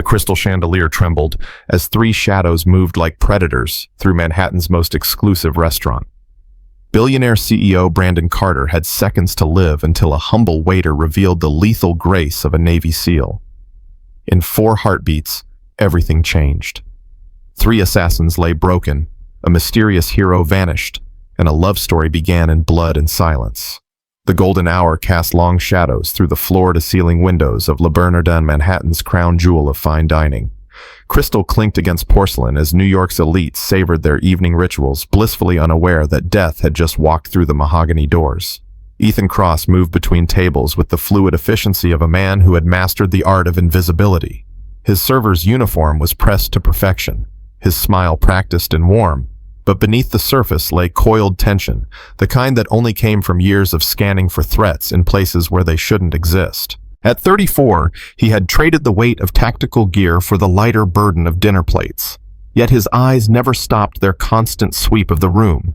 The crystal chandelier trembled as three shadows moved like predators through Manhattan's most exclusive restaurant. Billionaire CEO Brandon Carter had seconds to live until a humble waiter revealed the lethal grace of a Navy SEAL. In 4 heartbeats, everything changed. 3 assassins lay broken, a mysterious hero vanished, and a love story began in blood and silence. The golden hour cast long shadows through the floor-to-ceiling windows of Le Bernardin, Manhattan's crown jewel of fine dining. Crystal clinked against porcelain as New York's elites savored their evening rituals, blissfully unaware that death had just walked through the mahogany doors. Ethan Cross moved between tables with the fluid efficiency of a man who had mastered the art of invisibility. His server's uniform was pressed to perfection, his smile practiced and warm, but beneath the surface lay coiled tension, the kind that only came from years of scanning for threats in places where they shouldn't exist. At 34, he had traded the weight of tactical gear for the lighter burden of dinner plates. Yet his eyes never stopped their constant sweep of the room.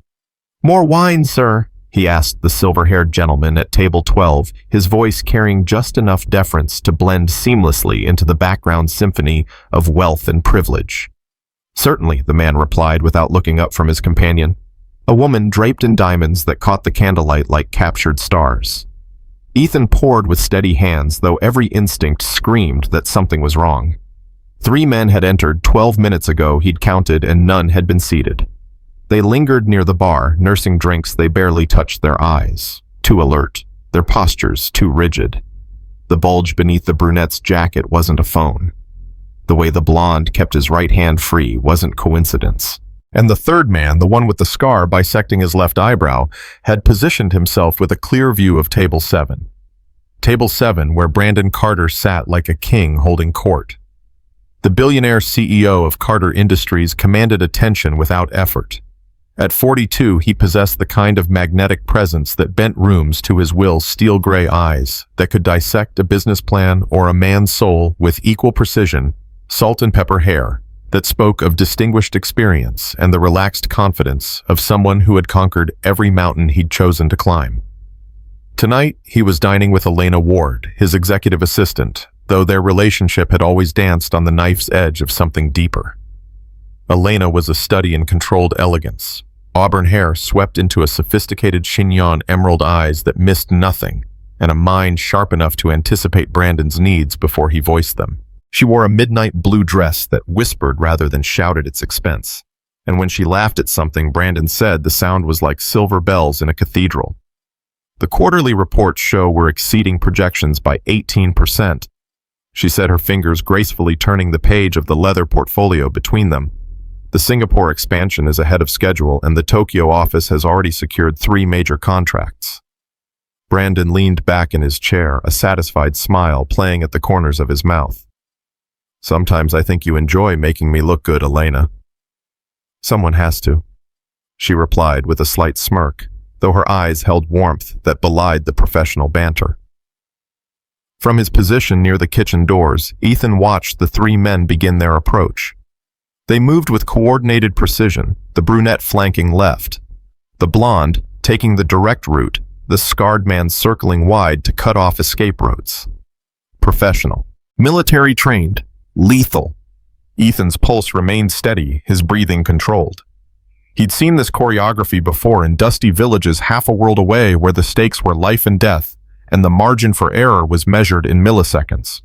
"More wine, sir?" he asked the silver-haired gentleman at table 12, his voice carrying just enough deference to blend seamlessly into the background symphony of wealth and privilege. "Certainly," the man replied without looking up from his companion. A woman draped in diamonds that caught the candlelight like captured stars. Ethan poured with steady hands, though every instinct screamed that something was wrong. 3 men had entered 12 minutes ago, he'd counted, and none had been seated. They lingered near the bar, nursing drinks they barely touched their eyes, too alert, their postures too rigid. The bulge beneath the brunette's jacket wasn't a phone. The way the blonde kept his right hand free wasn't coincidence. And the third man, the one with the scar bisecting his left eyebrow, had positioned himself with a clear view of table 7. Table 7, where Brandon Carter sat like a king holding court. The billionaire CEO of Carter Industries commanded attention without effort. At 42, he possessed the kind of magnetic presence that bent rooms to his will's steel-gray eyes that could dissect a business plan or a man's soul with equal precision, salt and pepper hair that spoke of distinguished experience and the relaxed confidence of someone who had conquered every mountain he'd chosen to climb. Tonight, he was dining with Elena Ward, his executive assistant, though their relationship had always danced on the knife's edge of something deeper. Elena was a study in controlled elegance, auburn hair swept into a sophisticated chignon, emerald eyes that missed nothing, and a mind sharp enough to anticipate Brandon's needs before he voiced them. She wore a midnight blue dress that whispered rather than shouted its expense, and when she laughed at something Brandon said, the sound was like silver bells in a cathedral. The quarterly reports show we're exceeding projections by 18%. She said, her fingers gracefully turning the page of the leather portfolio between them. The Singapore expansion is ahead of schedule, and the Tokyo office has already secured 3 major contracts. Brandon leaned back in his chair, a satisfied smile playing at the corners of his mouth. "Sometimes I think you enjoy making me look good, Elena." "Someone has to," she replied with a slight smirk, though her eyes held warmth that belied the professional banter. From his position near the kitchen doors, Ethan watched the 3 men begin their approach. They moved with coordinated precision, the brunette flanking left, the blonde taking the direct route, the scarred man circling wide to cut off escape routes. Professional, military trained, lethal. Ethan's pulse remained steady, his breathing controlled. He'd seen this choreography before in dusty villages half a world away where the stakes were life and death, and the margin for error was measured in milliseconds.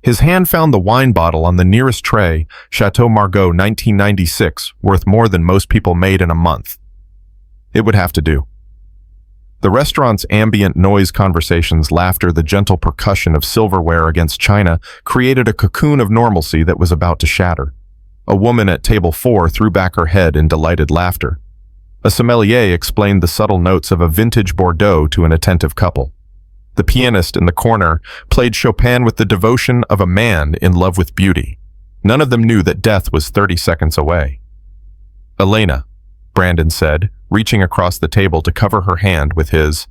His hand found the wine bottle on the nearest tray, Chateau Margaux 1996, worth more than most people made in a month. It would have to do. The restaurant's ambient noise, conversations, laughter, the gentle percussion of silverware against china created a cocoon of normalcy that was about to shatter. A woman at table 4 threw back her head in delighted laughter. A sommelier explained the subtle notes of a vintage Bordeaux to an attentive couple. The pianist in the corner played Chopin with the devotion of a man in love with beauty. None of them knew that death was 30 seconds away. "Elena," Brandon said, reaching across the table to cover her hand with his,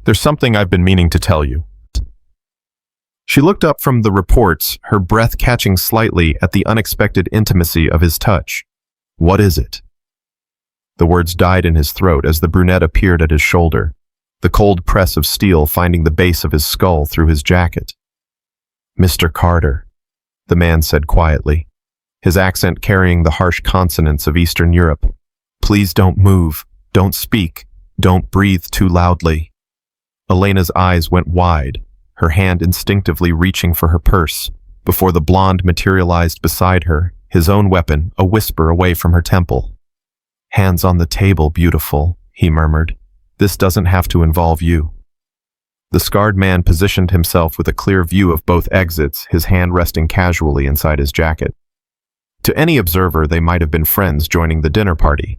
"there's something I've been meaning to tell you." She looked up from the reports, her breath catching slightly at the unexpected intimacy of his touch. "What is it?" The words died in his throat as the brunette appeared at his shoulder, the cold press of steel finding the base of his skull through his jacket. "Mr. Carter." the man said quietly, his accent carrying the harsh consonants of Eastern Europe. Please don't move, don't speak, don't breathe too loudly. Elena's eyes went wide, her hand instinctively reaching for her purse, before the blonde materialized beside her, his own weapon a whisper away from her temple. Hands on the table, beautiful, he murmured. This doesn't have to involve you. The scarred man positioned himself with a clear view of both exits, his hand resting casually inside his jacket. To any observer, they might have been friends joining the dinner party.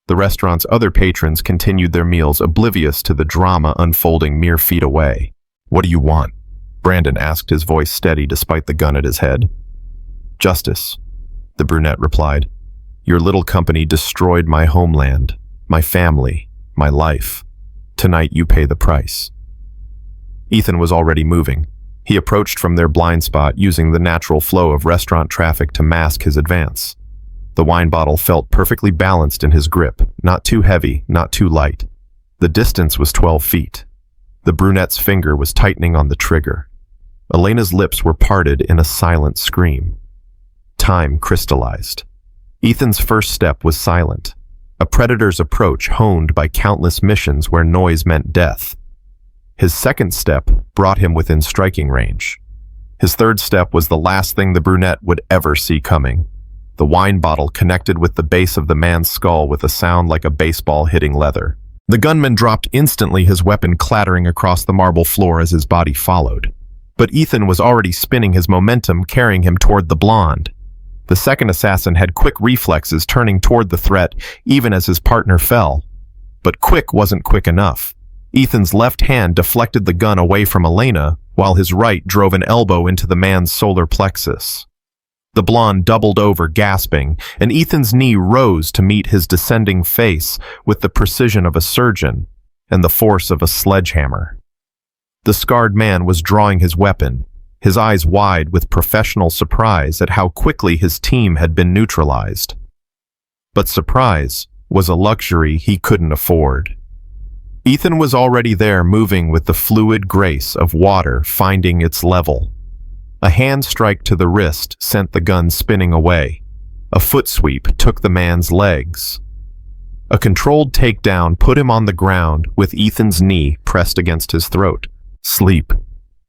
The restaurant's other patrons continued their meals, oblivious to the drama unfolding mere feet away. What do you want? Brandon asked, his voice steady despite the gun at his head. Justice, the brunette replied. Your little company destroyed my homeland, my family, my life. Tonight you pay the price. Ethan was already moving. He approached from their blind spot, using the natural flow of restaurant traffic to mask his advance. The wine bottle felt perfectly balanced in his grip, not too heavy, not too light. The distance was 12 feet. The brunette's finger was tightening on the trigger. Elena's lips were parted in a silent scream. Time crystallized. Ethan's first step was silent, a predator's approach honed by countless missions where noise meant death. His second step brought him within striking range. His third step was the last thing the brunette would ever see coming. The wine bottle connected with the base of the man's skull with a sound like a baseball hitting leather. The gunman dropped instantly, his weapon clattering across the marble floor as his body followed. But Ethan was already spinning his momentum, carrying him toward the blonde. The second assassin had quick reflexes, turning toward the threat even as his partner fell. But quick wasn't quick enough. Ethan's left hand deflected the gun away from Elena, while his right drove an elbow into the man's solar plexus. The blonde doubled over, gasping, and Ethan's knee rose to meet his descending face with the precision of a surgeon and the force of a sledgehammer. The scarred man was drawing his weapon, his eyes wide with professional surprise at how quickly his team had been neutralized. But surprise was a luxury he couldn't afford. Ethan was already there, moving with the fluid grace of water finding its level. A hand strike to the wrist sent the gun spinning away. A foot sweep took the man's legs. A controlled takedown put him on the ground with Ethan's knee pressed against his throat. Sleep,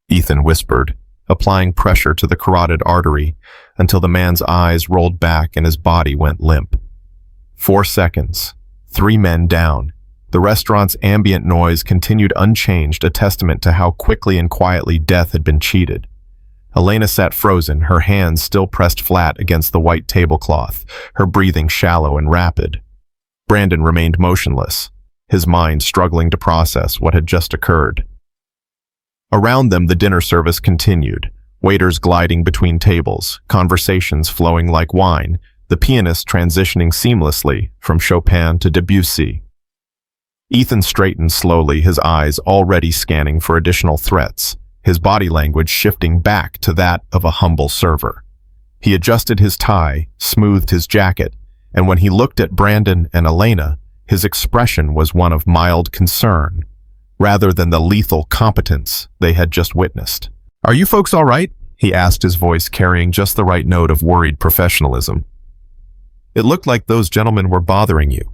Ethan whispered, applying pressure to the carotid artery until the man's eyes rolled back and his body went limp. 4 seconds. 3 men down. The restaurant's ambient noise continued unchanged, a testament to how quickly and quietly death had been cheated. Elena sat frozen, her hands still pressed flat against the white tablecloth, her breathing shallow and rapid. Brandon remained motionless, his mind struggling to process what had just occurred. Around them, the dinner service continued, waiters gliding between tables, conversations flowing like wine, the pianist transitioning seamlessly from Chopin to Debussy. Ethan straightened slowly, his eyes already scanning for additional threats, his body language shifting back to that of a humble server. He adjusted his tie, smoothed his jacket, and when he looked at Brandon and Elena, his expression was one of mild concern, rather than the lethal competence they had just witnessed. "Are you folks all right?" he asked, his voice carrying just the right note of worried professionalism. "It looked like those gentlemen were bothering you."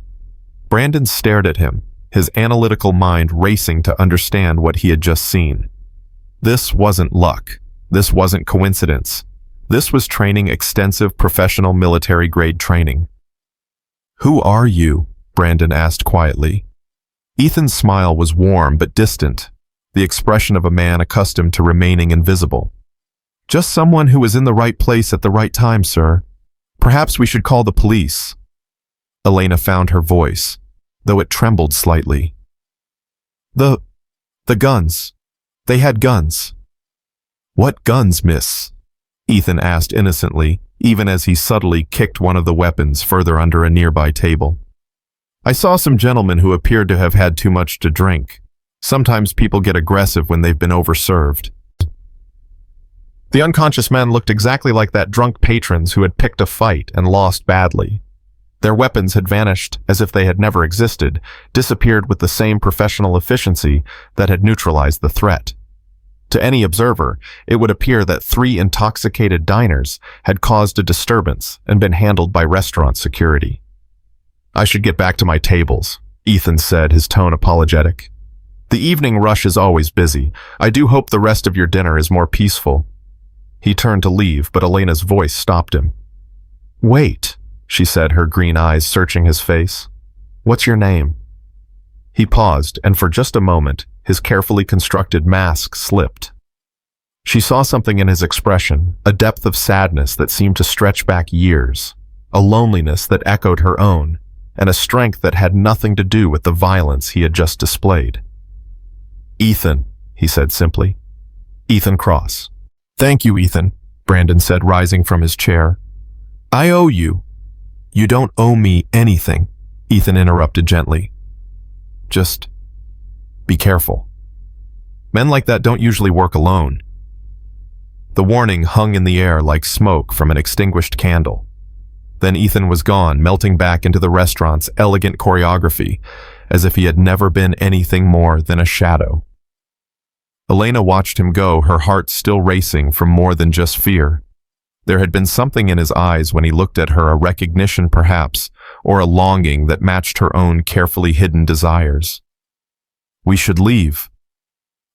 Brandon stared at him, his analytical mind racing to understand what he had just seen. This wasn't luck. This wasn't coincidence. This was training, extensive professional military-grade training. "Who are you?" Brandon asked quietly. Ethan's smile was warm but distant, the expression of a man accustomed to remaining invisible. "Just someone who was in the right place at the right time, sir. Perhaps we should call the police." Elena found her voice, though it trembled slightly. The guns. They had guns." "What guns, miss?" Ethan asked innocently, even as he subtly kicked one of the weapons further under a nearby table. "I saw some gentlemen who appeared to have had too much to drink. Sometimes people get aggressive when they've been overserved." The unconscious men looked exactly like that drunk patrons who had picked a fight and lost badly. Their weapons had vanished as if they had never existed, disappeared with the same professional efficiency that had neutralized the threat. To any observer, it would appear that 3 intoxicated diners had caused a disturbance and been handled by restaurant security. "I should get back to my tables," Ethan said, his tone apologetic. "The evening rush is always busy. I do hope the rest of your dinner is more peaceful." He turned to leave, but Elena's voice stopped him. "Wait," she said, her green eyes searching his face. "What's your name?" He paused, and for just a moment, his carefully constructed mask slipped. She saw something in his expression, a depth of sadness that seemed to stretch back years, a loneliness that echoed her own, and a strength that had nothing to do with the violence he had just displayed. "Ethan," he said simply. "Ethan Cross." "Thank you, Ethan," Brandon said, rising from his chair. "I owe you." "You don't owe me anything," Ethan interrupted gently. "Just be careful. Men like that don't usually work alone." The warning hung in the air like smoke from an extinguished candle. Then Ethan was gone, melting back into the restaurant's elegant choreography, as if he had never been anything more than a shadow. Elena watched him go, her heart still racing from more than just fear. There had been something in his eyes when he looked at her, a recognition perhaps, or a longing that matched her own carefully hidden desires. "We should leave,"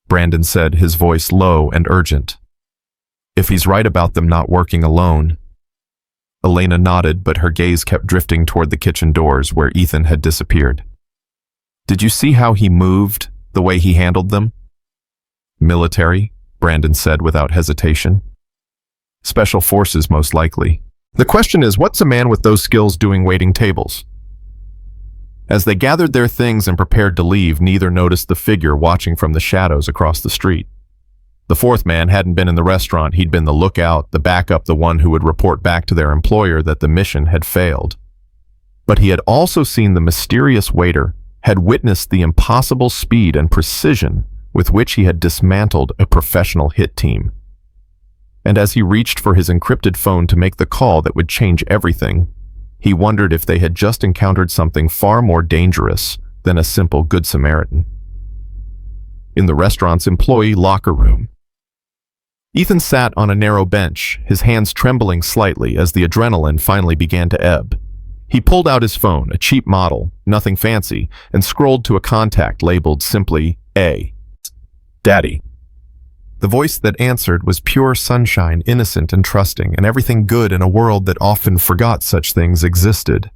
Brandon said, his voice low and urgent. "If he's right about them not working alone." Elena nodded, but her gaze kept drifting toward the kitchen doors where Ethan had disappeared. "Did you see how he moved, the way he handled them?" "Military," Brandon said without hesitation. "Special forces, most likely. The question is, what's a man with those skills doing waiting tables?" As they gathered their things and prepared to leave, neither noticed the figure watching from the shadows across the street. The 4th man hadn't been in the restaurant. He'd been the lookout, the backup, the one who would report back to their employer that the mission had failed. But he had also seen the mysterious waiter, had witnessed the impossible speed and precision with which he had dismantled a professional hit team. And as he reached for his encrypted phone to make the call that would change everything, he wondered if they had just encountered something far more dangerous than a simple Good Samaritan. In the restaurant's employee locker room, Ethan sat on a narrow bench, his hands trembling slightly as the adrenaline finally began to ebb. He pulled out his phone, a cheap model, nothing fancy, and scrolled to a contact labeled simply A. "Daddy." The voice that answered was pure sunshine, innocent and trusting, and everything good in a world that often forgot such things existed.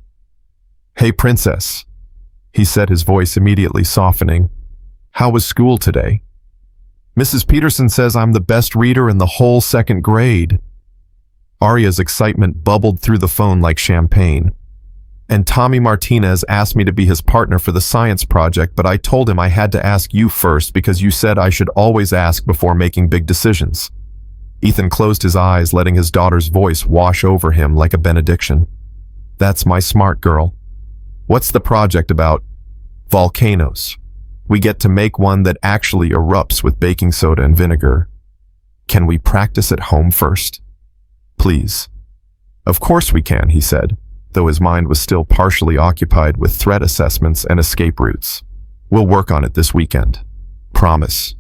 "Hey, Princess," he said, his voice immediately softening. "How was school today?" "Mrs. Peterson says I'm the best reader in the whole 2nd grade." Aria's excitement bubbled through the phone like champagne. "And Tommy Martinez asked me to be his partner for the science project, but I told him I had to ask you first because you said I should always ask before making big decisions." Ethan closed his eyes, letting his daughter's voice wash over him like a benediction. "That's my smart girl. What's the project about?" "Volcanoes. We get to make one that actually erupts with baking soda and vinegar. Can we practice at home first? Please." "Of course we can," he said, though his mind was still partially occupied with threat assessments and escape routes. "We'll work on it this weekend. Promise.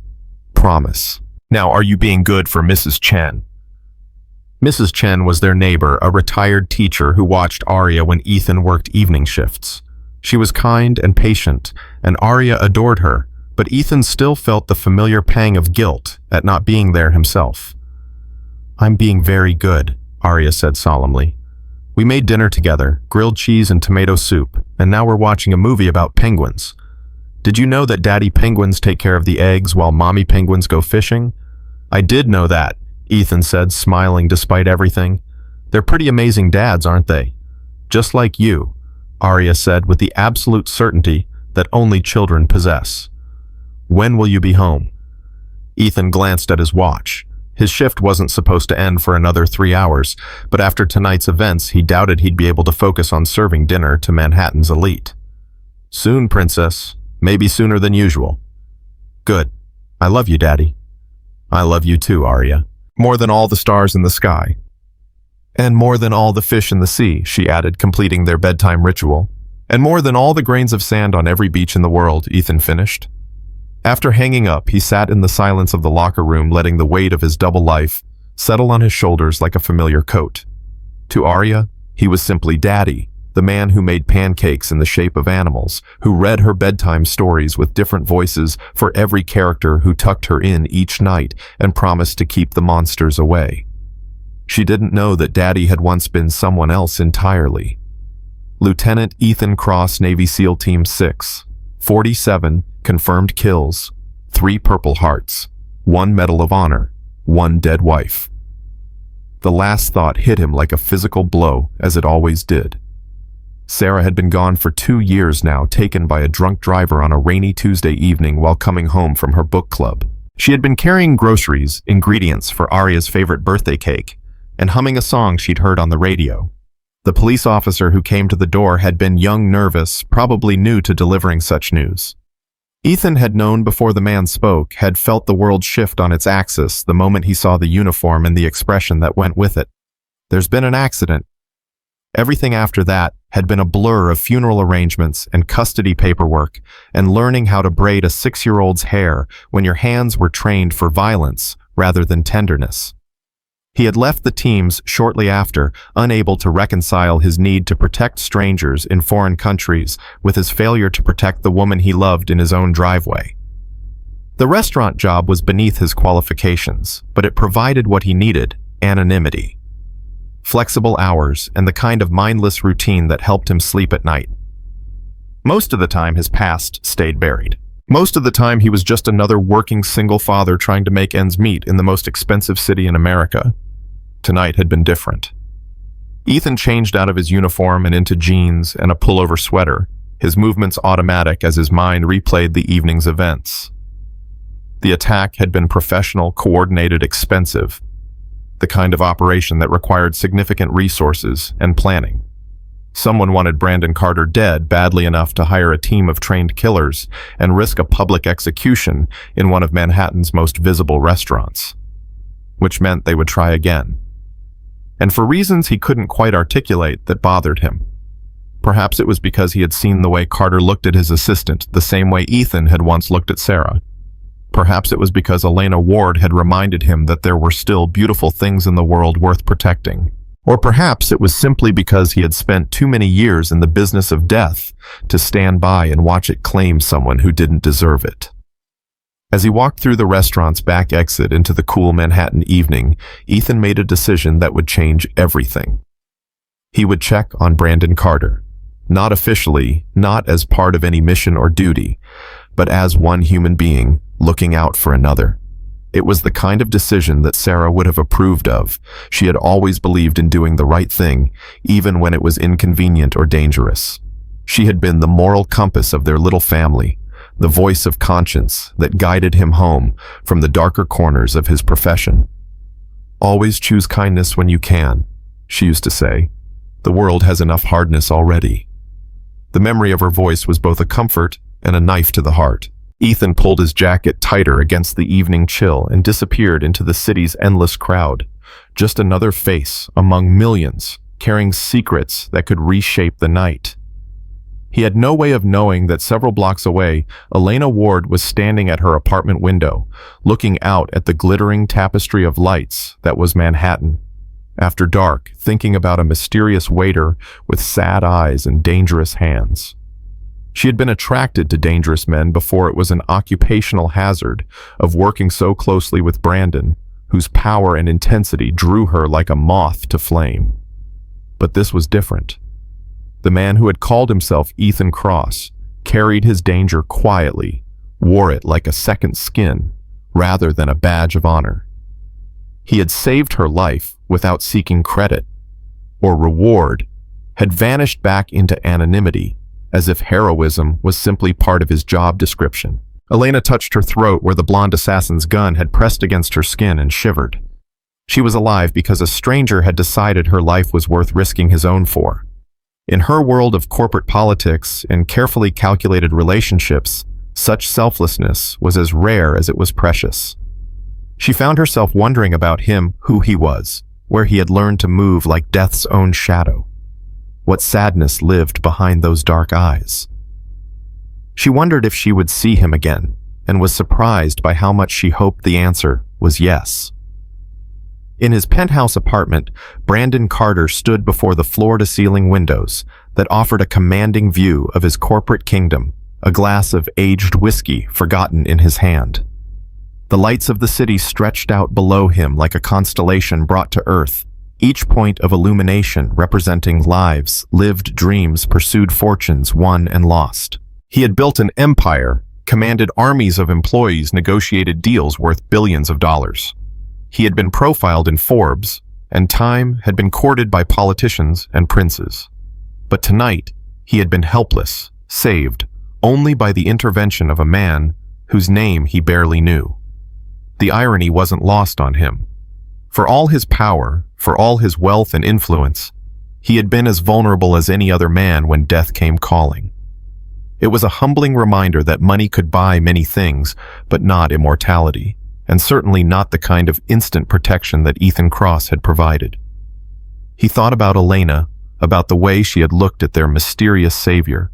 Promise. Now, are you being good for Mrs. Chen?" Mrs. Chen was their neighbor, a retired teacher who watched Aria when Ethan worked evening shifts. She was kind and patient, and Aria adored her, but Ethan still felt the familiar pang of guilt at not being there himself. "I'm being very good," Aria said solemnly. "We made dinner together, grilled cheese and tomato soup, and now we're watching a movie about penguins. Did you know that daddy penguins take care of the eggs while mommy penguins go fishing?" "I did know that," Ethan said, smiling despite everything. "They're pretty amazing dads, aren't they?" "Just like you," Aria said with the absolute certainty that only children possess. "When will you be home?" Ethan glanced at his watch. His shift wasn't supposed to end for another 3 hours, but after tonight's events, he doubted he'd be able to focus on serving dinner to Manhattan's elite. "Soon, Princess. Maybe sooner than usual." "Good. I love you, Daddy." "I love you too, Aria. More than all the stars in the sky." "And more than all the fish in the sea," she added, completing their bedtime ritual. "And more than all the grains of sand on every beach in the world," Ethan finished. After hanging up, he sat in the silence of the locker room, letting the weight of his double life settle on his shoulders like a familiar coat. To Arya, he was simply Daddy, the man who made pancakes in the shape of animals, who read her bedtime stories with different voices for every character, who tucked her in each night and promised to keep the monsters away. She didn't know that Daddy had once been someone else entirely. Lieutenant Ethan Cross, Navy SEAL Team 6, 47 confirmed kills, 3 Purple Hearts, 1 Medal of Honor, 1 dead wife. The last thought hit him like a physical blow, as it always did. Sarah had been gone for 2 years now, taken by a drunk driver on a rainy Tuesday evening while coming home from her book club. She had been carrying groceries, ingredients for Arya's favorite birthday cake, and humming a song she'd heard on the radio. The police officer who came to the door had been young, nervous, probably new to delivering such news. Ethan had known before the man spoke, had felt the world shift on its axis the moment he saw the uniform and the expression that went with it. There's been an accident. Everything after that had been a blur of funeral arrangements and custody paperwork and learning how to braid a 6-year-old's hair when your hands were trained for violence rather than tenderness. He had left the teams shortly after, unable to reconcile his need to protect strangers in foreign countries with his failure to protect the woman he loved in his own driveway. The restaurant job was beneath his qualifications, but it provided what he needed: anonymity, flexible hours, and the kind of mindless routine that helped him sleep at night. Most of the time, his past stayed buried. Most of the time, he was just another working single father trying to make ends meet in the most expensive city in America. Tonight had been different. Ethan changed out of his uniform and into jeans and a pullover sweater, his movements automatic as his mind replayed the evening's events. The attack had been professional, coordinated, expensive, the kind of operation that required significant resources and planning. Someone wanted Brandon Carter dead badly enough to hire a team of trained killers and risk a public execution in one of Manhattan's most visible restaurants, which meant they would try again. And for reasons he couldn't quite articulate that bothered him. Perhaps it was because he had seen the way Carter looked at his assistant, the same way Ethan had once looked at Sarah. Perhaps it was because Elena Ward had reminded him that there were still beautiful things in the world worth protecting. Or perhaps it was simply because he had spent too many years in the business of death to stand by and watch it claim someone who didn't deserve it. As he walked through the restaurant's back exit into the cool Manhattan evening, Ethan made a decision that would change everything. He would check on Brandon Carter, not officially, not as part of any mission or duty, but as one human being looking out for another. It was the kind of decision that Sarah would have approved of. She had always believed in doing the right thing, even when it was inconvenient or dangerous. She had been the moral compass of their little family, the voice of conscience that guided him home from the darker corners of his profession. "Always choose kindness when you can," she used to say. "The world has enough hardness already." The memory of her voice was both a comfort and a knife to the heart. Ethan pulled his jacket tighter against the evening chill and disappeared into the city's endless crowd. Just another face among millions, carrying secrets that could reshape the night. He had no way of knowing that several blocks away, Elena Ward was standing at her apartment window, looking out at the glittering tapestry of lights that was Manhattan. After dark, thinking about a mysterious waiter with sad eyes and dangerous hands. She had been attracted to dangerous men before it was an occupational hazard of working so closely with Brandon, whose power and intensity drew her like a moth to flame. But this was different. The man who had called himself Ethan Cross carried his danger quietly, wore it like a second skin, rather than a badge of honor. He had saved her life without seeking credit or reward, had vanished back into anonymity, as if heroism was simply part of his job description. Elena touched her throat where the blonde assassin's gun had pressed against her skin and shivered. She was alive because a stranger had decided her life was worth risking his own for. In her world of corporate politics and carefully calculated relationships, such selflessness was as rare as it was precious. She found herself wondering about him, who he was, where he had learned to move like death's own shadow. What sadness lived behind those dark eyes? She wondered if she would see him again, and was surprised by how much she hoped the answer was yes. In his penthouse apartment, Brandon Carter stood before the floor-to-ceiling windows that offered a commanding view of his corporate kingdom, a glass of aged whiskey forgotten in his hand. The lights of the city stretched out below him like a constellation brought to earth, each point of illumination representing lives, lived dreams, pursued fortunes won and lost. He had built an empire, commanded armies of employees, negotiated deals worth billions of dollars. He had been profiled in Forbes, and Time had been courted by politicians and princes. But tonight, he had been helpless, saved, only by the intervention of a man whose name he barely knew. The irony wasn't lost on him. For all his power, for all his wealth and influence, he had been as vulnerable as any other man when death came calling. It was a humbling reminder that money could buy many things, but not immortality, and certainly not the kind of instant protection that Ethan Cross had provided. He thought about Elena, about the way she had looked at their mysterious savior,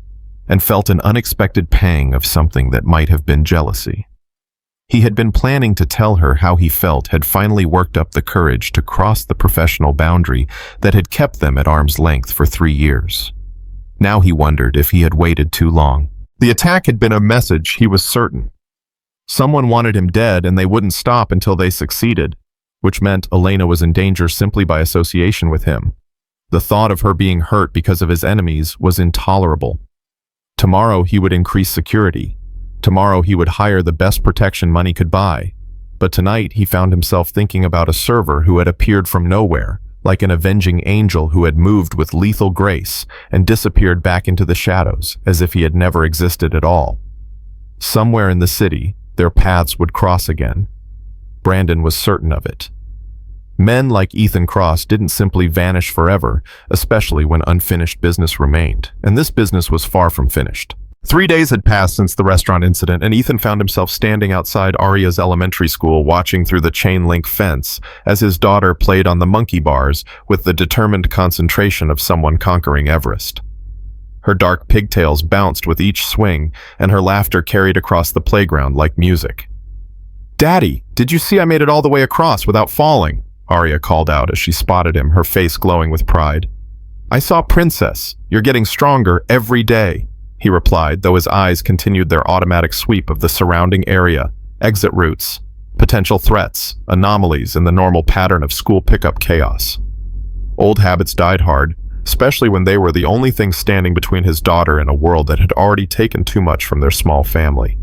and felt an unexpected pang of something that might have been jealousy. He had been planning to tell her how he felt, had finally worked up the courage to cross the professional boundary that had kept them at arm's length for 3 years. Now he wondered if he had waited too long. The attack had been a message, he was certain. Someone wanted him dead, and they wouldn't stop until they succeeded, which meant Elena was in danger simply by association with him. The thought of her being hurt because of his enemies was intolerable. Tomorrow he would increase security. Tomorrow he would hire the best protection money could buy. But tonight he found himself thinking about a server who had appeared from nowhere, like an avenging angel who had moved with lethal grace and disappeared back into the shadows as if he had never existed at all. Somewhere in the city, their paths would cross again. Brandon was certain of it. Men like Ethan Cross didn't simply vanish forever, especially when unfinished business remained, and this business was far from finished. 3 days had passed since the restaurant incident, and Ethan found himself standing outside Arya's elementary school watching through the chain-link fence as his daughter played on the monkey bars with the determined concentration of someone conquering Everest. Her dark pigtails bounced with each swing, and her laughter carried across the playground like music. "Daddy, did you see I made it all the way across without falling?" Arya called out as she spotted him, her face glowing with pride. "I saw Princess. You're getting stronger every day," he replied, though his eyes continued their automatic sweep of the surrounding area, exit routes, potential threats, anomalies in the normal pattern of school pickup chaos. Old habits died hard, especially when they were the only thing standing between his daughter and a world that had already taken too much from their small family.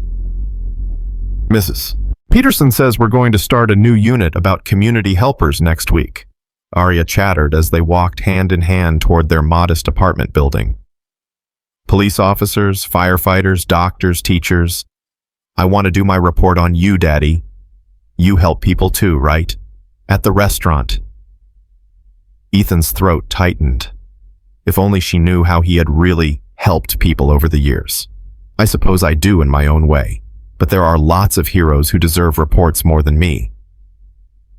"Mrs. Peterson says we're going to start a new unit about community helpers next week," Arya chattered as they walked hand in hand toward their modest apartment building. "Police officers, firefighters, doctors, teachers. I want to do my report on you, Daddy. You help people too, right? At the restaurant." Ethan's throat tightened. If only she knew how he had really helped people over the years. "I suppose I do in my own way, but there are lots of heroes who deserve reports more than me."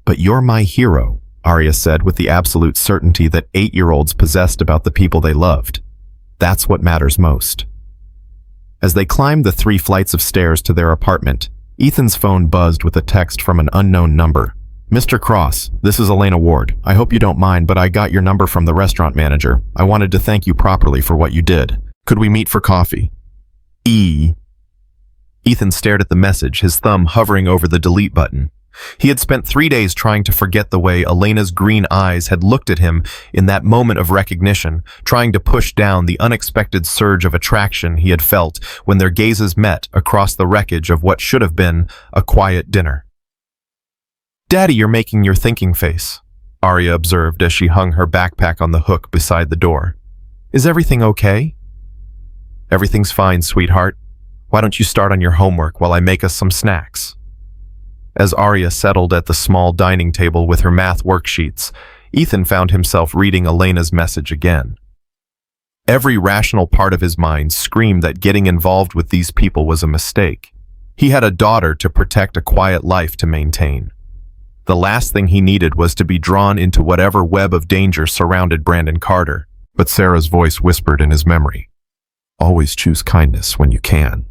"But you're my hero," Arya said with the absolute certainty that 8-year-olds possessed about the people they loved. "That's what matters most." As they climbed the 3 flights of stairs to their apartment, Ethan's phone buzzed with a text from an unknown number. "Mr. Cross, this is Elena Ward. I hope you don't mind, but I got your number from the restaurant manager. I wanted to thank you properly for what you did. Could we meet for coffee?" Ethan stared at the message, his thumb hovering over the delete button. He had spent 3 days trying to forget the way Elena's green eyes had looked at him in that moment of recognition, trying to push down the unexpected surge of attraction he had felt when their gazes met across the wreckage of what should have been a quiet dinner. "Daddy, you're making your thinking face," Arya observed as she hung her backpack on the hook beside the door. "Is everything okay?" "Everything's fine, sweetheart. Why don't you start on your homework while I make us some snacks?" As Arya settled at the small dining table with her math worksheets, Ethan found himself reading Elena's message again. Every rational part of his mind screamed that getting involved with these people was a mistake. He had a daughter to protect, a quiet life to maintain. The last thing he needed was to be drawn into whatever web of danger surrounded Brandon Carter. But Sarah's voice whispered in his memory, "Always choose kindness when you can."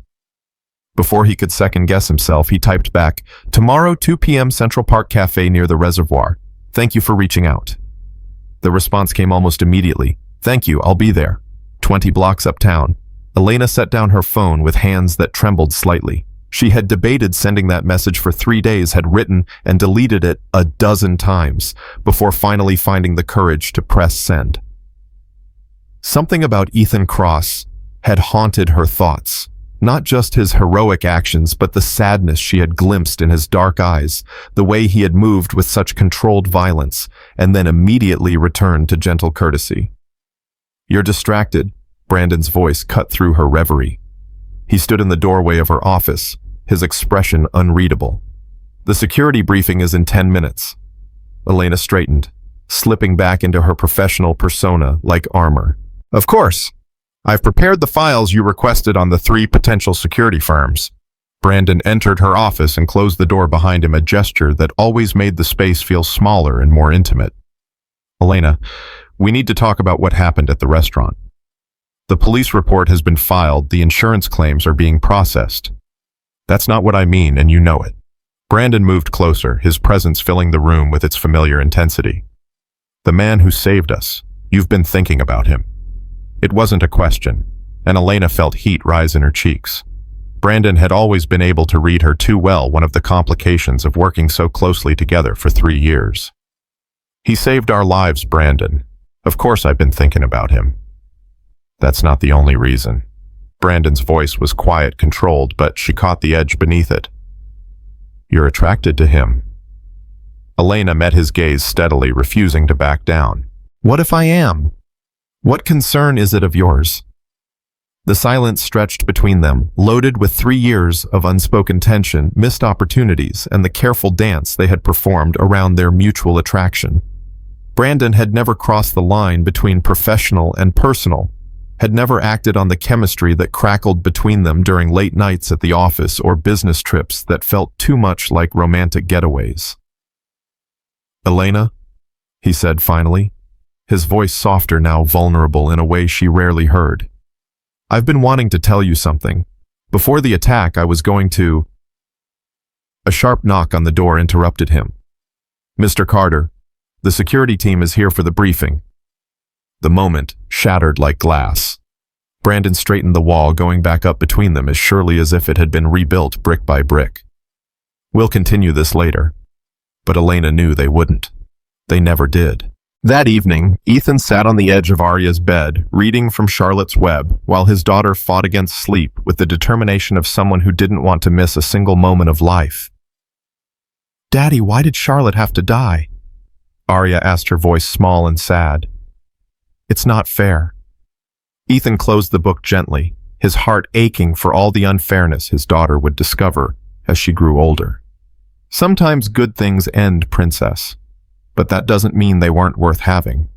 Before he could second-guess himself, he typed back, "Tomorrow, 2 p.m. Central Park Cafe near the reservoir. Thank you for reaching out." The response came almost immediately. "Thank you, I'll be there." 20 blocks uptown. Elena set down her phone with hands that trembled slightly. She had debated sending that message for 3 days, had written and deleted it a dozen times, before finally finding the courage to press send. Something about Ethan Cross had haunted her thoughts. Not just his heroic actions, but the sadness she had glimpsed in his dark eyes, the way he had moved with such controlled violence, and then immediately returned to gentle courtesy. "You're distracted," Brandon's voice cut through her reverie. He stood in the doorway of her office, his expression unreadable. "The security briefing is in 10 minutes. Elena straightened, slipping back into her professional persona like armor. "Of course. I've prepared the files you requested on the 3 potential security firms." Brandon entered her office and closed the door behind him, a gesture that always made the space feel smaller and more intimate. "Elena, we need to talk about what happened at the restaurant. The police report has been filed, the insurance claims are being processed." "That's not what I mean, and you know it." Brandon moved closer, his presence filling the room with its familiar intensity. "The man who saved us, you've been thinking about him." It wasn't a question, and Elena felt heat rise in her cheeks. Brandon had always been able to read her too well, one of the complications of working so closely together for 3 years. "He saved our lives, Brandon. Of course I've been thinking about him." "That's not the only reason." Brandon's voice was quiet, controlled, but she caught the edge beneath it. "You're attracted to him." Elena met his gaze steadily, refusing to back down. "What if I am? What concern is it of yours?" The silence stretched between them, loaded with 3 years of unspoken tension, missed opportunities, and the careful dance they had performed around their mutual attraction. Brandon had never crossed the line between professional and personal, had never acted on the chemistry that crackled between them during late nights at the office or business trips that felt too much like romantic getaways. "Elena," he said finally, his voice softer now, vulnerable in a way she rarely heard. "I've been wanting to tell you something. Before the attack, I was going to—" A sharp knock on the door interrupted him. "Mr. Carter, the security team is here for the briefing." The moment shattered like glass. Brandon straightened the wall, going back up between them as surely as if it had been rebuilt brick by brick. "We'll continue this later." But Elena knew they wouldn't. They never did. That evening, Ethan sat on the edge of Arya's bed, reading from Charlotte's Web, while his daughter fought against sleep with the determination of someone who didn't want to miss a single moment of life. "Daddy, why did Charlotte have to die?" Arya asked, her voice small and sad. "It's not fair." Ethan closed the book gently, his heart aching for all the unfairness his daughter would discover as she grew older. "Sometimes good things end, Princess. But that doesn't mean they weren't worth having.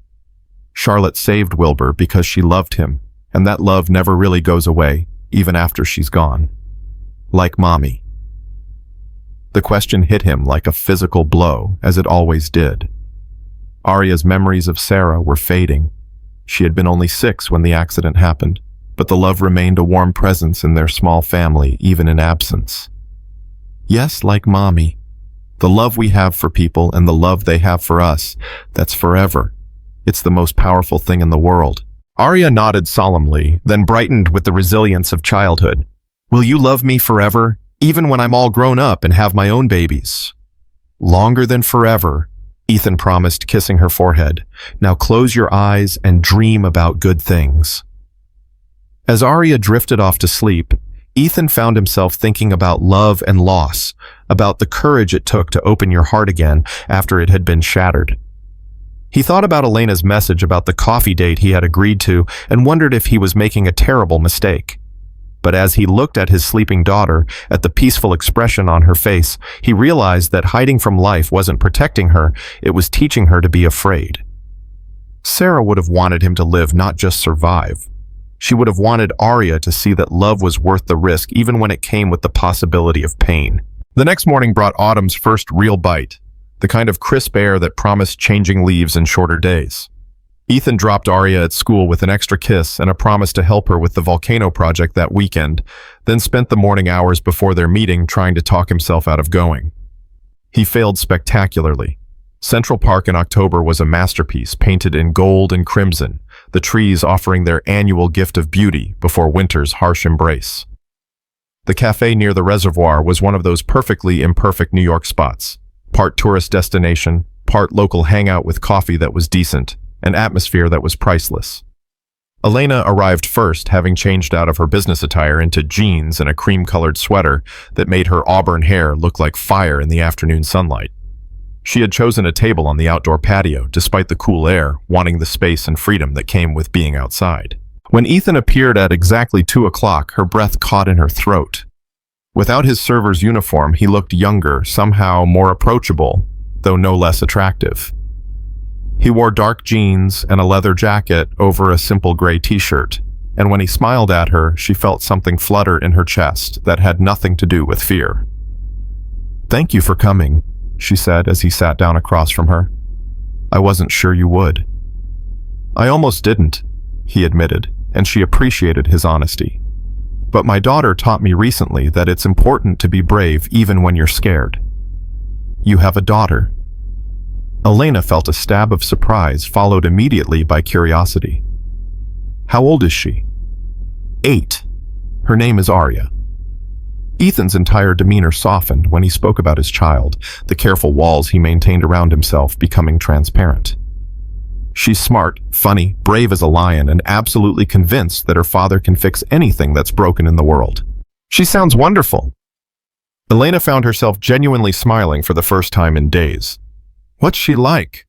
Charlotte saved Wilbur because she loved him, and that love never really goes away, even after she's gone. Like Mommy." The question hit him like a physical blow, as it always did. Arya's memories of Sarah were fading. She had been only 6 when the accident happened, but the love remained a warm presence in their small family, even in absence. Yes, like Mommy. The love we have for people and the love they have for us, that's forever. It's the most powerful thing in the world. Arya nodded solemnly, then brightened with the resilience of childhood. "Will you love me forever, even when I'm all grown up and have my own babies?" "Longer than forever," Ethan promised, kissing her forehead. "Now close your eyes and dream about good things." As Arya drifted off to sleep, Ethan found himself thinking about love and loss, about the courage it took to open your heart again after it had been shattered. He thought about Elena's message about the coffee date he had agreed to and wondered if he was making a terrible mistake. But as he looked at his sleeping daughter, at the peaceful expression on her face, he realized that hiding from life wasn't protecting her, it was teaching her to be afraid. Sarah would have wanted him to live, not just survive. She would have wanted Arya to see that love was worth the risk, even when it came with the possibility of pain. The next morning brought autumn's first real bite, the kind of crisp air that promised changing leaves and shorter days. Ethan dropped Arya at school with an extra kiss and a promise to help her with the volcano project that weekend, then spent the morning hours before their meeting trying to talk himself out of going. He failed spectacularly. Central Park in October was a masterpiece painted in gold and crimson, the trees offering their annual gift of beauty before winter's harsh embrace. The cafe near the reservoir was one of those perfectly imperfect New York spots, part tourist destination, part local hangout with coffee that was decent, an atmosphere that was priceless. Elena arrived first, having changed out of her business attire into jeans and a cream-colored sweater that made her auburn hair look like fire in the afternoon sunlight. She had chosen a table on the outdoor patio, despite the cool air, wanting the space and freedom that came with being outside. When Ethan appeared at exactly 2 o'clock, her breath caught in her throat. Without his server's uniform, he looked younger, somehow more approachable, though no less attractive. He wore dark jeans and a leather jacket over a simple gray t-shirt, and when he smiled at her, she felt something flutter in her chest that had nothing to do with fear. "Thank you for coming," she said as he sat down across from her. "I wasn't sure you would." "I almost didn't," he admitted, and she appreciated his honesty. "But my daughter taught me recently that it's important to be brave even when you're scared." "You have a daughter?" Elena felt a stab of surprise, followed immediately by curiosity. "How old is she?" 8. Her name is Arya. Ethan's entire demeanor softened when he spoke about his child, the careful walls he maintained around himself becoming transparent. "She's smart, funny, brave as a lion, and absolutely convinced that her father can fix anything that's broken in the world. She sounds wonderful." Elena found herself genuinely smiling for the first time in days. "What's she like?"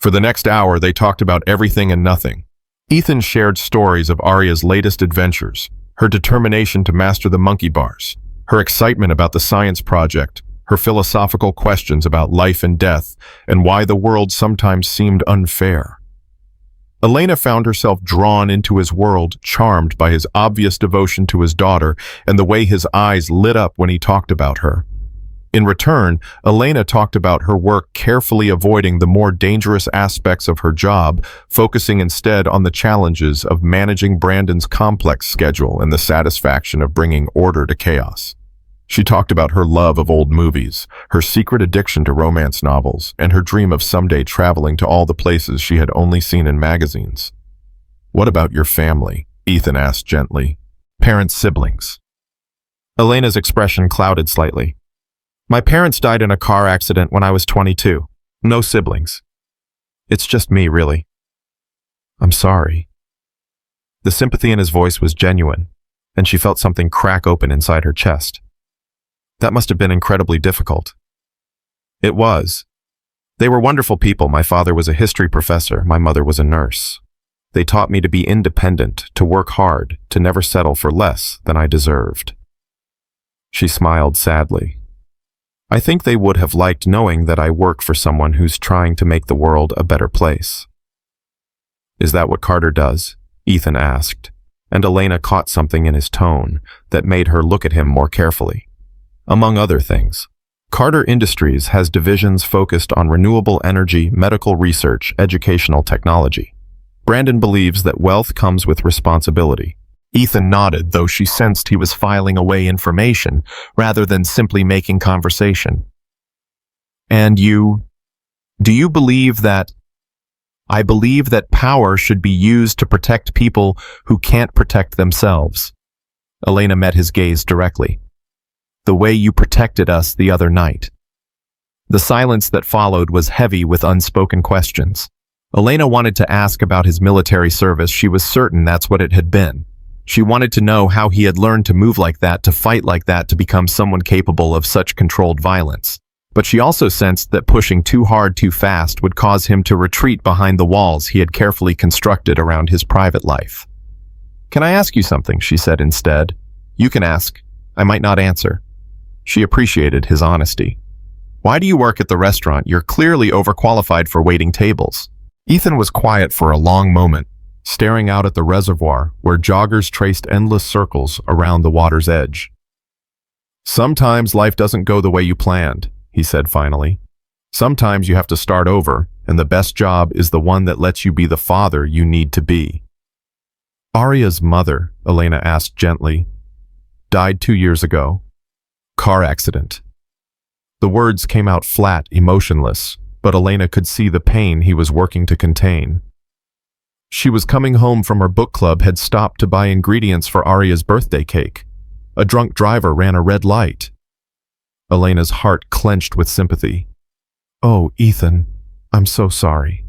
For the next hour, they talked about everything and nothing. Ethan shared stories of Arya's latest adventures, her determination to master the monkey bars, her excitement about the science project, her philosophical questions about life and death, and why the world sometimes seemed unfair. Elena found herself drawn into his world, charmed by his obvious devotion to his daughter and the way his eyes lit up when he talked about her. In return, Elena talked about her work, carefully avoiding the more dangerous aspects of her job, focusing instead on the challenges of managing Brandon's complex schedule and the satisfaction of bringing order to chaos. She talked about her love of old movies, her secret addiction to romance novels, and her dream of someday traveling to all the places she had only seen in magazines. "What about your family?" Ethan asked gently. "Parents, siblings?" Elena's expression clouded slightly. "My parents died in a car accident when I was 22. No siblings. It's just me, really." "I'm sorry." The sympathy in his voice was genuine, and she felt something crack open inside her chest. That must have been incredibly difficult. It was. They were wonderful people. My father was a history professor. My mother was a nurse. They taught me to be independent, to work hard, to never settle for less than I deserved. She smiled sadly. "I think they would have liked knowing that I work for someone who's trying to make the world a better place." "Is that what Carter does?" Ethan asked, and Elena caught something in his tone that made her look at him more carefully. Among other things, Carter Industries has divisions focused on renewable energy, medical research, educational technology. Brandon believes that wealth comes with responsibility. Ethan nodded, though she sensed he was filing away information rather than simply making conversation. "And do you believe that?" "I believe that power should be used to protect people who can't protect themselves." Elena met his gaze directly. "The way you protected us the other night." The silence that followed was heavy with unspoken questions. Elena wanted to ask about his military service. She was certain that's what it had been. She wanted to know how he had learned to move like that, to fight like that, to become someone capable of such controlled violence. But she also sensed that pushing too hard too fast would cause him to retreat behind the walls he had carefully constructed around his private life. "Can I ask you something?" she said instead. "You can ask. I might not answer." She appreciated his honesty. "Why do you work at the restaurant? You're clearly overqualified for waiting tables." Ethan was quiet for a long moment, staring out at the reservoir where joggers traced endless circles around the water's edge. "Sometimes life doesn't go the way you planned," he said finally. Sometimes you have to start over, and the best job is the one that lets you be the father you need to be. Aria's mother, Elena asked gently, died 2 years ago. Car accident. The words came out flat, emotionless, but Elena could see the pain he was working to contain. She was coming home from her book club, had stopped to buy ingredients for Aria's birthday cake. A drunk driver ran a red light. Elena's heart clenched with sympathy. Oh, Ethan, I'm so sorry.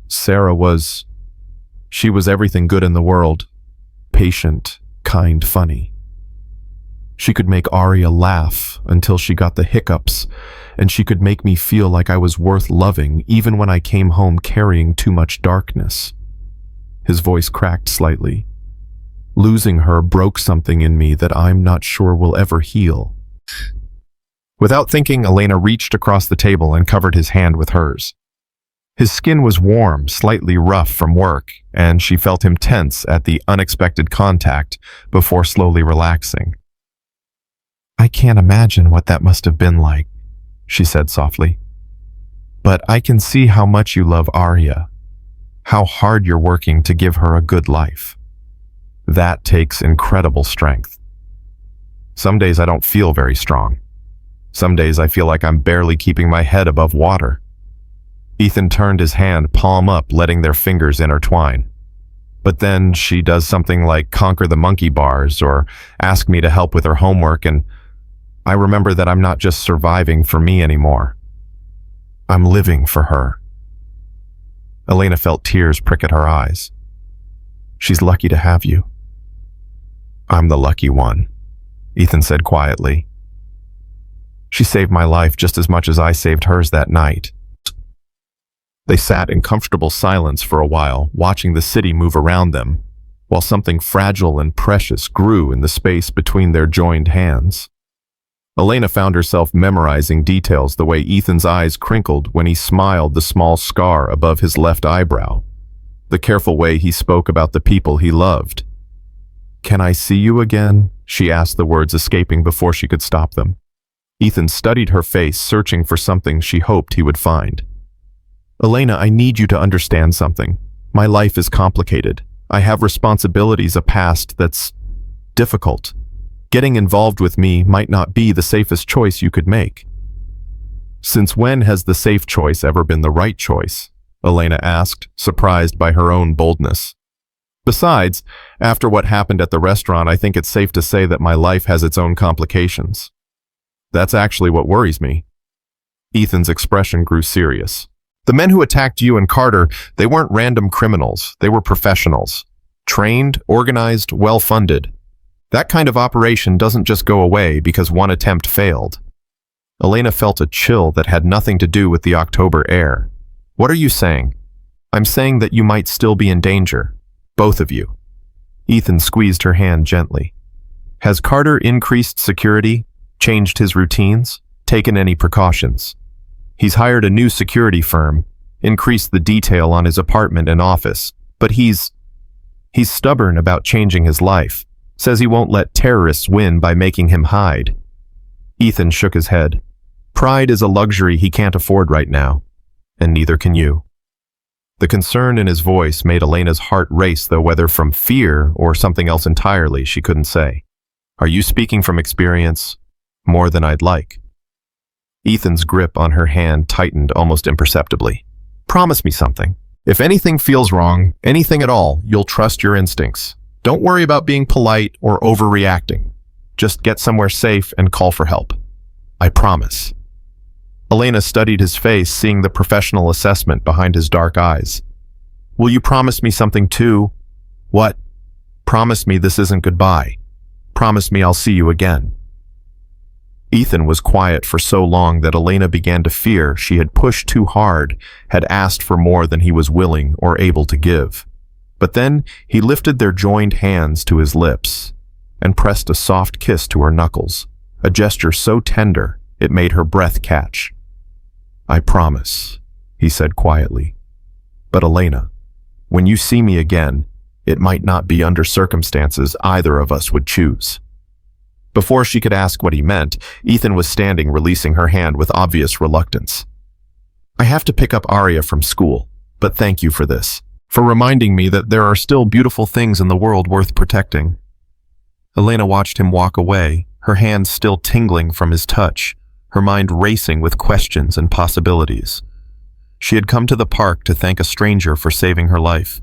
Sarah was... She was everything good in the world. Patient, kind, funny. She could make Aria laugh until she got the hiccups, and she could make me feel like I was worth loving even when I came home carrying too much darkness. His voice cracked slightly. Losing her broke something in me that I'm not sure will ever heal. Without thinking, Elena reached across the table and covered his hand with hers. His skin was warm, slightly rough from work, and she felt him tense at the unexpected contact before slowly relaxing. I can't imagine what that must have been like, she said softly. But I can see how much you love Aria, how hard you're working to give her a good life. That takes incredible strength. Some days I don't feel very strong. Some days I feel like I'm barely keeping my head above water. Ethan turned his hand palm up, letting their fingers intertwine. But then she does something like conquer the monkey bars or ask me to help with her homework, and I remember that I'm not just surviving for me anymore. I'm living for her. Elena felt tears prick at her eyes. She's lucky to have you. I'm the lucky one, Ethan said quietly. She saved my life just as much as I saved hers that night. They sat in comfortable silence for a while, watching the city move around them, while something fragile and precious grew in the space between their joined hands. Elena found herself memorizing details, the way Ethan's eyes crinkled when he smiled, the small scar above his left eyebrow, the careful way he spoke about the people he loved. Can I see you again? She asked, the words escaping before she could stop them. Ethan studied her face, searching for something she hoped he would find. Elena, I need you to understand something. My life is complicated. I have responsibilities, a past that's difficult. Getting involved with me might not be the safest choice you could make. Since when has the safe choice ever been the right choice? Elena asked, surprised by her own boldness. Besides, after what happened at the restaurant, I think it's safe to say that my life has its own complications. That's actually what worries me. Ethan's expression grew serious. The men who attacked you and Carter, they weren't random criminals. They were professionals. Trained, organized, well-funded. That kind of operation doesn't just go away because one attempt failed. Elena felt a chill that had nothing to do with the October air. What are you saying? I'm saying that you might still be in danger. Both of you. Ethan squeezed her hand gently. Has Carter increased security, changed his routines, taken any precautions? He's hired a new security firm, increased the detail on his apartment and office, but he's stubborn about changing his life, says he won't let terrorists win by making him hide. Ethan shook his head. Pride is a luxury he can't afford right now, and neither can you. The concern in his voice made Elena's heart race, though whether from fear or something else entirely, she couldn't say. Are you speaking from experience? More than I'd like. Ethan's grip on her hand tightened almost imperceptibly. Promise me something. If anything feels wrong, anything at all, you'll trust your instincts. Don't worry about being polite or overreacting. Just get somewhere safe and call for help. I promise. Elena studied his face, seeing the professional assessment behind his dark eyes. Will you promise me something too? What? Promise me this isn't goodbye. Promise me I'll see you again. Ethan was quiet for so long that Elena began to fear she had pushed too hard, had asked for more than he was willing or able to give. But then he lifted their joined hands to his lips and pressed a soft kiss to her knuckles, a gesture so tender it made her breath catch. I promise, he said quietly. But Elena, when you see me again, it might not be under circumstances either of us would choose. Before she could ask what he meant, Ethan was standing, releasing her hand with obvious reluctance. I have to pick up Arya from school, but thank you for this, for reminding me that there are still beautiful things in the world worth protecting. Elena watched him walk away, her hands still tingling from his touch, her mind racing with questions and possibilities. She had come to the park to thank a stranger for saving her life.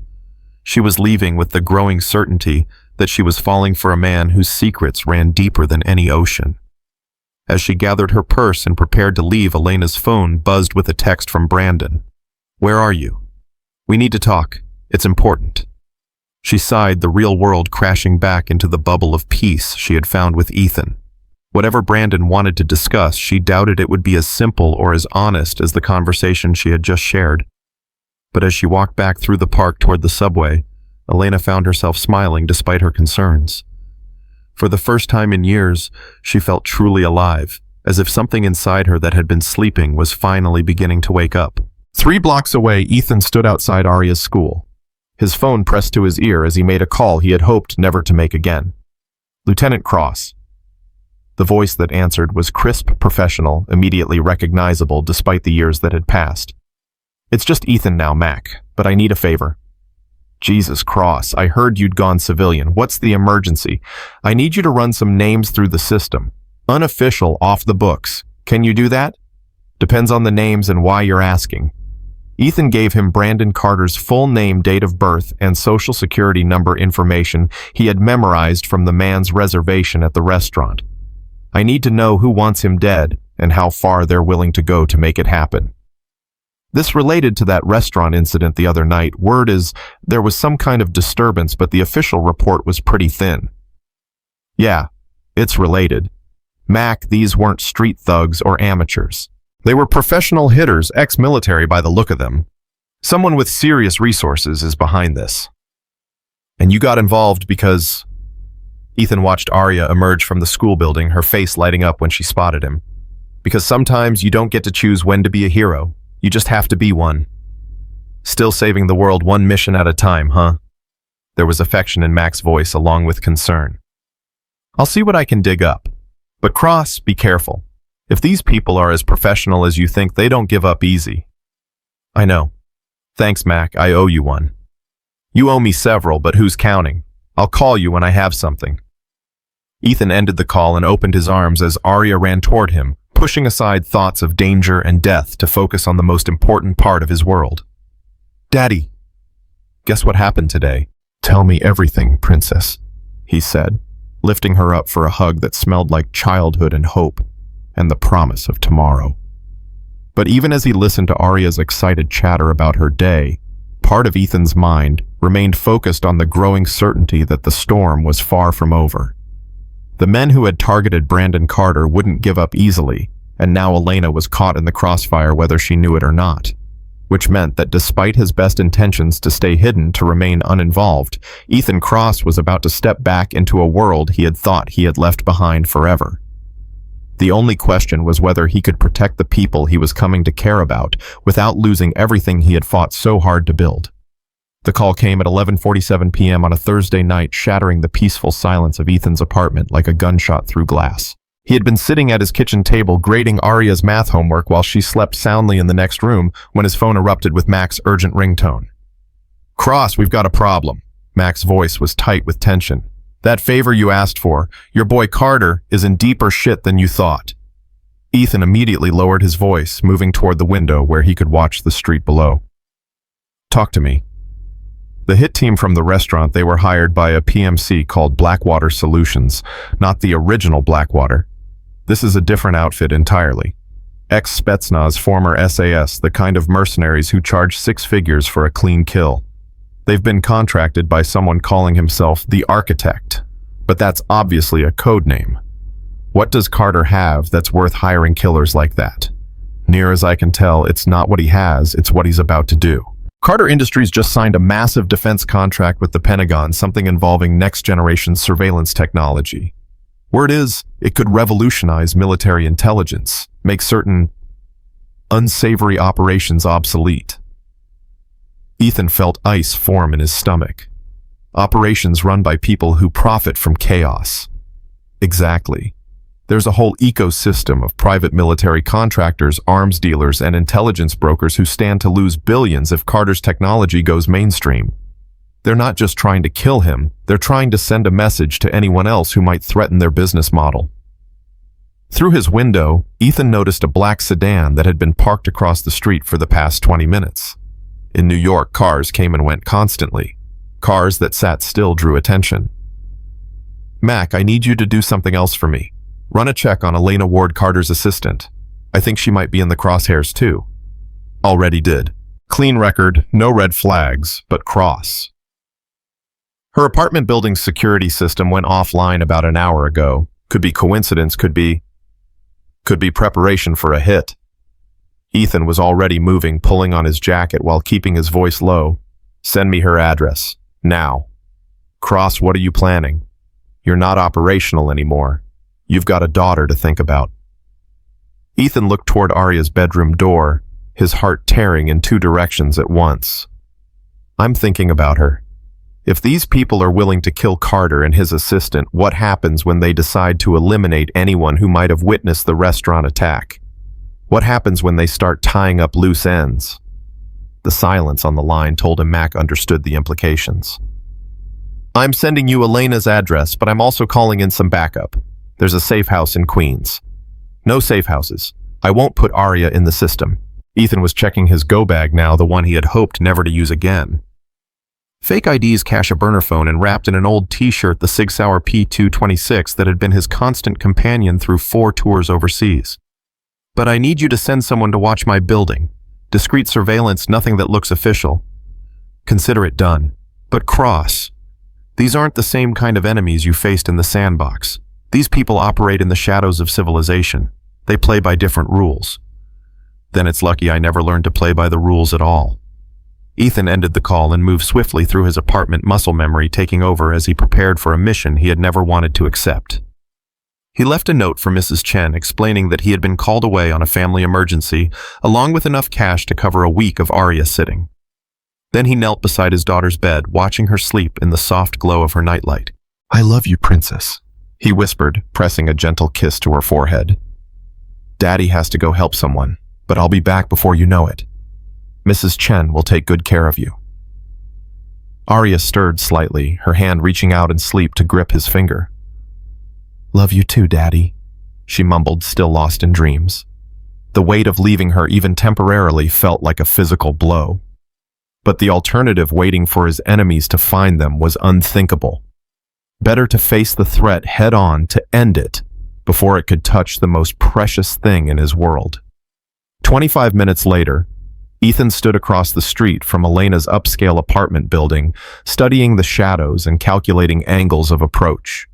She was leaving with the growing certainty that she was falling for a man whose secrets ran deeper than any ocean. As she gathered her purse and prepared to leave, Elena's phone buzzed with a text from Brandon. Where are you? We need to talk. It's important. She sighed, the real world crashing back into the bubble of peace she had found with Ethan. Whatever Brandon wanted to discuss, she doubted it would be as simple or as honest as the conversation she had just shared. But as she walked back through the park toward the subway, Elena found herself smiling despite her concerns. For the first time in years, she felt truly alive, as if something inside her that had been sleeping was finally beginning to wake up. 3 blocks away, Ethan stood outside Arya's school, his phone pressed to his ear as he made a call he had hoped never to make again. Lieutenant Cross. The voice that answered was crisp, professional, immediately recognizable despite the years that had passed. It's just Ethan now, Mac, but I need a favor. Jesus Cross, I heard you'd gone civilian. What's the emergency? I need you to run some names through the system. Unofficial, off the books. Can you do that? Depends on the names and why you're asking. Ethan gave him Brandon Carter's full name, date of birth, and social security number information he had memorized from the man's reservation at the restaurant. I need to know who wants him dead and how far they're willing to go to make it happen. This related to that restaurant incident the other night. Word is there was some kind of disturbance, but the official report was pretty thin. Yeah, it's related. Mac, these weren't street thugs or amateurs. They were professional hitters, ex-military by the look of them. Someone with serious resources is behind this. And you got involved because... Ethan watched Arya emerge from the school building, her face lighting up when she spotted him. Because sometimes you don't get to choose when to be a hero. You just have to be one. Still saving the world one mission at a time, huh? There was affection in Mac's voice along with concern. I'll see what I can dig up. But Cross, be careful. If these people are as professional as you think, they don't give up easy. I know. Thanks, Mac. I owe you one. You owe me several, but who's counting? I'll call you when I have something. Ethan ended the call and opened his arms as Arya ran toward him, pushing aside thoughts of danger and death to focus on the most important part of his world. Daddy, guess what happened today? Tell me everything, princess, he said, lifting her up for a hug that smelled like childhood and hope, and the promise of tomorrow. But even as he listened to Arya's excited chatter about her day, part of Ethan's mind remained focused on the growing certainty that the storm was far from over. The men who had targeted Brandon Carter wouldn't give up easily, and now Elena was caught in the crossfire whether she knew it or not, which meant that despite his best intentions to stay hidden, to remain uninvolved, Ethan Cross was about to step back into a world he had thought he had left behind forever. The only question was whether he could protect the people he was coming to care about without losing everything he had fought so hard to build. The call came at 11:47 p.m. on a Thursday night, shattering the peaceful silence of Ethan's apartment like a gunshot through glass. He had been sitting at his kitchen table grading Arya's math homework while she slept soundly in the next room when his phone erupted with Mac's urgent ringtone. Cross, we've got a problem. Mac's voice was tight with tension. That favor you asked for, your boy Carter, is in deeper shit than you thought. Ethan immediately lowered his voice, moving toward the window where he could watch the street below. Talk to me. The hit team from the restaurant, they were hired by a PMC called Blackwater Solutions, not the original Blackwater. This is a different outfit entirely. Ex-Spetsnaz, former SAS, the kind of mercenaries who charge 6 figures for a clean kill. They've been contracted by someone calling himself the Architect, but that's obviously a code name. What does Carter have that's worth hiring killers like that? Near as I can tell, it's not what he has, it's what he's about to do. Carter Industries just signed a massive defense contract with the Pentagon, something involving next-generation surveillance technology. Word is, it could revolutionize military intelligence, make certain unsavory operations obsolete. Ethan felt ice form in his stomach. Operations run by people who profit from chaos. Exactly. There's a whole ecosystem of private military contractors, arms dealers, and intelligence brokers who stand to lose billions if Carter's technology goes mainstream. They're not just trying to kill him, they're trying to send a message to anyone else who might threaten their business model. Through his window, Ethan noticed a black sedan that had been parked across the street for the past 20 minutes. In New York, cars came and went constantly. Cars that sat still drew attention. "Mac, I need you to do something else for me. Run a check on Elena Ward Carter's assistant. I think she might be in the crosshairs too." Already did. Clean record, no red flags, but cross. Her apartment building's security system went offline about an hour ago. Could be coincidence, could be preparation for a hit. Ethan was already moving, pulling on his jacket while keeping his voice low. "Send me her address. Now." "Cross, what are you planning? You're not operational anymore. You've got a daughter to think about." Ethan looked toward Arya's bedroom door, his heart tearing in two directions at once. "I'm thinking about her. If these people are willing to kill Carter and his assistant, what happens when they decide to eliminate anyone who might have witnessed the restaurant attack? What happens when they start tying up loose ends?" The silence on the line told him Mac understood the implications. "I'm sending you Elena's address, but I'm also calling in some backup. There's a safe house in Queens." "No safe houses. I won't put Arya in the system." Ethan was checking his go bag now, the one he had hoped never to use again. Fake IDs cache a burner phone and wrapped in an old t-shirt the Sig Sauer P226 that had been his constant companion through 4 tours overseas. "But I need you to send someone to watch my building. Discreet surveillance, nothing that looks official. Consider it done. But cross. These aren't the same kind of enemies you faced in the sandbox. These people operate in the shadows of civilization. They play by different rules." "Then it's lucky I never learned to play by the rules at all." Ethan ended the call and moved swiftly through his apartment, muscle memory taking over as he prepared for a mission he had never wanted to accept. He left a note for Mrs. Chen explaining that he had been called away on a family emergency, along with enough cash to cover a week of Arya sitting. Then he knelt beside his daughter's bed, watching her sleep in the soft glow of her nightlight. "I love you, princess," he whispered, pressing a gentle kiss to her forehead. "Daddy has to go help someone, but I'll be back before you know it. Mrs. Chen will take good care of you." Arya stirred slightly, her hand reaching out in sleep to grip his finger. "Love you too, Daddy," she mumbled, still lost in dreams. The weight of leaving her even temporarily felt like a physical blow. But the alternative, waiting for his enemies to find them, was unthinkable. Better to face the threat head-on, to end it, before it could touch the most precious thing in his world. 25 minutes later, Ethan stood across the street from Elena's upscale apartment building, studying the shadows and calculating angles of approach.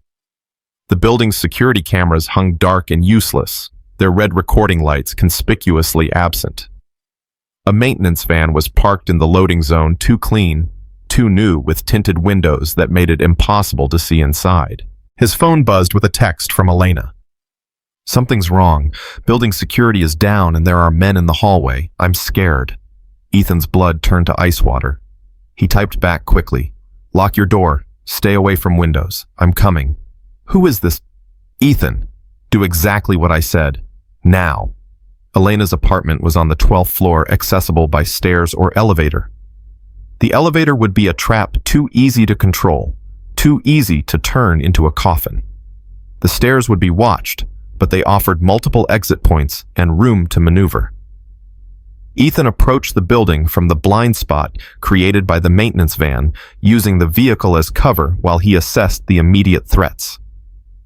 The building's security cameras hung dark and useless, their red recording lights conspicuously absent. A maintenance van was parked in the loading zone, too clean, too new, with tinted windows that made it impossible to see inside. His phone buzzed with a text from Elena. "Something's wrong. Building security is down and there are men in the hallway. I'm scared." Ethan's blood turned to ice water. He typed back quickly. "Lock your door. Stay away from windows. I'm coming." "Who is this?" "Ethan, do exactly what I said. Now." Elena's apartment was on the 12th floor, accessible by stairs or elevator. The elevator would be a trap too easy to control, too easy to turn into a coffin. The stairs would be watched, but they offered multiple exit points and room to maneuver. Ethan approached the building from the blind spot created by the maintenance van, using the vehicle as cover while he assessed the immediate threats.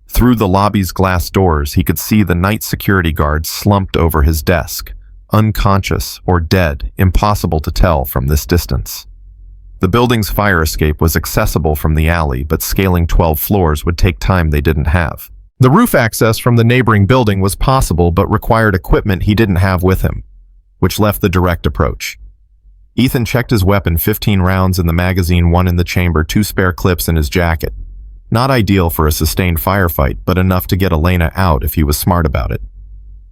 Through the lobby's glass doors, he could see the night security guard slumped over his desk, unconscious or dead, impossible to tell from this distance. The building's fire escape was accessible from the alley, but scaling 12 floors would take time they didn't have. The roof access from the neighboring building was possible, but required equipment he didn't have with him, which left the direct approach. Ethan checked his weapon, 15 rounds in the magazine, 1 in the chamber, 2 spare clips in his jacket. Not ideal for a sustained firefight, but enough to get Elena out if he was smart about it.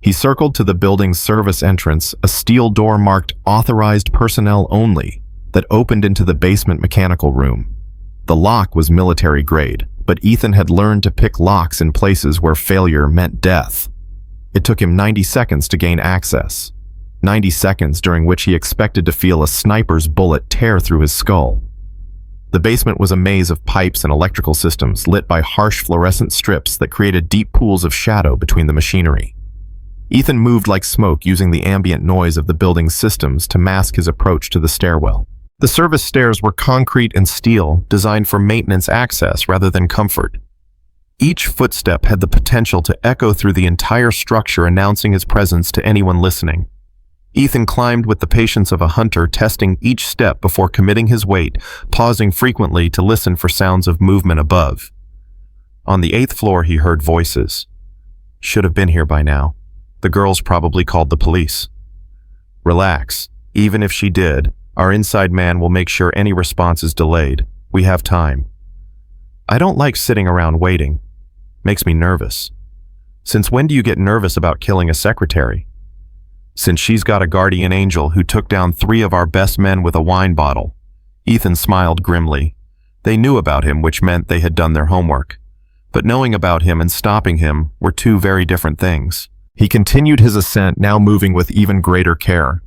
He circled to the building's service entrance, a steel door marked "Authorized Personnel Only" that opened into the basement mechanical room. The lock was military grade, but Ethan had learned to pick locks in places where failure meant death. It took him 90 seconds to gain access. 90 seconds during which he expected to feel a sniper's bullet tear through his skull. The basement was a maze of pipes and electrical systems lit by harsh fluorescent strips that created deep pools of shadow between the machinery. Ethan moved like smoke, using the ambient noise of the building's systems to mask his approach to the stairwell. The service stairs were concrete and steel, designed for maintenance access rather than comfort. Each footstep had the potential to echo through the entire structure, announcing his presence to anyone listening. Ethan climbed with the patience of a hunter, testing each step before committing his weight, pausing frequently to listen for sounds of movement above. On the 8th floor, he heard voices. Should have been here by now. The girls probably called the police. Relax. Even if she did, our inside man will make sure any response is delayed. We have time. I don't like sitting around waiting. Makes me nervous. Since when do you get nervous about killing a secretary? Since she's got a guardian angel who took down 3 of our best men with a wine bottle. Ethan smiled grimly. They knew about him, which meant they had done their homework. But knowing about him and stopping him were 2 very different things. He continued his ascent, now moving with even greater care.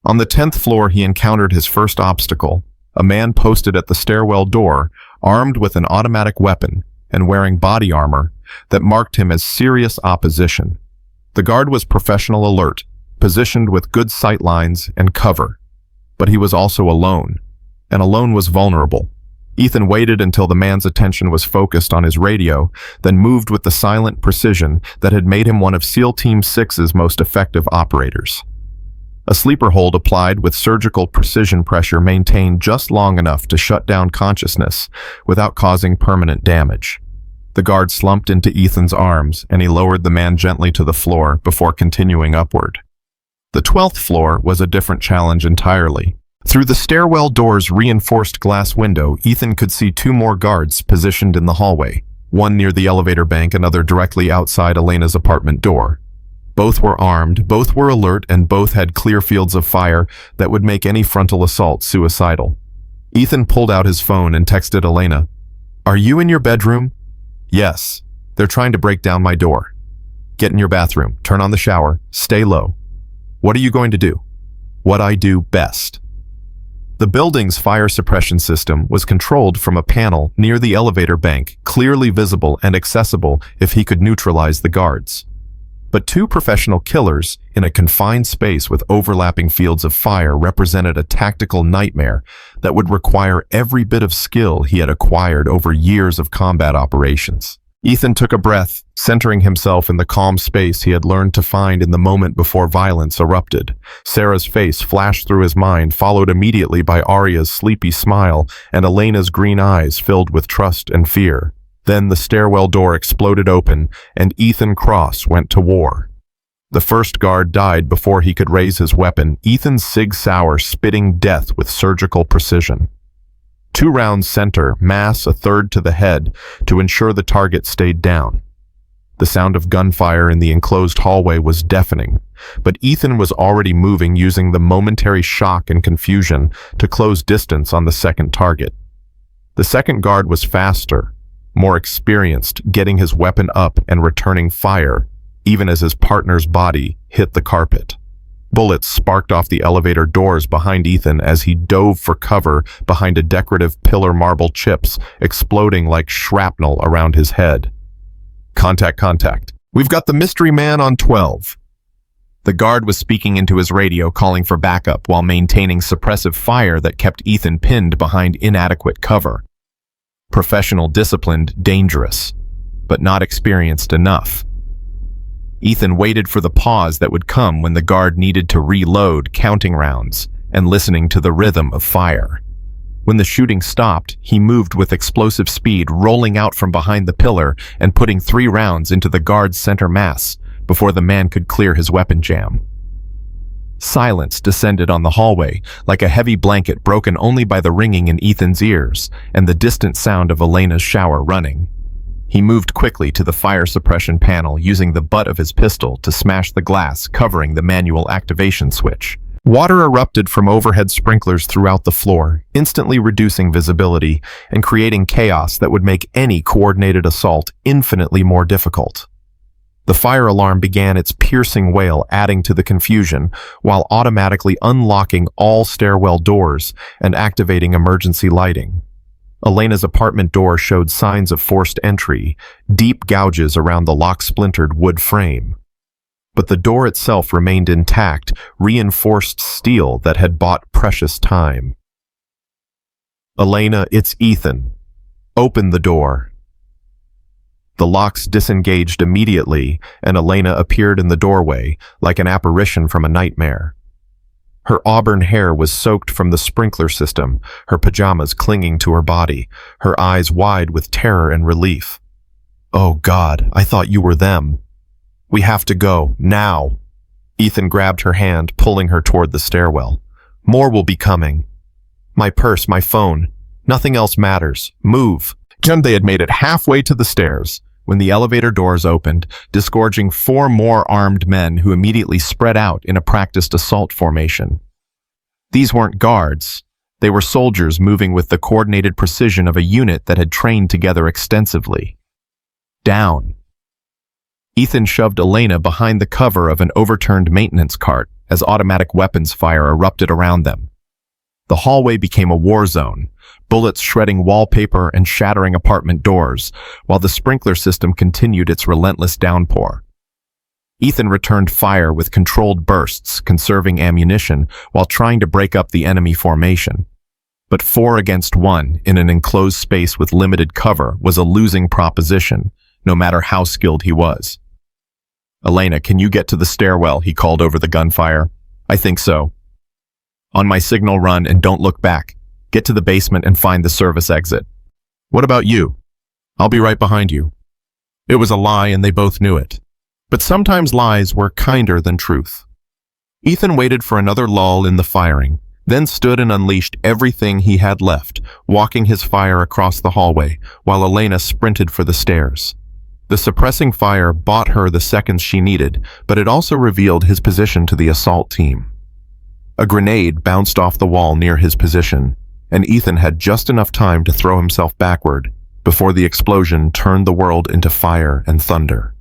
On the 10th floor, he encountered his first obstacle, a man posted at the stairwell door, armed with an automatic weapon and wearing body armor that marked him as serious opposition. The guard was professional alert, positioned with good sight lines and cover. But he was also alone, and alone was vulnerable. Ethan waited until the man's attention was focused on his radio, then moved with the silent precision that had made him one of SEAL Team 6's most effective operators. A sleeper hold applied with surgical precision pressure maintained just long enough to shut down consciousness without causing permanent damage. The guard slumped into Ethan's arms, and he lowered the man gently to the floor before continuing upward. The 12th floor was a different challenge entirely. Through the stairwell door's reinforced glass window, Ethan could see 2 more guards positioned in the hallway, one near the elevator bank, another directly outside Elena's apartment door. Both were armed, both were alert, and both had clear fields of fire that would make any frontal assault suicidal. Ethan pulled out his phone and texted Elena. "Are you in your bedroom?" "Yes. They're trying to break down my door." "Get in your bathroom, turn on the shower, stay low." "What are you going to do?" "What I do best." The building's fire suppression system was controlled from a panel near the elevator bank, clearly visible and accessible if he could neutralize the guards. But 2 professional killers in a confined space with overlapping fields of fire represented a tactical nightmare that would require every bit of skill he had acquired over years of combat operations. Ethan took a breath, centering himself in the calm space he had learned to find in the moment before violence erupted. Sarah's face flashed through his mind, followed immediately by Arya's sleepy smile and Elena's green eyes filled with trust and fear. Then the stairwell door exploded open, and Ethan Cross went to war. The first guard died before he could raise his weapon, Ethan Sig Sauer spitting death with surgical precision. 2 rounds center, mass a third to the head to ensure the target stayed down. The sound of gunfire in the enclosed hallway was deafening, but Ethan was already moving, using the momentary shock and confusion to close distance on the second target. The second guard was faster, more experienced, getting his weapon up and returning fire, even as his partner's body hit the carpet. Bullets sparked off the elevator doors behind Ethan as he dove for cover behind a decorative pillar marble chips, exploding like shrapnel around his head. Contact. We've got the mystery man on 12. The guard was speaking into his radio, calling for backup while maintaining suppressive fire that kept Ethan pinned behind inadequate cover. Professional, disciplined, dangerous, but not experienced enough. Ethan waited for the pause that would come when the guard needed to reload, counting rounds and listening to the rhythm of fire. When the shooting stopped, he moved with explosive speed, rolling out from behind the pillar and putting 3 rounds into the guard's center mass before the man could clear his weapon jam. Silence descended on the hallway, like a heavy blanket broken only by the ringing in Ethan's ears and the distant sound of Elena's shower running. He moved quickly to the fire suppression panel, using the butt of his pistol to smash the glass covering the manual activation switch. Water erupted from overhead sprinklers throughout the floor, instantly reducing visibility and creating chaos that would make any coordinated assault infinitely more difficult. The fire alarm began its piercing wail, adding to the confusion, while automatically unlocking all stairwell doors and activating emergency lighting. Elena's apartment door showed signs of forced entry, deep gouges around the lock-splintered wood frame. But the door itself remained intact, reinforced steel that had bought precious time. "Elena, it's Ethan. Open the door." The locks disengaged immediately, and Elena appeared in the doorway, like an apparition from a nightmare. Her auburn hair was soaked from the sprinkler system, her pajamas clinging to her body, her eyes wide with terror and relief. "Oh God, I thought you were them. We have to go, now." Ethan grabbed her hand, pulling her toward the stairwell. "More will be coming. My purse, my phone. Nothing else matters. Move." They had made it halfway to the stairs when the elevator doors opened, disgorging 4 more armed men who immediately spread out in a practiced assault formation. These weren't guards. They were soldiers moving with the coordinated precision of a unit that had trained together extensively. Down. Ethan shoved Elena behind the cover of an overturned maintenance cart as automatic weapons fire erupted around them. The hallway became a war zone, bullets shredding wallpaper and shattering apartment doors, while the sprinkler system continued its relentless downpour. Ethan returned fire with controlled bursts, conserving ammunition while trying to break up the enemy formation. But 4 against 1 in an enclosed space with limited cover was a losing proposition, no matter how skilled he was. "Elena, can you get to the stairwell?" he called over the gunfire. "I think so." "On my signal, run and don't look back. Get to the basement and find the service exit." "What about you?" "I'll be right behind you." It was a lie and they both knew it. But sometimes lies were kinder than truth. Ethan waited for another lull in the firing, then stood and unleashed everything he had left, walking his fire across the hallway, while Elena sprinted for the stairs. The suppressing fire bought her the seconds she needed, but it also revealed his position to the assault team. A grenade bounced off the wall near his position, and Ethan had just enough time to throw himself backward before the explosion turned the world into fire and thunder.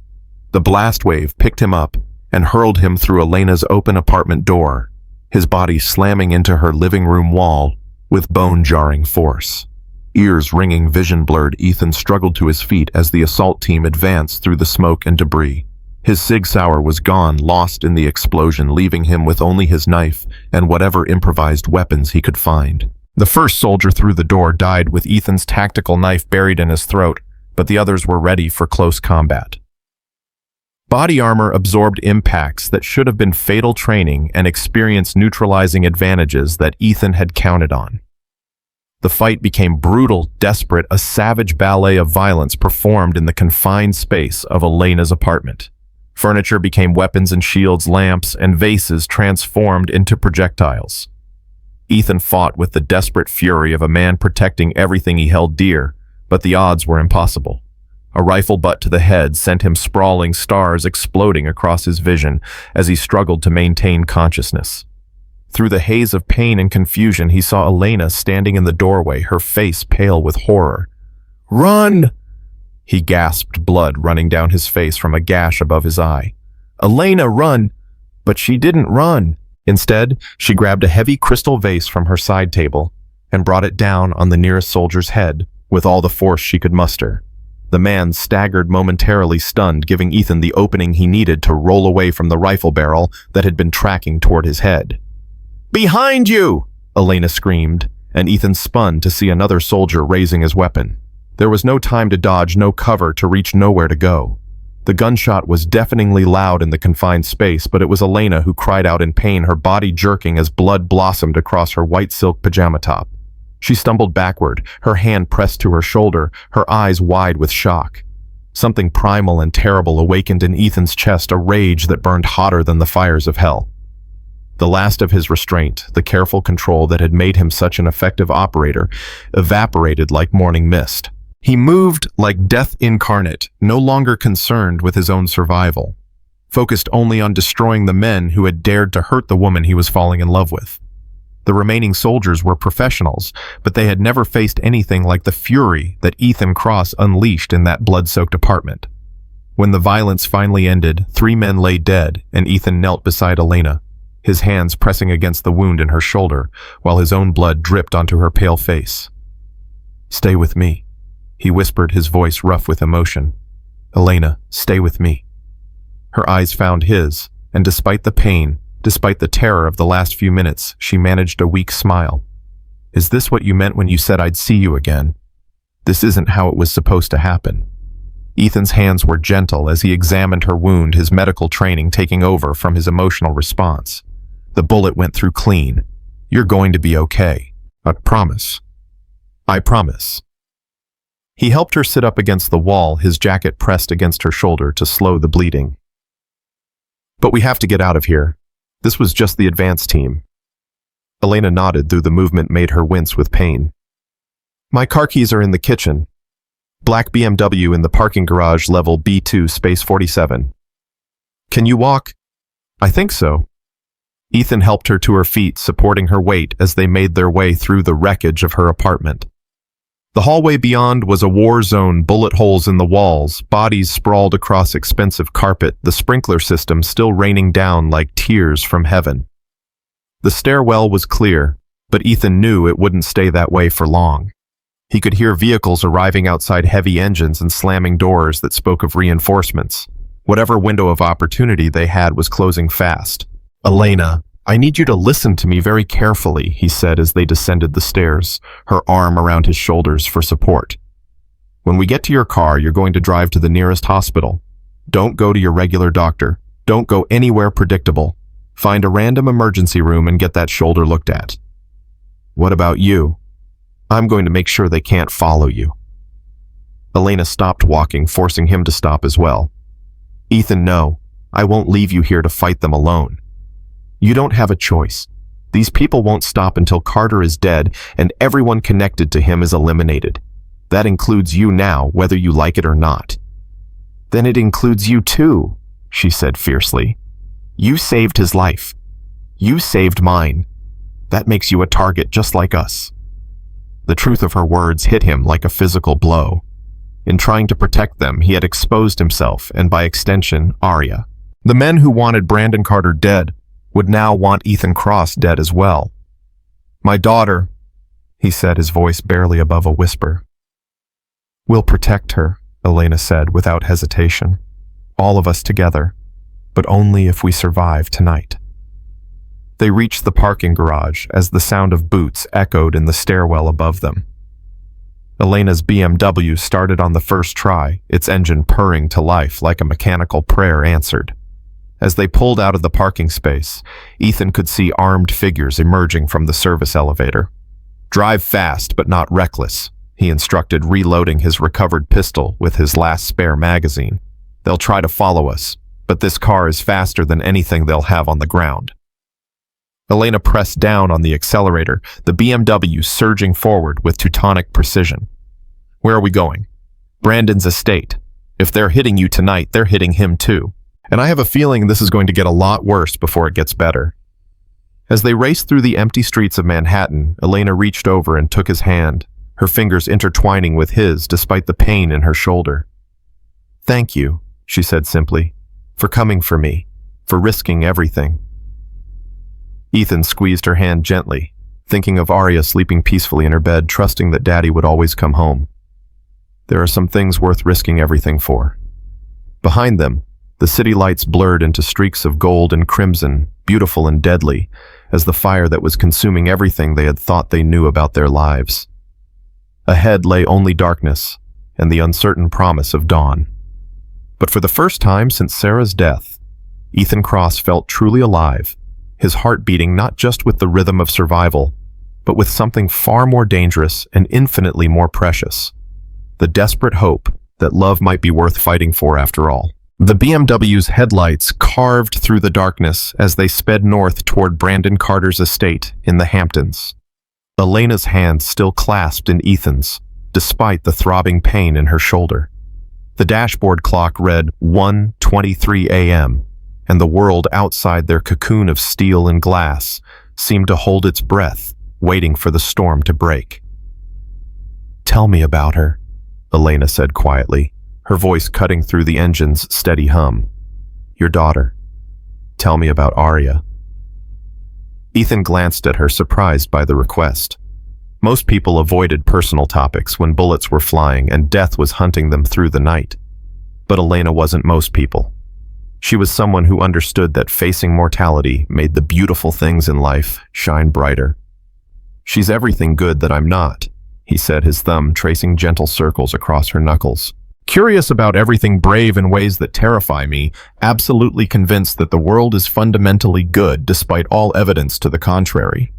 The blast wave picked him up and hurled him through Elena's open apartment door, his body slamming into her living room wall with bone-jarring force. Ears ringing, vision blurred, Ethan struggled to his feet as the assault team advanced through the smoke and debris. His Sig Sauer was gone, lost in the explosion, leaving him with only his knife and whatever improvised weapons he could find. The first soldier through the door died with Ethan's tactical knife buried in his throat, but the others were ready for close combat. Body armor absorbed impacts that should have been fatal training and experienced neutralizing advantages that Ethan had counted on. The fight became brutal, desperate, a savage ballet of violence performed in the confined space of Elena's apartment. Furniture became weapons and shields, lamps and vases transformed into projectiles. Ethan fought with the desperate fury of a man protecting everything he held dear, but the odds were impossible. A rifle butt to the head sent him sprawling, stars exploding across his vision as he struggled to maintain consciousness. Through the haze of pain and confusion, he saw Elena standing in the doorway, her face pale with horror. "Run!" He gasped, blood running down his face from a gash above his eye. "Elena, run!" But she didn't run. Instead, she grabbed a heavy crystal vase from her side table and brought it down on the nearest soldier's head with all the force she could muster. The man staggered, momentarily stunned, giving Ethan the opening he needed to roll away from the rifle barrel that had been tracking toward his head. "Behind you!" Elena screamed, and Ethan spun to see another soldier raising his weapon. There was no time to dodge, no cover to reach, nowhere to go. The gunshot was deafeningly loud in the confined space, but it was Elena who cried out in pain, her body jerking as blood blossomed across her white silk pajama top. She stumbled backward, her hand pressed to her shoulder, her eyes wide with shock. Something primal and terrible awakened in Ethan's chest, a rage that burned hotter than the fires of hell. The last of his restraint, the careful control that had made him such an effective operator, evaporated like morning mist. He moved like death incarnate, no longer concerned with his own survival. focused only on destroying the men who had dared to hurt the woman he was falling in love with. The remaining soldiers were professionals, but they had never faced anything like the fury that Ethan Cross unleashed in that blood-soaked apartment. When the violence finally ended, 3 men lay dead, and Ethan knelt beside Elena, his hands pressing against the wound in her shoulder, while his own blood dripped onto her pale face. "Stay with me," he whispered, his voice rough with emotion. "Elena, stay with me." Her eyes found his, and despite the pain, despite the terror of the last few minutes, she managed a weak smile. "Is this what you meant when you said I'd see you again? This isn't how it was supposed to happen." Ethan's hands were gentle as he examined her wound, his medical training taking over from his emotional response. "The bullet went through clean. You're going to be okay. I promise. I promise." He helped her sit up against the wall, his jacket pressed against her shoulder to slow the bleeding. "But we have to get out of here. This was just the advance team." Elena nodded, though the movement made her wince with pain. "My car keys are in the kitchen. Black BMW in the parking garage, level B2, space 47. Can you walk?" "I think so." Ethan helped her to her feet, supporting her weight as they made their way through the wreckage of her apartment. The hallway beyond was a war zone, bullet holes in the walls, bodies sprawled across expensive carpet, the sprinkler system still raining down like tears from heaven. The stairwell was clear, but Ethan knew it wouldn't stay that way for long. He could hear vehicles arriving outside, heavy engines and slamming doors that spoke of reinforcements. Whatever window of opportunity they had was closing fast. "Elena, I need you to listen to me very carefully," he said as they descended the stairs, her arm around his shoulders for support. "When we get to your car, you're going to drive to the nearest hospital. Don't go to your regular doctor. Don't go anywhere predictable. Find a random emergency room and get that shoulder looked at. What about you? I'm going to make sure they can't follow you." Elena stopped walking, forcing him to stop as well. "Ethan, no. I won't leave you here to fight them alone. You don't have a choice. These people won't stop until Carter is dead and everyone connected to him is eliminated. That includes you now, whether you like it or not." "Then it includes you too," she said fiercely. "You saved his life. You saved mine. That makes you a target just like us." The truth of her words hit him like a physical blow. In trying to protect them, he had exposed himself and, by extension, Arya. The men who wanted Brandon Carter dead would now want Ethan Cross dead as well. "My daughter," he said, his voice barely above a whisper. "We'll protect her," Elena said without hesitation. "All of us together, but only if we survive tonight." They reached the parking garage as the sound of boots echoed in the stairwell above them. Elena's BMW started on the first try, its engine purring to life like a mechanical prayer answered. As they pulled out of the parking space, Ethan could see armed figures emerging from the service elevator. "Drive fast, but not reckless," he instructed, reloading his recovered pistol with his last spare magazine. "They'll try to follow us, but this car is faster than anything they'll have on the ground." Elena pressed down on the accelerator, the BMW surging forward with Teutonic precision. "Where are we going?" "Brandon's estate. If they're hitting you tonight, they're hitting him too. And I have a feeling this is going to get a lot worse before it gets better." As they raced through the empty streets of Manhattan, Elena reached over and took his hand, her fingers intertwining with his despite the pain in her shoulder. "Thank you," she said simply, "for coming for me, for risking everything." Ethan squeezed her hand gently, thinking of Arya sleeping peacefully in her bed, trusting that Daddy would always come home. There are some things worth risking everything for. Behind them, the city lights blurred into streaks of gold and crimson, beautiful and deadly, as the fire that was consuming everything they had thought they knew about their lives. Ahead lay only darkness and the uncertain promise of dawn. But for the first time since Sarah's death, Ethan Cross felt truly alive, his heart beating not just with the rhythm of survival, but with something far more dangerous and infinitely more precious: the desperate hope that love might be worth fighting for after all. The BMW's headlights carved through the darkness as they sped north toward Brandon Carter's estate in the Hamptons. Elena's hand still clasped in Ethan's, despite the throbbing pain in her shoulder. The dashboard clock read 1:23 a.m., and the world outside their cocoon of steel and glass seemed to hold its breath, waiting for the storm to break. "Tell me about her," Elena said quietly, her voice cutting through the engine's steady hum. "Your daughter. Tell me about Arya." Ethan glanced at her, surprised by the request. Most people avoided personal topics when bullets were flying and death was hunting them through the night. But Elena wasn't most people. She was someone who understood that facing mortality made the beautiful things in life shine brighter. "She's everything good that I'm not," he said, his thumb tracing gentle circles across her knuckles. "Curious about everything brave in ways that terrify me, absolutely convinced that the world is fundamentally good despite all evidence to the contrary."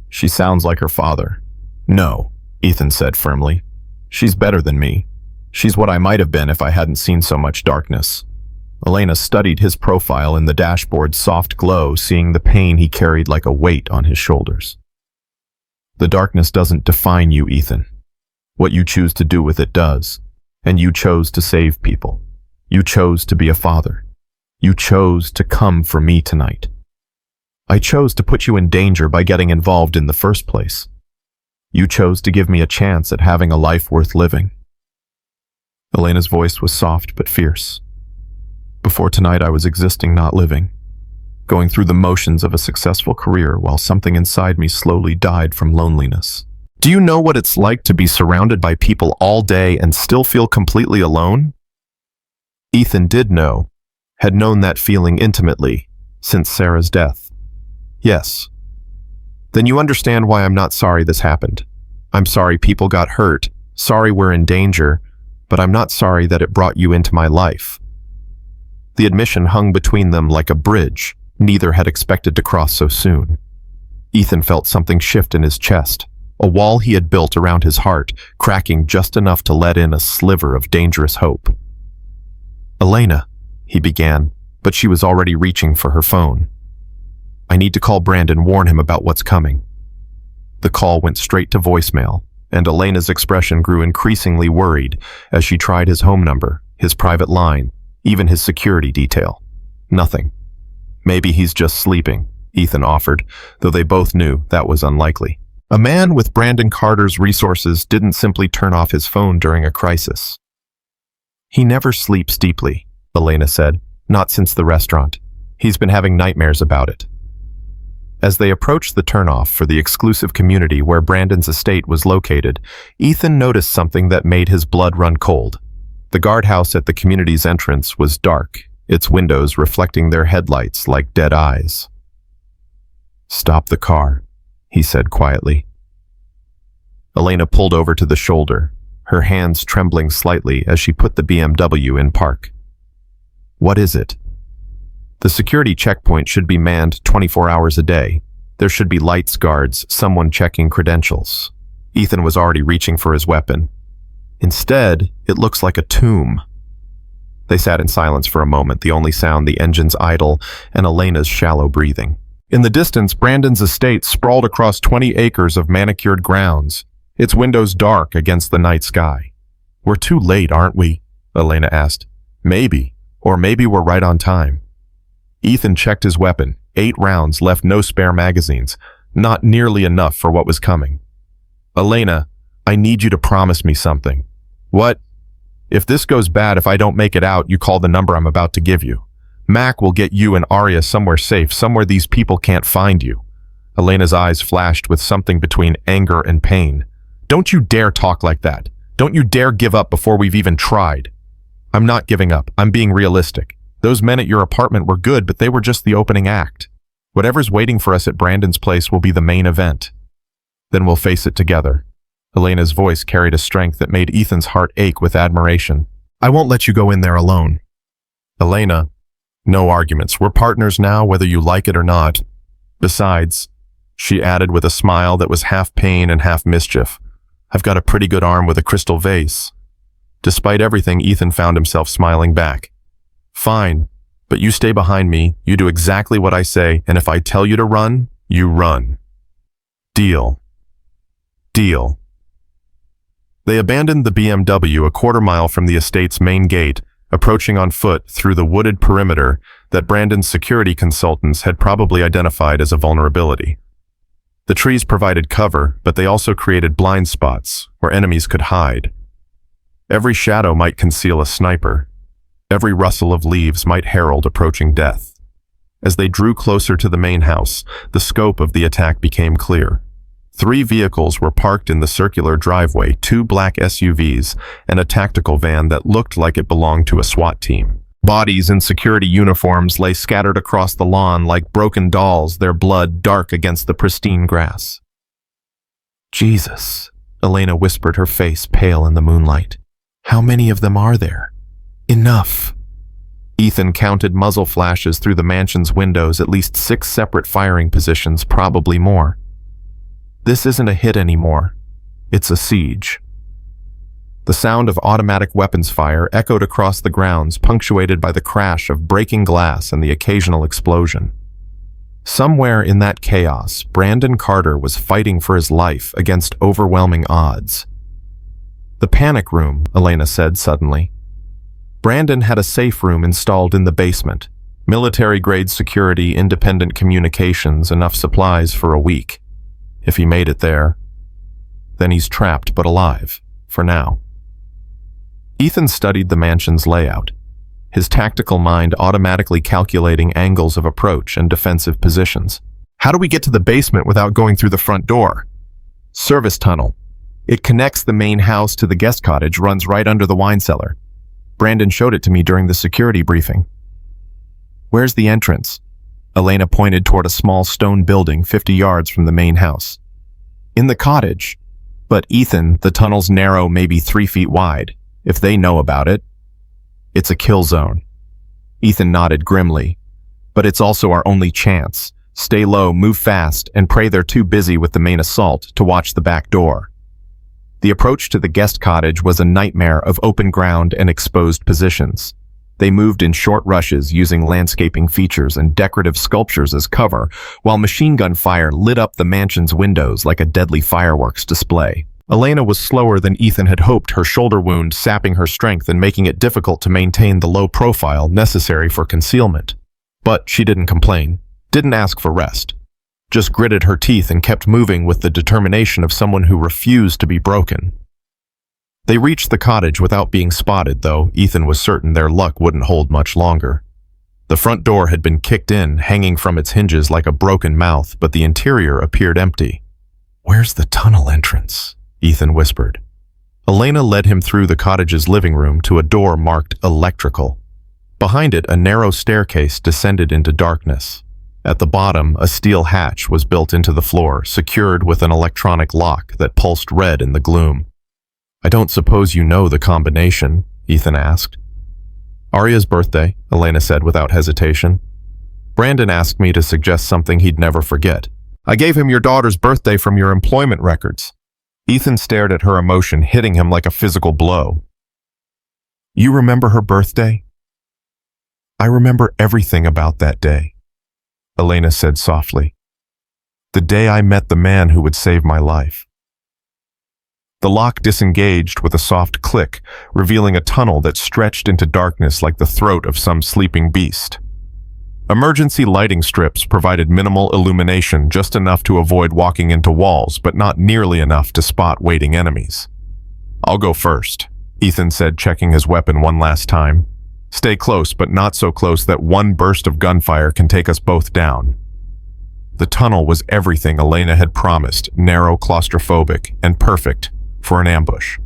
"She sounds like her father." "No," Ethan said firmly. "She's better than me. She's what I might have been if I hadn't seen so much darkness." Elena studied his profile in the dashboard's soft glow, seeing the pain he carried like a weight on his shoulders. "The darkness doesn't define you, Ethan. What you choose to do with it does. And you chose to save people. You chose to be a father. You chose to come for me tonight. I chose to put you in danger by getting involved in the first place. You chose to give me a chance at having a life worth living." Elena's voice was soft but fierce. "Before tonight I was existing, not living. Going through the motions of a successful career while something inside me slowly died from loneliness. Do you know what it's like to be surrounded by people all day and still feel completely alone?" Ethan did know, had known that feeling intimately since Sarah's death. "Yes." "Then you understand why I'm not sorry this happened. I'm sorry people got hurt, sorry we're in danger, but I'm not sorry that it brought you into my life." The admission hung between them like a bridge neither had expected to cross so soon. Ethan felt something shift in his chest, a wall he had built around his heart, cracking just enough to let in a sliver of dangerous hope. "Elena," he began, but she was already reaching for her phone. "I need to call Brandon, warn him about what's coming." The call went straight to voicemail, and Elena's expression grew increasingly worried as she tried his home number, his private line, even his security detail. Nothing. "Maybe he's just sleeping," Ethan offered, though they both knew that was unlikely. A man with Brandon Carter's resources didn't simply turn off his phone during a crisis. "He never sleeps deeply," Elena said, "not since the restaurant. He's been having nightmares about it." As they approached the turnoff for the exclusive community where Brandon's estate was located, Ethan noticed something that made his blood run cold. The guardhouse at the community's entrance was dark, its windows reflecting their headlights like dead eyes. "Stop the car," he said quietly. Elena pulled over to the shoulder, her hands trembling slightly as she put the BMW in park. "What is it?" "The security checkpoint should be manned 24 hours a day. There should be lights guards, someone checking credentials." Ethan was already reaching for his weapon. "Instead, it looks like a tomb." They sat in silence for a moment, the only sound the engine's idle and Elena's shallow breathing. In the distance, Brandon's estate sprawled across 20 acres of manicured grounds, its windows dark against the night sky. "We're too late, aren't we?" Elena asked. "Maybe, or maybe we're right on time." Ethan checked his weapon. 8 rounds left, no spare magazines, not nearly enough for what was coming. "Elena, I need you to promise me something." "What?" "If this goes bad, if I don't make it out, you call the number I'm about to give you. Mac will get you and Arya somewhere safe, somewhere these people can't find you." Elena's eyes flashed with something between anger and pain. "Don't you dare talk like that. Don't you dare give up before we've even tried." "I'm not giving up. I'm being realistic. Those men at your apartment were good, but they were just the opening act. Whatever's waiting for us at Brandon's place will be the main event. Then we'll face it together." Elena's voice carried a strength that made Ethan's heart ache with admiration. "I won't let you go in there alone." "Elena, no arguments. We're partners now, whether you like it or not. Besides," she added with a smile that was half pain and half mischief, "I've got a pretty good arm with a crystal vase." Despite everything, Ethan found himself smiling back. "Fine, but you stay behind me, you do exactly what I say, and if I tell you to run, you run. Deal." "Deal." They abandoned the BMW a quarter mile from the estate's main gate, approaching on foot through the wooded perimeter that Brandon's security consultants had probably identified as a vulnerability. The trees provided cover, but they also created blind spots where enemies could hide. Every shadow might conceal a sniper. Every rustle of leaves might herald approaching death. As they drew closer to the main house, the scope of the attack became clear. 3 vehicles were parked in the circular driveway, 2 black SUVs, and a tactical van that looked like it belonged to a SWAT team. Bodies in security uniforms lay scattered across the lawn like broken dolls, their blood dark against the pristine grass. "Jesus," Elena whispered, her face pale in the moonlight. "How many of them are there?" "Enough." Ethan counted muzzle flashes through the mansion's windows, at least 6 separate firing positions, probably more. This isn't a hit anymore. It's a siege. The sound of automatic weapons fire echoed across the grounds, punctuated by the crash of breaking glass and the occasional explosion. Somewhere in that chaos, Brandon Carter was fighting for his life against overwhelming odds. "The panic room," Elena said suddenly. Brandon had a safe room installed in the basement. Military-grade security, independent communications, enough supplies for a week. If he made it there, then he's trapped but alive, for now. Ethan studied the mansion's layout, his tactical mind automatically calculating angles of approach and defensive positions. "How do we get to the basement without going through the front door?" "Service tunnel. It connects the main house to the guest cottage, runs right under the wine cellar. Brandon showed it to me during the security briefing." "Where's the entrance?" Elena pointed toward a small stone building 50 yards from the main house. "In the cottage. But Ethan, the tunnel's narrow, maybe 3 feet wide. If they know about it, it's a kill zone." Ethan nodded grimly. "But it's also our only chance. Stay low, move fast, and pray they're too busy with the main assault to watch the back door." The approach to the guest cottage was a nightmare of open ground and exposed positions. They moved in short rushes, using landscaping features and decorative sculptures as cover, while machine gun fire lit up the mansion's windows like a deadly fireworks display. Elena was slower than Ethan had hoped, her shoulder wound sapping her strength and making it difficult to maintain the low profile necessary for concealment. But she didn't complain, didn't ask for rest. Just gritted her teeth and kept moving with the determination of someone who refused to be broken. They reached the cottage without being spotted, though Ethan was certain their luck wouldn't hold much longer. The front door had been kicked in, hanging from its hinges like a broken mouth, but the interior appeared empty. "Where's the tunnel entrance?" Ethan whispered. Elena led him through the cottage's living room to a door marked electrical. Behind it, a narrow staircase descended into darkness. At the bottom, a steel hatch was built into the floor, secured with an electronic lock that pulsed red in the gloom. "I don't suppose you know the combination?" Ethan asked. "Arya's birthday," Elena said without hesitation. "Brandon asked me to suggest something he'd never forget. I gave him your daughter's birthday from your employment records." Ethan stared at her, emotion hitting him like a physical blow. "You remember her birthday?" "I remember everything about that day," Elena said softly. "The day I met the man who would save my life." The lock disengaged with a soft click, revealing a tunnel that stretched into darkness like the throat of some sleeping beast. Emergency lighting strips provided minimal illumination, just enough to avoid walking into walls, but not nearly enough to spot waiting enemies. "I'll go first," Ethan said, checking his weapon one last time. "Stay close, but not so close that one burst of gunfire can take us both down." The tunnel was everything Elena had promised, narrow, claustrophobic, and perfect for an ambush.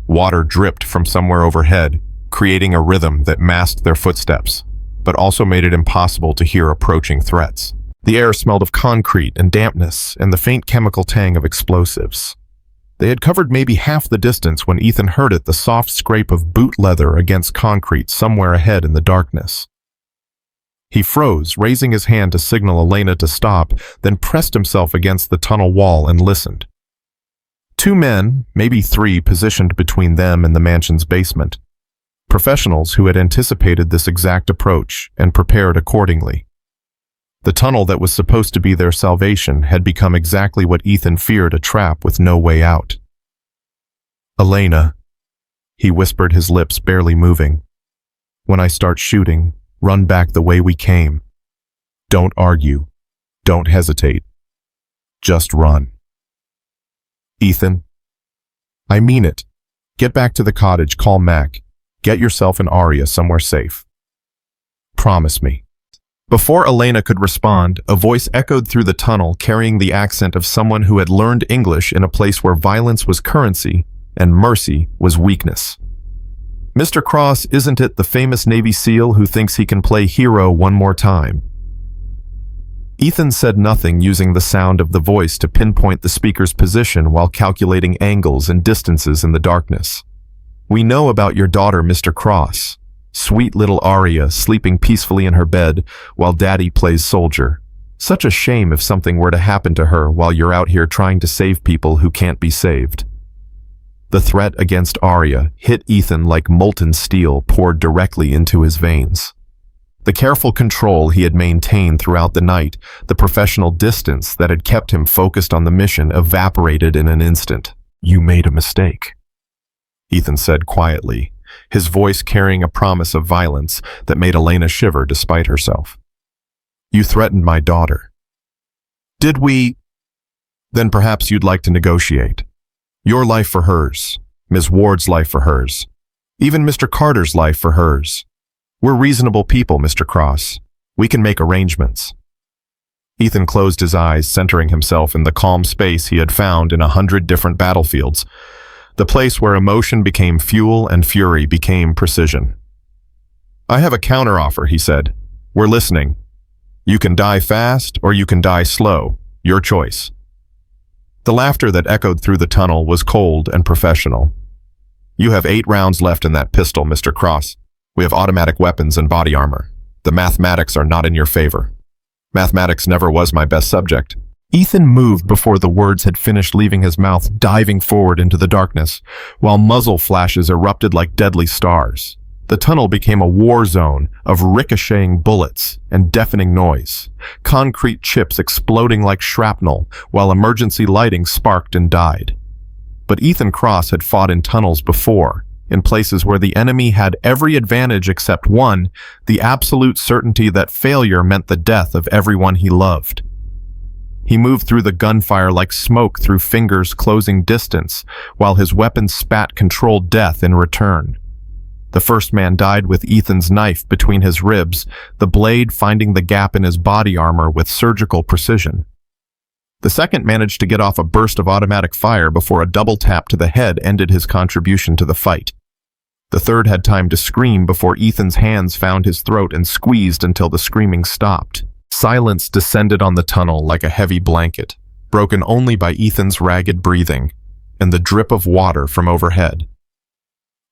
Water dripped from somewhere overhead, creating a rhythm that masked their footsteps, but also made it impossible to hear approaching threats. The air smelled of concrete and dampness and the faint chemical tang of explosives. They had covered maybe half the distance when Ethan heard it, the soft scrape of boot leather against concrete somewhere ahead in the darkness. He froze, raising his hand to signal Elena to stop, then pressed himself against the tunnel wall and listened. 2 men, maybe 3, positioned between them and the mansion's basement. Professionals who had anticipated this exact approach and prepared accordingly. The tunnel that was supposed to be their salvation had become exactly what Ethan feared, a trap with no way out. "Elena," he whispered, his lips barely moving. When I start shooting, run back the way we came. Don't argue. Don't hesitate. Just run. Ethan. I mean it. Get back to the cottage, call Mac. Get yourself and Arya somewhere safe. Promise me. Before Elena could respond, a voice echoed through the tunnel carrying the accent of someone who had learned English in a place where violence was currency and mercy was weakness. Mr. Cross, isn't it the famous Navy SEAL who thinks he can play hero one more time? Ethan said nothing, using the sound of the voice to pinpoint the speaker's position while calculating angles and distances in the darkness. We know about your daughter, Mr. Cross. Sweet little Arya, sleeping peacefully in her bed while Daddy plays soldier. Such a shame if something were to happen to her while you're out here trying to save people who can't be saved. The threat against Arya hit Ethan like molten steel poured directly into his veins. The careful control he had maintained throughout the night, the professional distance that had kept him focused on the mission, evaporated in an instant. You made a mistake, Ethan said quietly, his voice carrying a promise of violence that made Elena shiver despite herself. You threatened my daughter. Did we? Then perhaps you'd like to negotiate. Your life for hers, Ms. Ward's life for hers, even Mr. Carter's life for hers. We're reasonable people, Mr. Cross. We can make arrangements. Ethan closed his eyes, centering himself in the calm space he had found in 100 different battlefields, the place where emotion became fuel and fury became precision. I have a counteroffer, he said. We're listening. You can die fast or you can die slow. Your choice. The laughter that echoed through the tunnel was cold and professional. You have 8 rounds left in that pistol, Mr. Cross. We have automatic weapons and body armor. The mathematics are not in your favor. Mathematics never was my best subject. Ethan moved before the words had finished leaving his mouth, diving forward into the darkness, while muzzle flashes erupted like deadly stars. The tunnel became a war zone of ricocheting bullets and deafening noise, concrete chips exploding like shrapnel, while emergency lighting sparked and died. But Ethan Cross had fought in tunnels before, in places where the enemy had every advantage except one, the absolute certainty that failure meant the death of everyone he loved. He moved through the gunfire like smoke through fingers closing distance, while his weapon spat controlled death in return. The first man died with Ethan's knife between his ribs, the blade finding the gap in his body armor with surgical precision. The second managed to get off a burst of automatic fire before a double tap to the head ended his contribution to the fight. The third had time to scream before Ethan's hands found his throat and squeezed until the screaming stopped. Silence descended on the tunnel like a heavy blanket, broken only by Ethan's ragged breathing and the drip of water from overhead.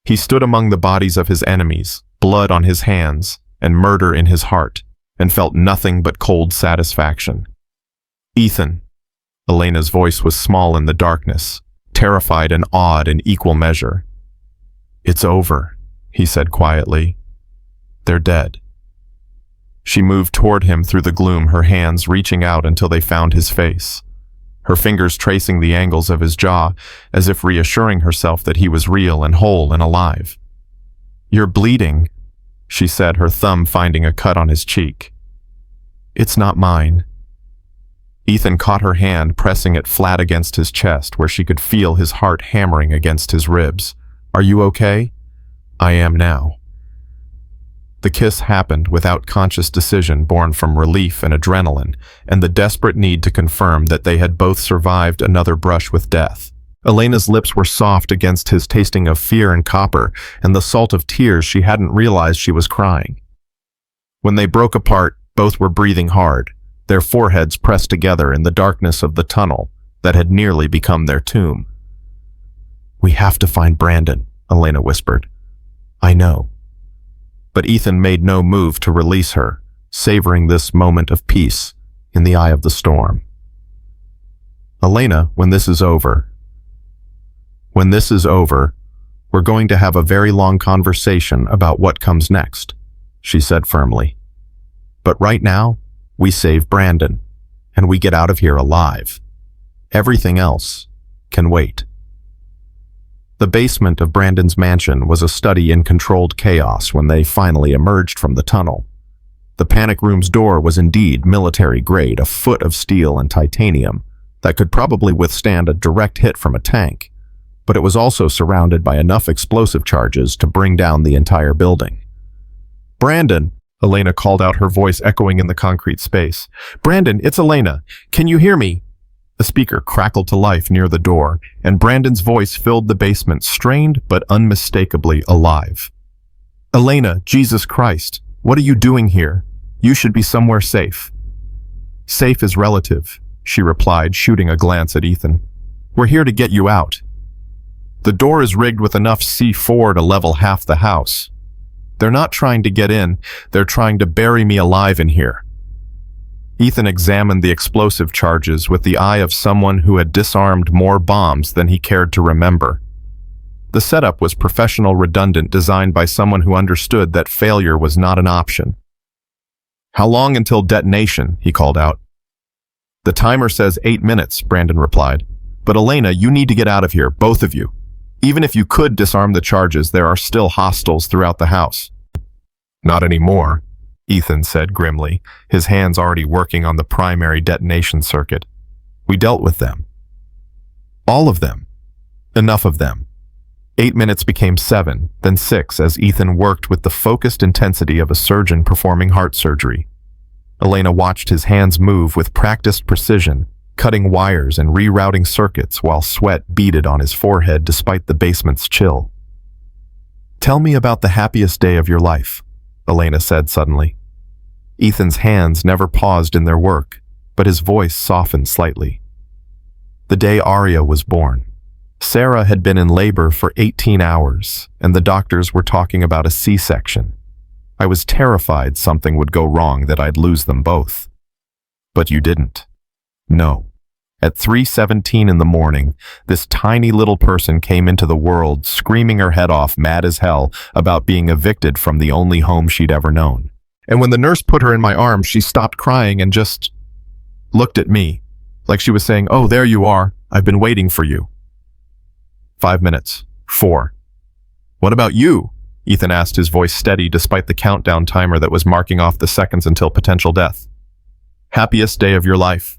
He stood among the bodies of his enemies, blood on his hands and murder in his heart, and felt nothing but cold satisfaction. Ethan. Elena's voice was small in the darkness, terrified and awed in equal measure. It's over, he said quietly. They're dead. She moved toward him through the gloom, her hands reaching out until they found his face, her fingers tracing the angles of his jaw, as if reassuring herself that he was real and whole and alive. You're bleeding, she said, her thumb finding a cut on his cheek. It's not mine. Ethan caught her hand, pressing it flat against his chest where she could feel his heart hammering against his ribs. Are you okay? I am now. The kiss happened without conscious decision born from relief and adrenaline, and the desperate need to confirm that they had both survived another brush with death. Elena's lips were soft against his, tasting of fear and copper, and the salt of tears she hadn't realized she was crying. When they broke apart, both were breathing hard, their foreheads pressed together in the darkness of the tunnel that had nearly become their tomb. We have to find Brandon, Elena whispered. I know. But Ethan made no move to release her, savoring this moment of peace in the eye of the storm. Elena, when this is over, we're going to have a very long conversation about what comes next, she said firmly. But right now, we save Brandon, and we get out of here alive. Everything else can wait. The basement of Brandon's mansion was a study in controlled chaos when they finally emerged from the tunnel. The panic room's door was indeed military-grade, a foot of steel and titanium that could probably withstand a direct hit from a tank, but it was also surrounded by enough explosive charges to bring down the entire building. "Brandon!" Elena called out, her voice echoing in the concrete space. "Brandon, it's Elena. Can you hear me?" A speaker crackled to life near the door, and Brandon's voice filled the basement, strained but unmistakably alive. "Elena, Jesus Christ, what are you doing here? You should be somewhere safe." "Safe is relative," she replied, shooting a glance at Ethan. "We're here to get you out. The door is rigged with enough C4 to level half the house. They're not trying to get in, they're trying to bury me alive in here." Ethan examined the explosive charges with the eye of someone who had disarmed more bombs than he cared to remember. The setup was professional, redundant, designed by someone who understood that failure was not an option. "How long until detonation?" he called out. "The timer says 8 minutes, Brandon replied. "But Elena, you need to get out of here, both of you. Even if you could disarm the charges, there are still hostiles throughout the house." "Not anymore," Ethan said grimly, his hands already working on the primary detonation circuit. "We dealt with them. All of them. Enough of them." 8 minutes became 7, then 6 as Ethan worked with the focused intensity of a surgeon performing heart surgery. Elena watched his hands move with practiced precision, cutting wires and rerouting circuits while sweat beaded on his forehead despite the basement's chill. "Tell me about the happiest day of your life," Elena said suddenly. Ethan's hands never paused in their work, but his voice softened slightly. "The day Arya was born. Sarah had been in labor for 18 hours, and the doctors were talking about a C-section. I was terrified something would go wrong, that I'd lose them both. But you didn't. No. At 3:17 in the morning, this tiny little person came into the world, screaming her head off, mad as hell, about being evicted from the only home she'd ever known. And when the nurse put her in my arms, she stopped crying and just looked at me, like she was saying, 'Oh, there you are. I've been waiting for you.' 5 minutes. 4. What about you?" Ethan asked, his voice steady despite the countdown timer that was marking off the seconds until potential death. "Happiest day of your life."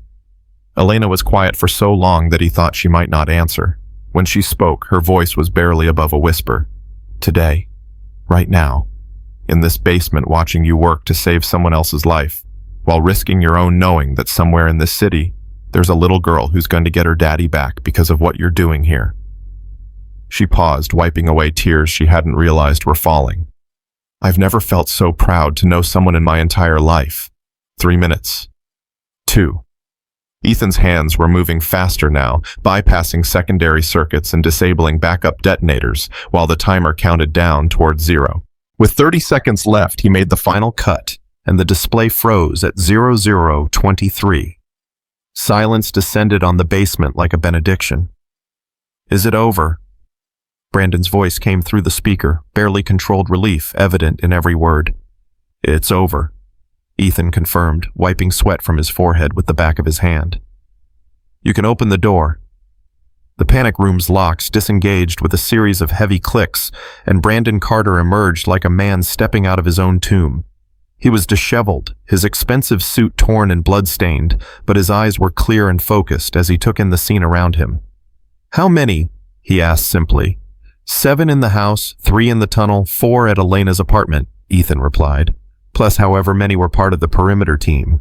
Elena was quiet for so long that he thought she might not answer. When she spoke, her voice was barely above a whisper. "Today. Right now. In this basement, watching you work to save someone else's life, while risking your own, knowing that somewhere in this city, there's a little girl who's going to get her daddy back because of what you're doing here." She paused, wiping away tears she hadn't realized were falling. "I've never felt so proud to know someone in my entire life." 3 minutes. 2. Ethan's hands were moving faster now, bypassing secondary circuits and disabling backup detonators, while the timer counted down towards 0. With 30 seconds left, he made the final cut, and the display froze at 00:23. Silence descended on the basement like a benediction. "Is it over?" Brandon's voice came through the speaker, barely controlled relief evident in every word. "It's over," Ethan confirmed, wiping sweat from his forehead with the back of his hand. "You can open the door." The panic room's locks disengaged with a series of heavy clicks, and Brandon Carter emerged like a man stepping out of his own tomb. He was disheveled, his expensive suit torn and blood-stained, but his eyes were clear and focused as he took in the scene around him. "How many?" he asked simply. 7 in the house, 3 in the tunnel, 4 at Elena's apartment," Ethan replied, "plus however many were part of the perimeter team.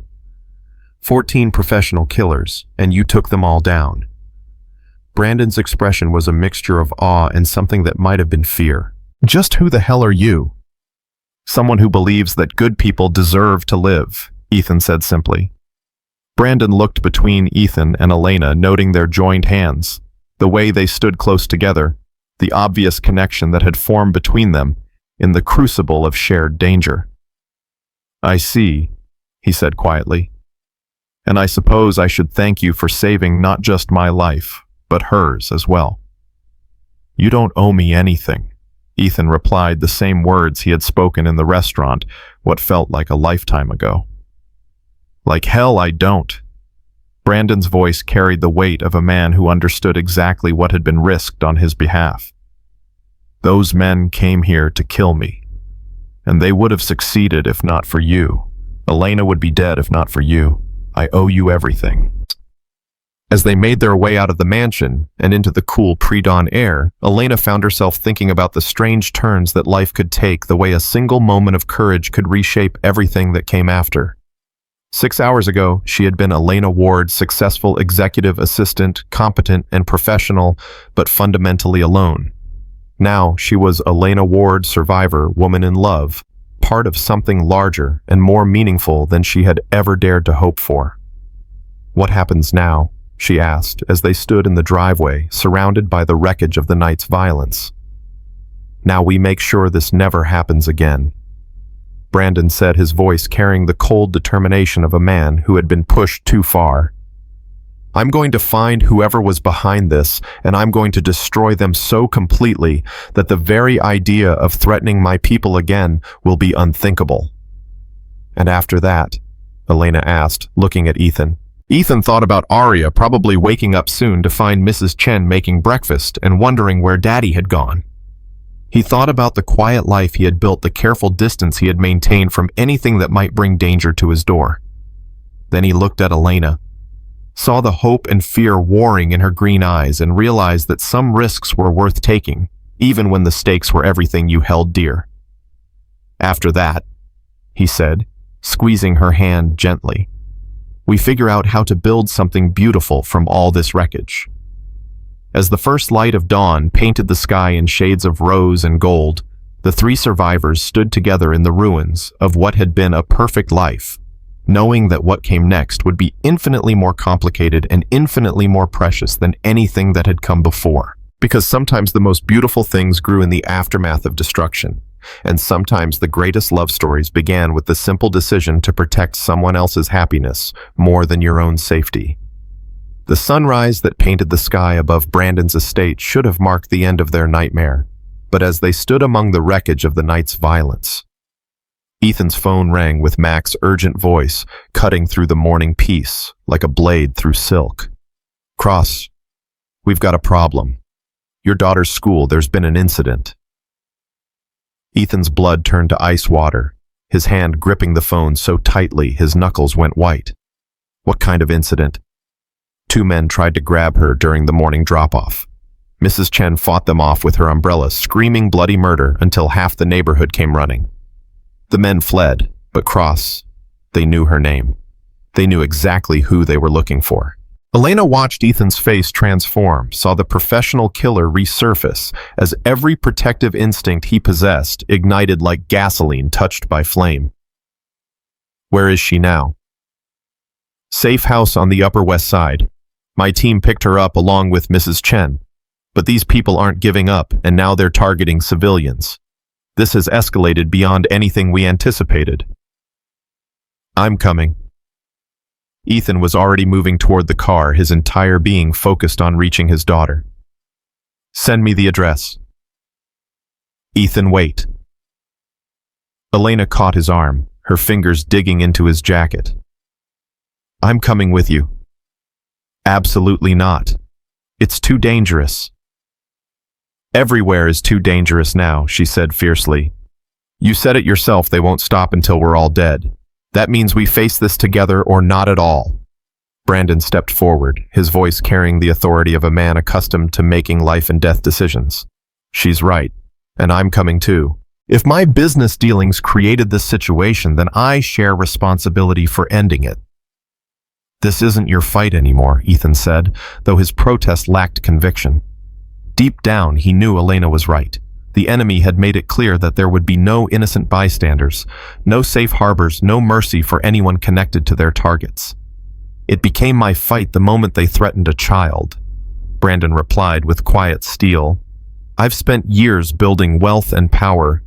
14 professional killers, and you took them all down." Brandon's expression was a mixture of awe and something that might have been fear. "Just who the hell are you?" "Someone who believes that good people deserve to live," Ethan said simply. Brandon looked between Ethan and Elena, noting their joined hands, the way they stood close together, the obvious connection that had formed between them in the crucible of shared danger. "I see," he said quietly. "And I suppose I should thank you for saving not just my life, but hers as well." "You don't owe me anything," Ethan replied, the same words he had spoken in the restaurant, what felt like a lifetime ago. "Like hell I don't." Brandon's voice carried the weight of a man who understood exactly what had been risked on his behalf. Those men came here to kill me, and they would have succeeded if not for you. Elena would be dead if not for you. I owe you everything." As they made their way out of the mansion and into the cool pre-dawn air, Elena found herself thinking about the strange turns that life could take, the way a single moment of courage could reshape everything that came after. 6 hours ago, she had been Elena Ward, successful executive assistant, competent and professional, but fundamentally alone. Now, she was Elena Ward, survivor, woman in love, part of something larger and more meaningful than she had ever dared to hope for. "What happens now?" she asked as they stood in the driveway, surrounded by the wreckage of the night's violence. "Now we make sure this never happens again," Brandon said, his voice carrying the cold determination of a man who had been pushed too far. "I'm going to find whoever was behind this, and I'm going to destroy them so completely that the very idea of threatening my people again will be unthinkable." "And after that?" Elena asked, looking at Ethan. Ethan thought about Arya probably waking up soon to find Mrs. Chen making breakfast and wondering where Daddy had gone. He thought about the quiet life he had built, the careful distance he had maintained from anything that might bring danger to his door. Then he looked at Elena, saw the hope and fear warring in her green eyes, and realized that some risks were worth taking, even when the stakes were everything you held dear. "After that," he said, squeezing her hand gently, "we figure out how to build something beautiful from all this wreckage." As the first light of dawn painted the sky in shades of rose and gold, the three survivors stood together in the ruins of what had been a perfect life, knowing that what came next would be infinitely more complicated and infinitely more precious than anything that had come before. Because sometimes the most beautiful things grew in the aftermath of destruction, and sometimes the greatest love stories began with the simple decision to protect someone else's happiness more than your own safety. The sunrise that painted the sky above Brandon's estate should have marked the end of their nightmare, but as they stood among the wreckage of the night's violence, Ethan's phone rang with Mac's urgent voice cutting through the morning peace like a blade through silk. "Cross, we've got a problem. Your daughter's school, there's been an incident." Ethan's blood turned to ice water, his hand gripping the phone so tightly his knuckles went white. "What kind of incident?" "2 men tried to grab her during the morning drop-off. Mrs. Chen fought them off with her umbrella, screaming bloody murder until half the neighborhood came running. The men fled, but Cross, they knew her name. They knew exactly who they were looking for." Elena watched Ethan's face transform, saw the professional killer resurface as every protective instinct he possessed ignited like gasoline touched by flame. "Where is she now?" "Safe house on the Upper West Side. My team picked her up along with Mrs. Chen. But these people aren't giving up, and now they're targeting civilians. This has escalated beyond anything we anticipated." "I'm coming." Ethan was already moving toward the car, his entire being focused on reaching his daughter. "Send me the address." "Ethan, wait." Elena caught his arm, her fingers digging into his jacket. "I'm coming with you." "Absolutely not. It's too dangerous." "Everywhere is too dangerous now," she said fiercely. "You said it yourself, they won't stop until we're all dead. That means we face this together or not at all." Brandon stepped forward, his voice carrying the authority of a man accustomed to making life and death decisions. "She's right, and I'm coming too. If my business dealings created this situation, then I share responsibility for ending it." "This isn't your fight anymore," Ethan said, though his protest lacked conviction. Deep down, he knew Elena was right. The enemy had made it clear that there would be no innocent bystanders, no safe harbors, no mercy for anyone connected to their targets. "It became my fight the moment they threatened a child," Brandon replied with quiet steel. "I've spent years building wealth and power,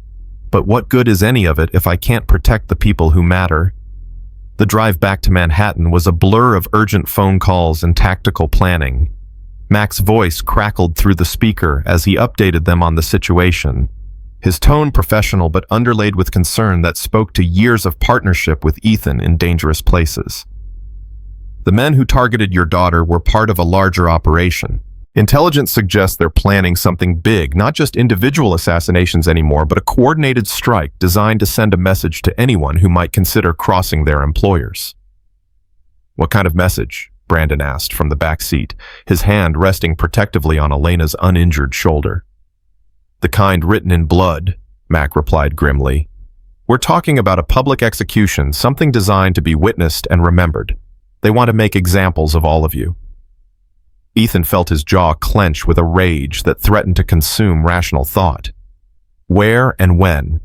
but what good is any of it if I can't protect the people who matter?" The drive back to Manhattan was a blur of urgent phone calls and tactical planning. Mac's voice crackled through the speaker as he updated them on the situation, his tone professional but underlaid with concern that spoke to years of partnership with Ethan in dangerous places. "The men who targeted your daughter were part of a larger operation. Intelligence suggests they're planning something big, not just individual assassinations anymore, but a coordinated strike designed to send a message to anyone who might consider crossing their employers. What kind of message? Brandon asked from the back seat, his hand resting protectively on Elena's uninjured shoulder. The kind written in blood, Mac replied grimly. We're talking about a public execution, something designed to be witnessed and remembered. They want to make examples of all of you. Ethan felt his jaw clench with a rage that threatened to consume rational thought. Where and when?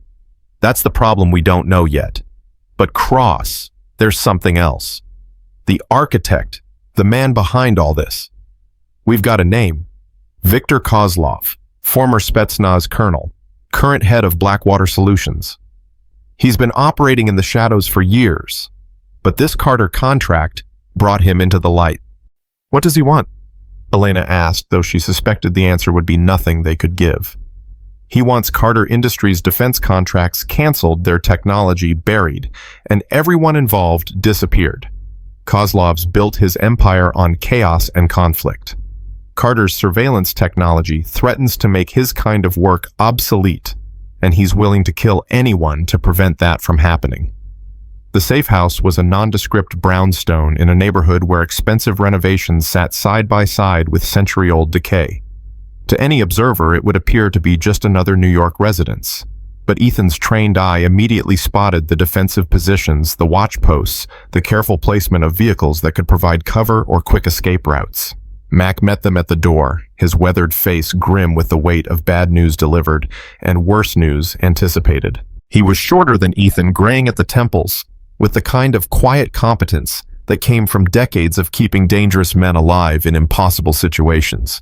That's the problem we don't know yet. But Cross, there's something else. The architect, the man behind all this. We've got a name. Viktor Kozlov, former Spetsnaz colonel, current head of Blackwater Solutions. He's been operating in the shadows for years, but this Carter contract brought him into the light. What does he want? Elena asked, though she suspected the answer would be nothing they could give. He wants Carter Industries' defense contracts canceled, their technology buried, and everyone involved disappeared. Kozlov's built his empire on chaos and conflict. Carter's surveillance technology threatens to make his kind of work obsolete, and he's willing to kill anyone to prevent that from happening. The safe house was a nondescript brownstone in a neighborhood where expensive renovations sat side by side with century-old decay. To any observer, it would appear to be just another New York residence. But Ethan's trained eye immediately spotted the defensive positions, the watch posts, the careful placement of vehicles that could provide cover or quick escape routes. Mac met them at the door, his weathered face grim with the weight of bad news delivered and worse news anticipated. He was shorter than Ethan, graying at the temples, with the kind of quiet competence that came from decades of keeping dangerous men alive in impossible situations.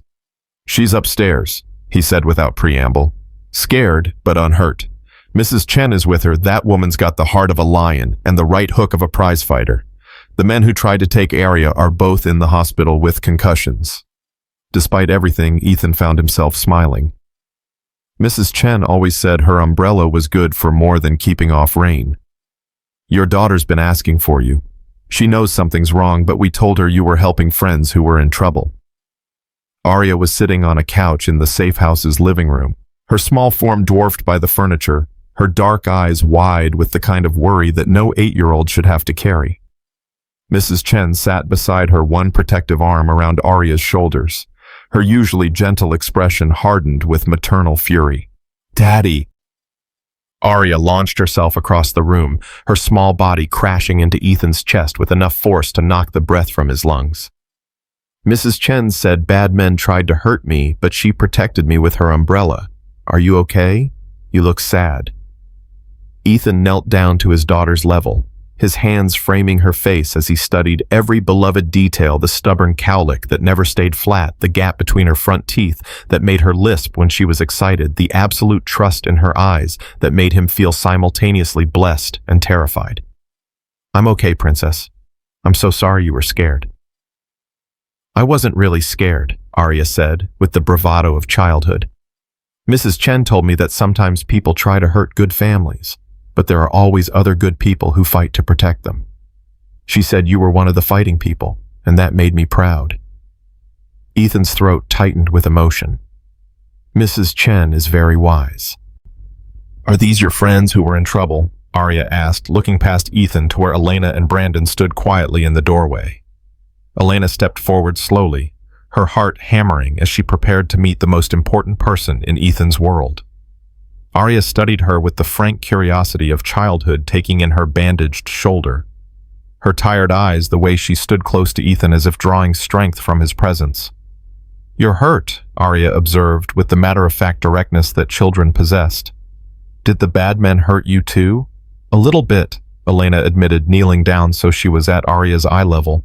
She's upstairs, he said without preamble. Scared, but unhurt. Mrs. Chen is with her. That woman's got the heart of a lion and the right hook of a prizefighter. The men who tried to take Arya are both in the hospital with concussions. Despite everything, Ethan found himself smiling. Mrs. Chen always said her umbrella was good for more than keeping off rain. Your daughter's been asking for you. She knows something's wrong, but we told her you were helping friends who were in trouble. Arya was sitting on a couch in the safe house's living room, her small form dwarfed by the furniture, her dark eyes wide with the kind of worry that no 8-year-old should have to carry. Mrs. Chen sat beside her, one protective arm around Arya's shoulders, her usually gentle expression hardened with maternal fury. Daddy! Arya launched herself across the room, her small body crashing into Ethan's chest with enough force to knock the breath from his lungs. Mrs. Chen said bad men tried to hurt me, but she protected me with her umbrella. Are you okay? You look sad. Ethan knelt down to his daughter's level, his hands framing her face as he studied every beloved detail, the stubborn cowlick that never stayed flat, the gap between her front teeth that made her lisp when she was excited, the absolute trust in her eyes that made him feel simultaneously blessed and terrified. I'm okay, Princess. I'm so sorry you were scared. I wasn't really scared, Arya said, with the bravado of childhood. Mrs. Chen told me that sometimes people try to hurt good families, but there are always other good people who fight to protect them. She said you were one of the fighting people, and that made me proud. Ethan's throat tightened with emotion. Mrs. Chen is very wise. Are these your friends who were in trouble? Arya asked, looking past Ethan to where Elena and Brandon stood quietly in the doorway. Elena stepped forward slowly, her heart hammering as she prepared to meet the most important person in Ethan's world. Arya studied her with the frank curiosity of childhood, taking in her bandaged shoulder. Her tired eyes, the way she stood close to Ethan as if drawing strength from his presence. You're hurt, Arya observed with the matter-of-fact directness that children possessed. Did the bad men hurt you too? A little bit, Elena admitted, kneeling down so she was at Arya's eye level.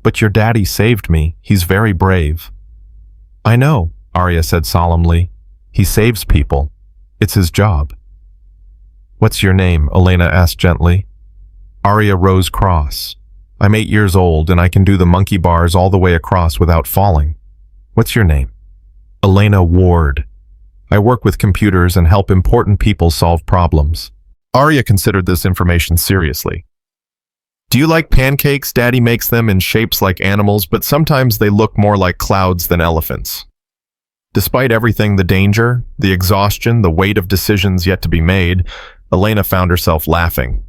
But your daddy saved me. He's very brave. I know, Arya said solemnly. He saves people. It's his job. What's your name? Elena asked gently. Arya rose cross. I'm 8 years old and I can do the monkey bars all the way across without falling. What's your name? Elena Ward. I work with computers and help important people solve problems. Arya considered this information seriously. Do you like pancakes? Daddy makes them in shapes like animals, but sometimes they look more like clouds than elephants. Despite everything, the danger, the exhaustion, the weight of decisions yet to be made, Elena found herself laughing.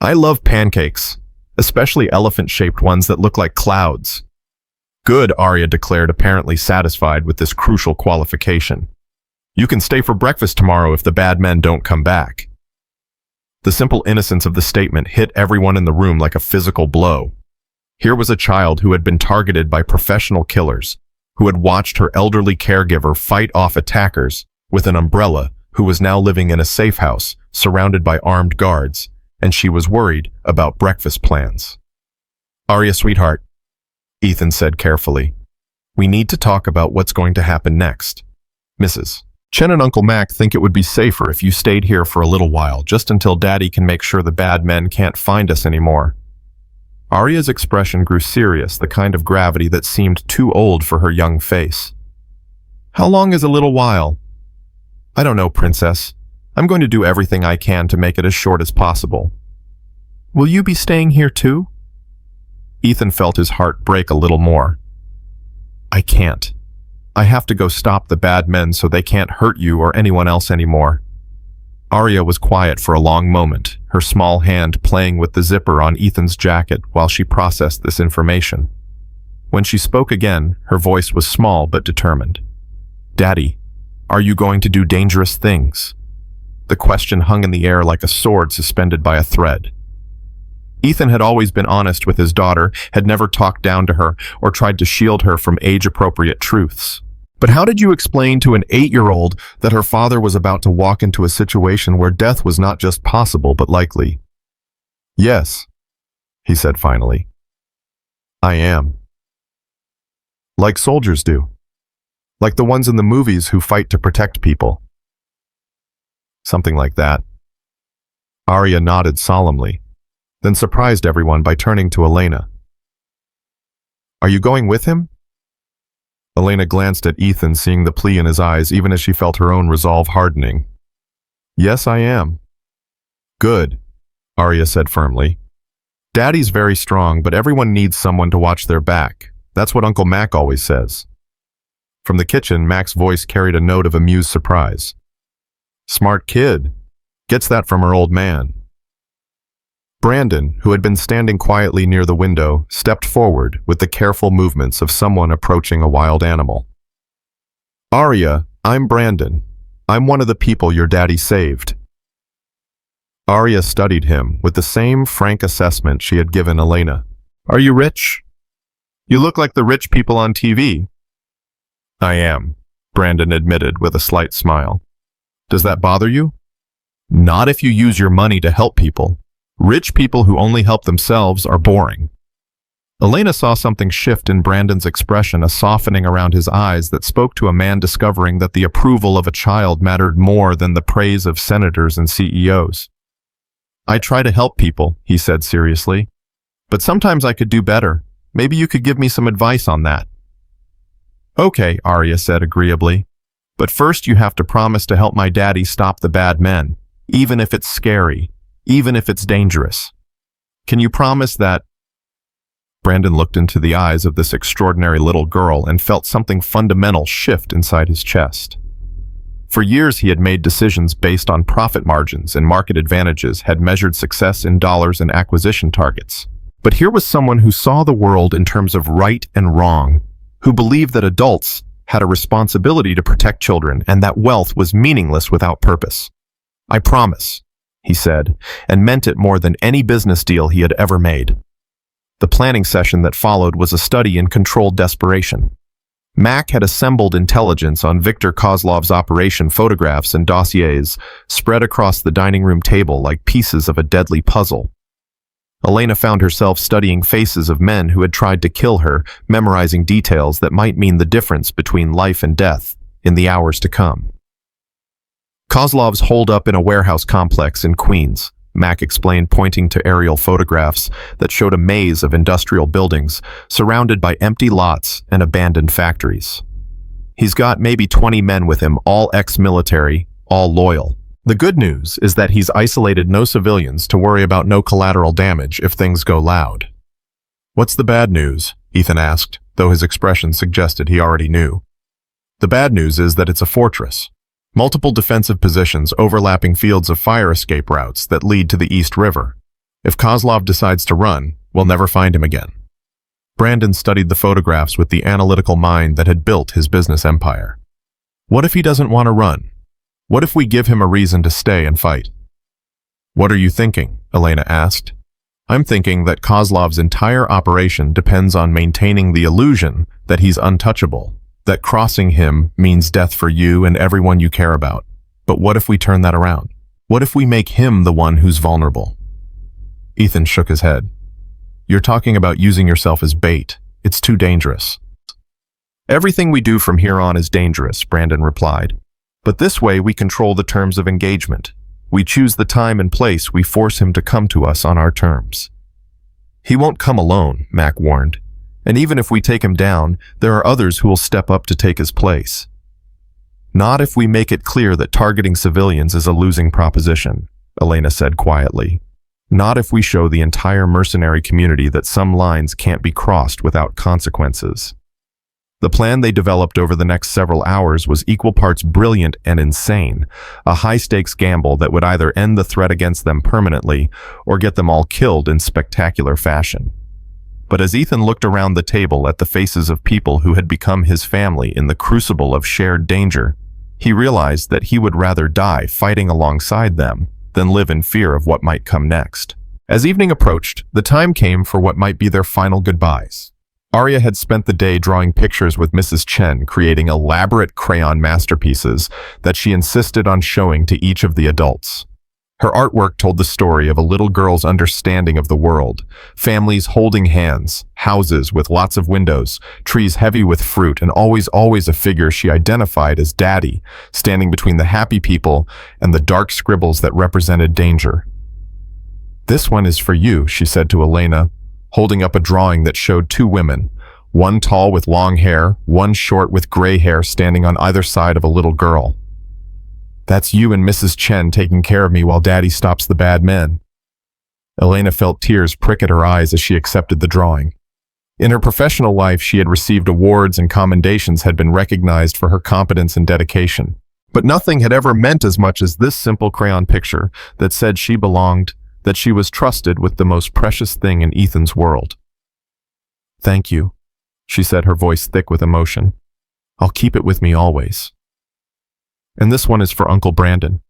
I love pancakes, especially elephant-shaped ones that look like clouds. Good, Arya declared, apparently satisfied with this crucial qualification. You can stay for breakfast tomorrow if the bad men don't come back. The simple innocence of the statement hit everyone in the room like a physical blow. Here was a child who had been targeted by professional killers, who had watched her elderly caregiver fight off attackers with an umbrella, who was now living in a safe house, surrounded by armed guards, and she was worried about breakfast plans. Arya, sweetheart, Ethan said carefully, we need to talk about what's going to happen next. Mrs. Chen and Uncle Mac think it would be safer if you stayed here for a little while, just until Daddy can make sure the bad men can't find us anymore. Arya's expression grew serious, the kind of gravity that seemed too old for her young face. How long is a little while? I don't know, Princess. I'm going to do everything I can to make it as short as possible. Will you be staying here too? Ethan felt his heart break a little more. I can't. I have to go stop the bad men so they can't hurt you or anyone else anymore. Arya was quiet for a long moment, her small hand playing with the zipper on Ethan's jacket while she processed this information. When she spoke again, her voice was small but determined. Daddy, are you going to do dangerous things? The question hung in the air like a sword suspended by a thread. Ethan had always been honest with his daughter, had never talked down to her or tried to shield her from age-appropriate truths. But how did you explain to an 8-year-old that her father was about to walk into a situation where death was not just possible but likely? Yes, he said finally. I am. Like soldiers do. Like the ones in the movies who fight to protect people. Something like that. Arya nodded solemnly, then surprised everyone by turning to Elena. Are you going with him? Elena glanced at Ethan, seeing the plea in his eyes, even as she felt her own resolve hardening. Yes, I am. Good, Arya said firmly. Daddy's very strong, but everyone needs someone to watch their back. That's what Uncle Mac always says. From the kitchen, Mac's voice carried a note of amused surprise. Smart kid. Gets that from her old man. Brandon, who had been standing quietly near the window, stepped forward with the careful movements of someone approaching a wild animal. Arya, I'm Brandon. I'm one of the people your daddy saved. Arya studied him with the same frank assessment she had given Elena. Are you rich? You look like the rich people on TV. I am, Brandon admitted with a slight smile. Does that bother you? Not if you use your money to help people. Rich people who only help themselves are boring. Elena saw something shift in Brandon's expression, a softening around his eyes that spoke to a man discovering that the approval of a child mattered more than the praise of senators and CEOs. I try to help people, he said seriously. But sometimes I could do better. Maybe you could give me some advice on that. Okay, Arya said agreeably. But first you have to promise to help my daddy stop the bad men, even if it's scary. Even if it's dangerous. Can you promise that? Brandon looked into the eyes of this extraordinary little girl and felt something fundamental shift inside his chest. For years he had made decisions based on profit margins and market advantages, had measured success in dollars and acquisition targets. But here was someone who saw the world in terms of right and wrong, who believed that adults had a responsibility to protect children and that wealth was meaningless without purpose. I promise, he said, and meant it more than any business deal he had ever made. The planning session that followed was a study in controlled desperation. Mac had assembled intelligence on Viktor Kozlov's operation, photographs and dossiers spread across the dining room table like pieces of a deadly puzzle. Elena found herself studying faces of men who had tried to kill her, memorizing details that might mean the difference between life and death in the hours to come. Kozlov's holed up in a warehouse complex in Queens, Mac explained, pointing to aerial photographs that showed a maze of industrial buildings surrounded by empty lots and abandoned factories. He's got maybe 20 men with him, all ex-military, all loyal. The good news is that he's isolated no civilians to worry about no collateral damage if things go loud. What's the bad news? Ethan asked, though his expression suggested he already knew. The bad news is that it's a fortress. Multiple defensive positions overlapping fields of fire escape routes that lead to the East River. If Kozlov decides to run, we'll never find him again. Brandon studied the photographs with the analytical mind that had built his business empire. What if he doesn't want to run? What if we give him a reason to stay and fight? What are you thinking? Elena asked. I'm thinking that Kozlov's entire operation depends on maintaining the illusion that he's untouchable, that crossing him means death for you and everyone you care about. But what if we turn that around? What if we make him the one who's vulnerable? Ethan shook his head. You're talking about using yourself as bait. It's too dangerous. Everything we do from here on is dangerous, Brandon replied. But this way we control the terms of engagement. We choose the time and place we force him to come to us on our terms. He won't come alone, Mac warned. And even if we take him down, there are others who will step up to take his place. Not if we make it clear that targeting civilians is a losing proposition, Elena said quietly. Not if we show the entire mercenary community that some lines can't be crossed without consequences. The plan they developed over the next several hours was equal parts brilliant and insane, a high-stakes gamble that would either end the threat against them permanently or get them all killed in spectacular fashion. But as Ethan looked around the table at the faces of people who had become his family in the crucible of shared danger, he realized that he would rather die fighting alongside them than live in fear of what might come next. As evening approached, the time came for what might be their final goodbyes. Arya had spent the day drawing pictures with Mrs. Chen, creating elaborate crayon masterpieces that she insisted on showing to each of the adults. Her artwork told the story of a little girl's understanding of the world, families holding hands, houses with lots of windows, trees heavy with fruit, and always a figure she identified as Daddy, standing between the happy people and the dark scribbles that represented danger. This one is for you, she said to Elena, holding up a drawing that showed two women, one tall with long hair, one short with gray hair standing on either side of a little girl. That's you and Mrs. Chen taking care of me while Daddy stops the bad men. Elena felt tears prick at her eyes as she accepted the drawing. In her professional life, she had received awards and commendations had been recognized for her competence and dedication. But nothing had ever meant as much as this simple crayon picture that said she belonged, that she was trusted with the most precious thing in Ethan's world. Thank you, she said, her voice thick with emotion. I'll keep it with me always. And this one is for Uncle Brandon.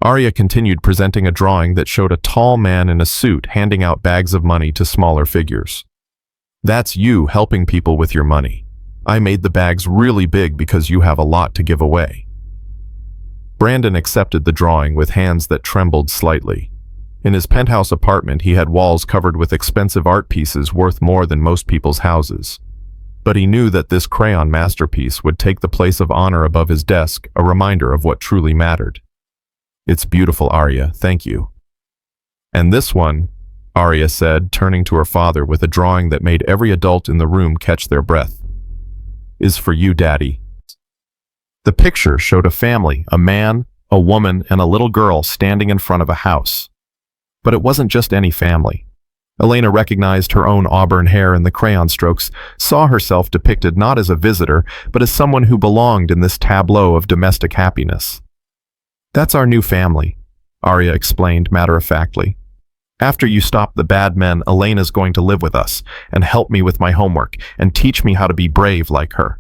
Arya continued presenting a drawing that showed a tall man in a suit handing out bags of money to smaller figures. That's you helping people with your money. I made the bags really big because you have a lot to give away. Brandon accepted the drawing with hands that trembled slightly. In his penthouse apartment, he had walls covered with expensive art pieces worth more than most people's houses. But he knew that this crayon masterpiece would take the place of honor above his desk, a reminder of what truly mattered. It's beautiful, Arya, thank you. And this one, Arya said, turning to her father with a drawing that made every adult in the room catch their breath, is for you, Daddy. The picture showed a family, a man, a woman, and a little girl standing in front of a house. But it wasn't just any family. Elena recognized her own auburn hair in the crayon strokes, saw herself depicted not as a visitor, but as someone who belonged in this tableau of domestic happiness. That's our new family, Arya explained matter-of-factly. After you stop the bad men, Elena's going to live with us and help me with my homework and teach me how to be brave like her.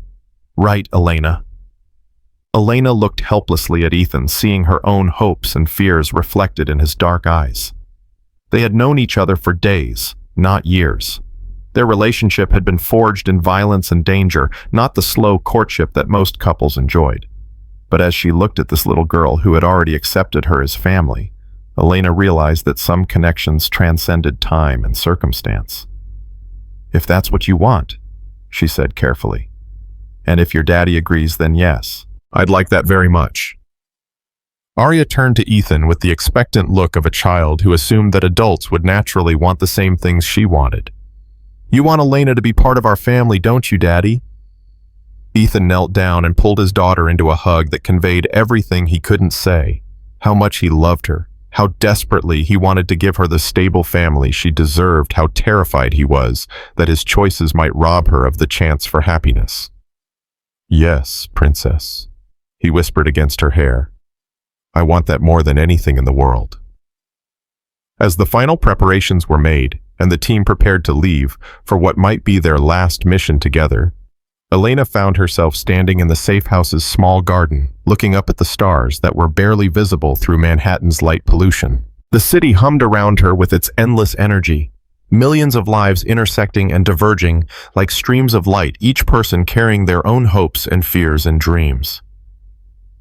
Right, Elena? Elena looked helplessly at Ethan, seeing her own hopes and fears reflected in his dark eyes. They had known each other for days, not years. Their relationship had been forged in violence and danger, not the slow courtship that most couples enjoyed. But as she looked at this little girl who had already accepted her as family, Elena realized that some connections transcended time and circumstance. If that's what you want, she said carefully. And if your daddy agrees, then yes, I'd like that very much. Arya turned to Ethan with the expectant look of a child who assumed that adults would naturally want the same things she wanted. You want Elena to be part of our family, don't you, Daddy? Ethan knelt down and pulled his daughter into a hug that conveyed everything he couldn't say. How much he loved her. How desperately he wanted to give her the stable family she deserved. How terrified he was that his choices might rob her of the chance for happiness. "Yes, princess," he whispered against her hair. "I want that more than anything in the world." As the final preparations were made, and the team prepared to leave for what might be their last mission together, Elena found herself standing in the safe house's small garden, looking up at the stars that were barely visible through Manhattan's light pollution. The city hummed around her with its endless energy, millions of lives intersecting and diverging like streams of light, each person carrying their own hopes and fears and dreams.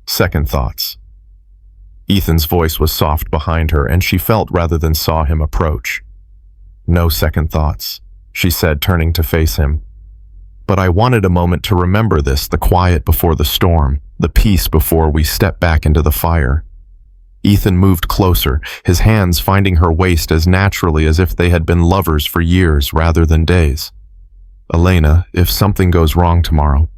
Second thoughts. Ethan's voice was soft behind her, and she felt rather than saw him approach. "No second thoughts," she said, turning to face him. "But I wanted a moment to remember this, the quiet before the storm, the peace before we step back into the fire." Ethan moved closer, his hands finding her waist as naturally as if they had been lovers for years rather than days. "Elena, if something goes wrong tomorrow—"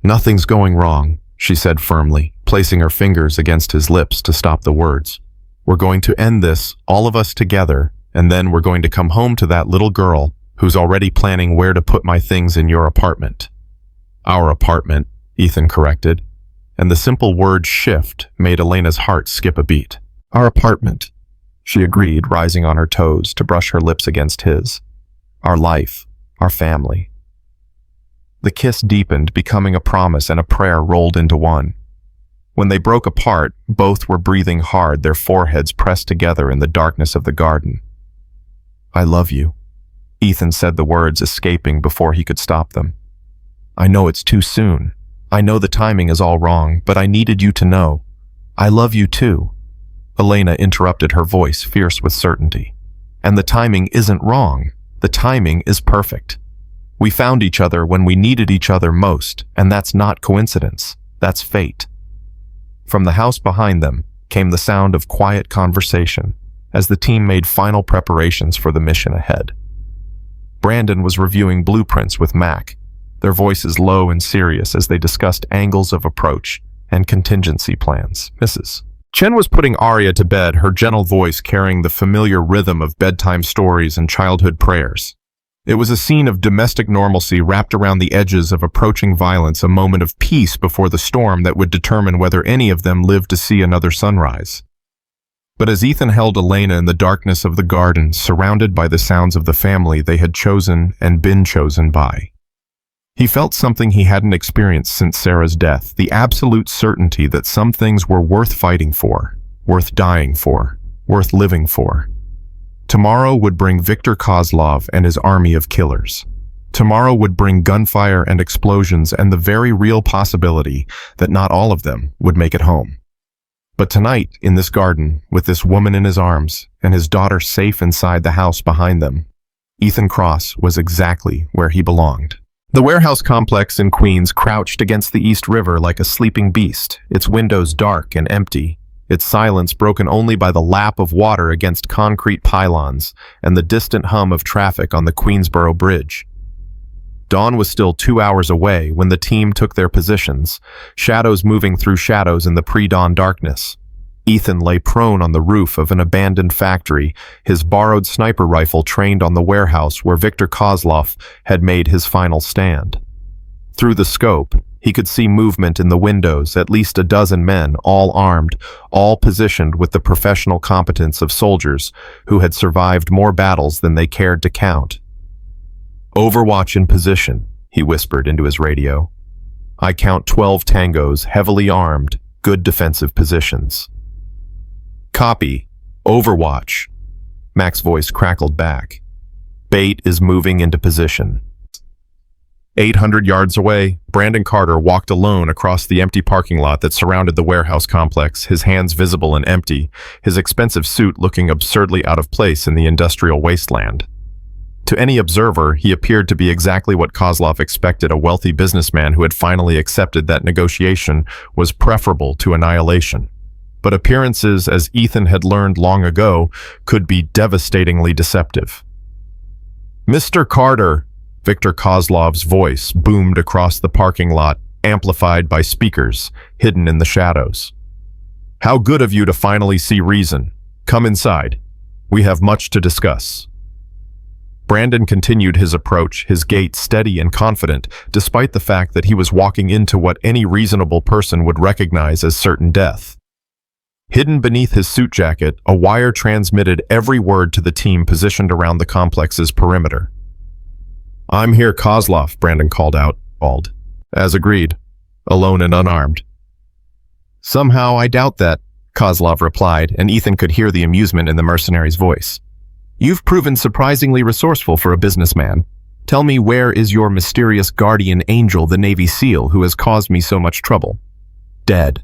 "Nothing's going wrong," she said firmly, placing her fingers against his lips to stop the words. "We're going to end this, all of us together, and then we're going to come home to that little girl who's already planning where to put my things in your apartment." "Our apartment," Ethan corrected, and the simple word shift made Elena's heart skip a beat. "Our apartment," she agreed, rising on her toes to brush her lips against his. "Our life, our family." The kiss deepened, becoming a promise and a prayer rolled into one. When they broke apart, both were breathing hard, their foreheads pressed together in the darkness of the garden. "I love you," Ethan said, the words escaping before he could stop them. "I know it's too soon. I know the timing is all wrong, but I needed you to know. I love you too." Elena interrupted, her voice fierce with certainty. "And the timing isn't wrong. The timing is perfect. We found each other when we needed each other most, and that's not coincidence. That's fate." From the house behind them came the sound of quiet conversation as the team made final preparations for the mission ahead. Brandon was reviewing blueprints with Mac, their voices low and serious as they discussed angles of approach and contingency plans. Mrs. Chen was putting Arya to bed, her gentle voice carrying the familiar rhythm of bedtime stories and childhood prayers. It was a scene of domestic normalcy wrapped around the edges of approaching violence, a moment of peace before the storm that would determine whether any of them lived to see another sunrise. But as Ethan held Elena in the darkness of the garden, surrounded by the sounds of the family they had chosen and been chosen by, he felt something he hadn't experienced since Sarah's death, the absolute certainty that some things were worth fighting for, worth dying for, worth living for. Tomorrow would bring Viktor Kozlov and his army of killers. Tomorrow would bring gunfire and explosions and the very real possibility that not all of them would make it home. But tonight, in this garden, with this woman in his arms and his daughter safe inside the house behind them, Ethan Cross was exactly where he belonged. The warehouse complex in Queens crouched against the East River like a sleeping beast, its windows dark and empty, its silence broken only by the lap of water against concrete pylons and the distant hum of traffic on the Queensboro Bridge. Dawn was still 2 hours away when the team took their positions, shadows moving through shadows in the pre-dawn darkness. Ethan lay prone on the roof of an abandoned factory, his borrowed sniper rifle trained on the warehouse where Viktor Kozlov had made his final stand. Through the scope, he could see movement in the windows, at least a dozen men, all armed, all positioned with the professional competence of soldiers who had survived more battles than they cared to count. "Overwatch in position," he whispered into his radio. "I count 12 tangos, heavily armed, good defensive positions." "Copy. Overwatch." Mac's voice crackled back. "Bait is moving into position." 800 yards away, Brandon Carter walked alone across the empty parking lot that surrounded the warehouse complex, his hands visible and empty, his expensive suit looking absurdly out of place in the industrial wasteland. To any observer, he appeared to be exactly what Kozlov expected, a wealthy businessman who had finally accepted that negotiation was preferable to annihilation. But appearances, as Ethan had learned long ago, could be devastatingly deceptive. "Mr. Carter," Viktor Kozlov's voice boomed across the parking lot, amplified by speakers hidden in the shadows. How good of you to finally see reason. Come inside. We have much to discuss. Brandon continued his approach, his gait steady and confident, despite the fact that he was walking into what any reasonable person would recognize as certain death. Hidden beneath his suit jacket, a wire transmitted every word to the team positioned around the complex's perimeter. "I'm here, Kozlov," Brandon called out, bald. "As agreed, alone and unarmed." "Somehow I doubt that," Kozlov replied, and Ethan could hear the amusement in the mercenary's voice. "You've proven surprisingly resourceful for a businessman. Tell me, where is your mysterious guardian angel, the Navy SEAL, who has caused me so much trouble?" "Dead,"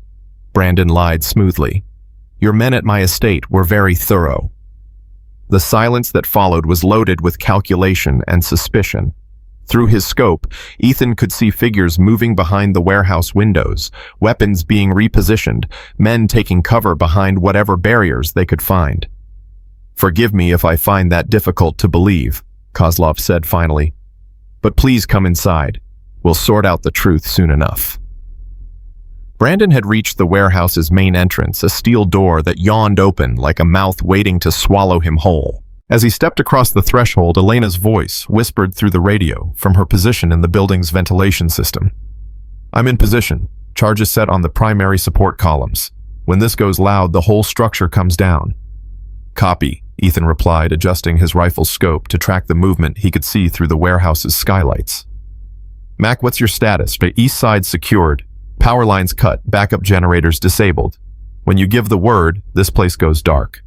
Brandon lied smoothly. "Your men at my estate were very thorough." The silence that followed was loaded with calculation and suspicion. Through his scope, Ethan could see figures moving behind the warehouse windows, weapons being repositioned, men taking cover behind whatever barriers they could find. "Forgive me if I find that difficult to believe," Kozlov said finally. "But please come inside. We'll sort out the truth soon enough." Brandon had reached the warehouse's main entrance, a steel door that yawned open like a mouth waiting to swallow him whole. As he stepped across the threshold, Elena's voice whispered through the radio from her position in the building's ventilation system. "I'm in position. Charges set on the primary support columns. When this goes loud, the whole structure comes down." "Copy," Ethan replied, adjusting his rifle's scope to track the movement he could see through the warehouse's skylights. "Mac, what's your status? The east side secured. Power lines cut, backup generators disabled. When you give the word, this place goes dark."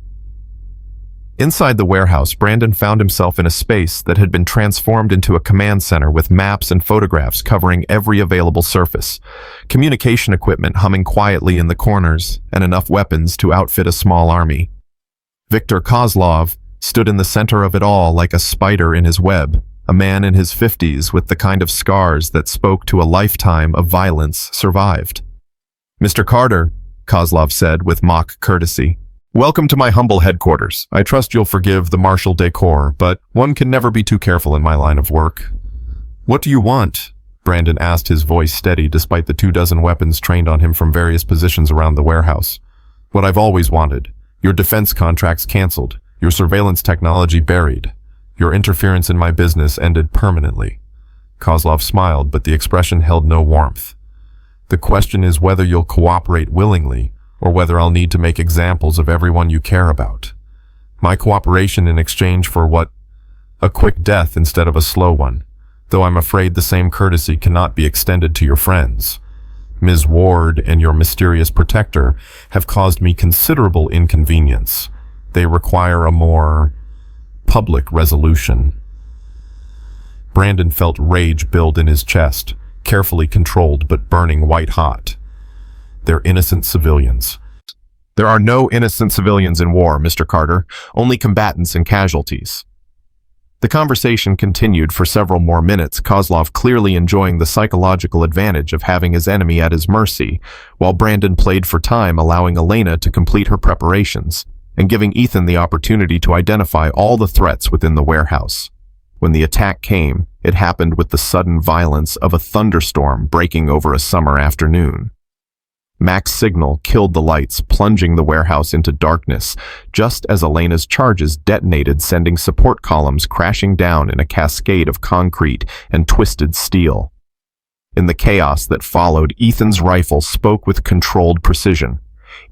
Inside the warehouse, Brandon found himself in a space that had been transformed into a command center with maps and photographs covering every available surface, communication equipment humming quietly in the corners, and enough weapons to outfit a small army. Viktor Kozlov stood in the center of it all like a spider in his web, a man in his 50s with the kind of scars that spoke to a lifetime of violence survived. "Mr. Carter," Kozlov said with mock courtesy, "welcome to my humble headquarters. I trust you'll forgive the martial decor, but one can never be too careful in my line of work." "What do you want?" Brandon asked, his voice steady despite the 24 weapons trained on him from various positions around the warehouse. "What I've always wanted. Your defense contracts canceled. Your surveillance technology buried. Your interference in my business ended permanently." Kozlov smiled, but the expression held no warmth. "The question is whether you'll cooperate willingly, or whether I'll need to make examples of everyone you care about. My cooperation in exchange for what? A quick death instead of a slow one, though I'm afraid the same courtesy cannot be extended to your friends. Ms. Ward and your mysterious protector have caused me considerable inconvenience. They require a more public resolution." Brandon felt rage build in his chest, carefully controlled but burning white-hot. "They're innocent civilians." "There are no innocent civilians in war, Mr. Carter, only combatants and casualties." The conversation continued for several more minutes, Kozlov clearly enjoying the psychological advantage of having his enemy at his mercy, while Brandon played for time, allowing Elena to complete her preparations, and giving Ethan the opportunity to identify all the threats within the warehouse. When the attack came, it happened with the sudden violence of a thunderstorm breaking over a summer afternoon. Mac's signal killed the lights, plunging the warehouse into darkness, just as Elena's charges detonated, sending support columns crashing down in a cascade of concrete and twisted steel. In the chaos that followed, Ethan's rifle spoke with controlled precision,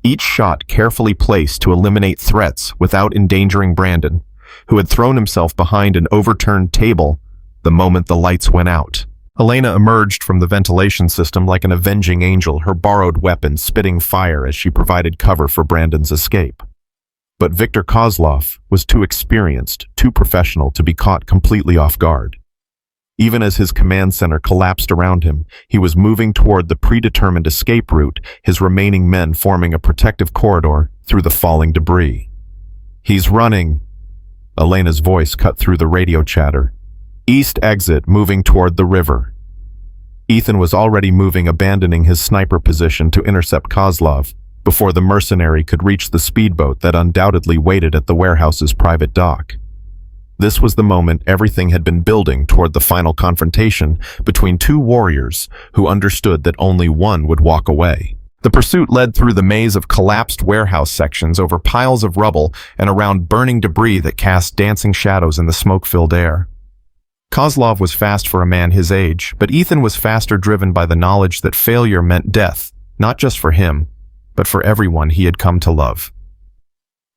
each shot carefully placed to eliminate threats without endangering Brandon, who had thrown himself behind an overturned table the moment the lights went out. Elena emerged from the ventilation system like an avenging angel, her borrowed weapon spitting fire as she provided cover for Brandon's escape. But Viktor Kozlov was too experienced, too professional to be caught completely off guard. Even as his command center collapsed around him, he was moving toward the predetermined escape route, his remaining men forming a protective corridor through the falling debris. "He's running," Elena's voice cut through the radio chatter. "East exit, moving toward the river." Ethan was already moving, abandoning his sniper position to intercept Kozlov before the mercenary could reach the speedboat that undoubtedly waited at the warehouse's private dock. This was the moment everything had been building toward the final confrontation between two warriors who understood that only one would walk away. The pursuit led through the maze of collapsed warehouse sections, over piles of rubble, and around burning debris that cast dancing shadows in the smoke-filled air. Kozlov was fast for a man his age, but Ethan was faster, driven by the knowledge that failure meant death, not just for him, but for everyone he had come to love.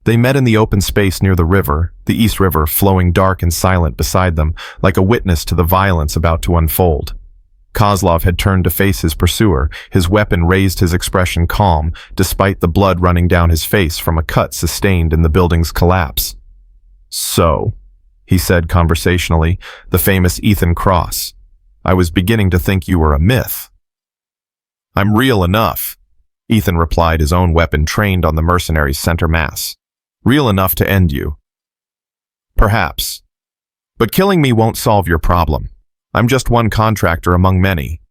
They met in the open space near the river, the East River flowing dark and silent beside them, like a witness to the violence about to unfold. Kozlov had turned to face his pursuer, his weapon raised, his expression calm, despite the blood running down his face from a cut sustained in the building's collapse. "So," he said conversationally, "the famous Ethan Cross. I was beginning to think you were a myth." "I'm real enough," Ethan replied, his own weapon trained on the mercenary's center mass. "Real enough to end you." "Perhaps. But killing me won't solve your problem. I'm just one contractor among many.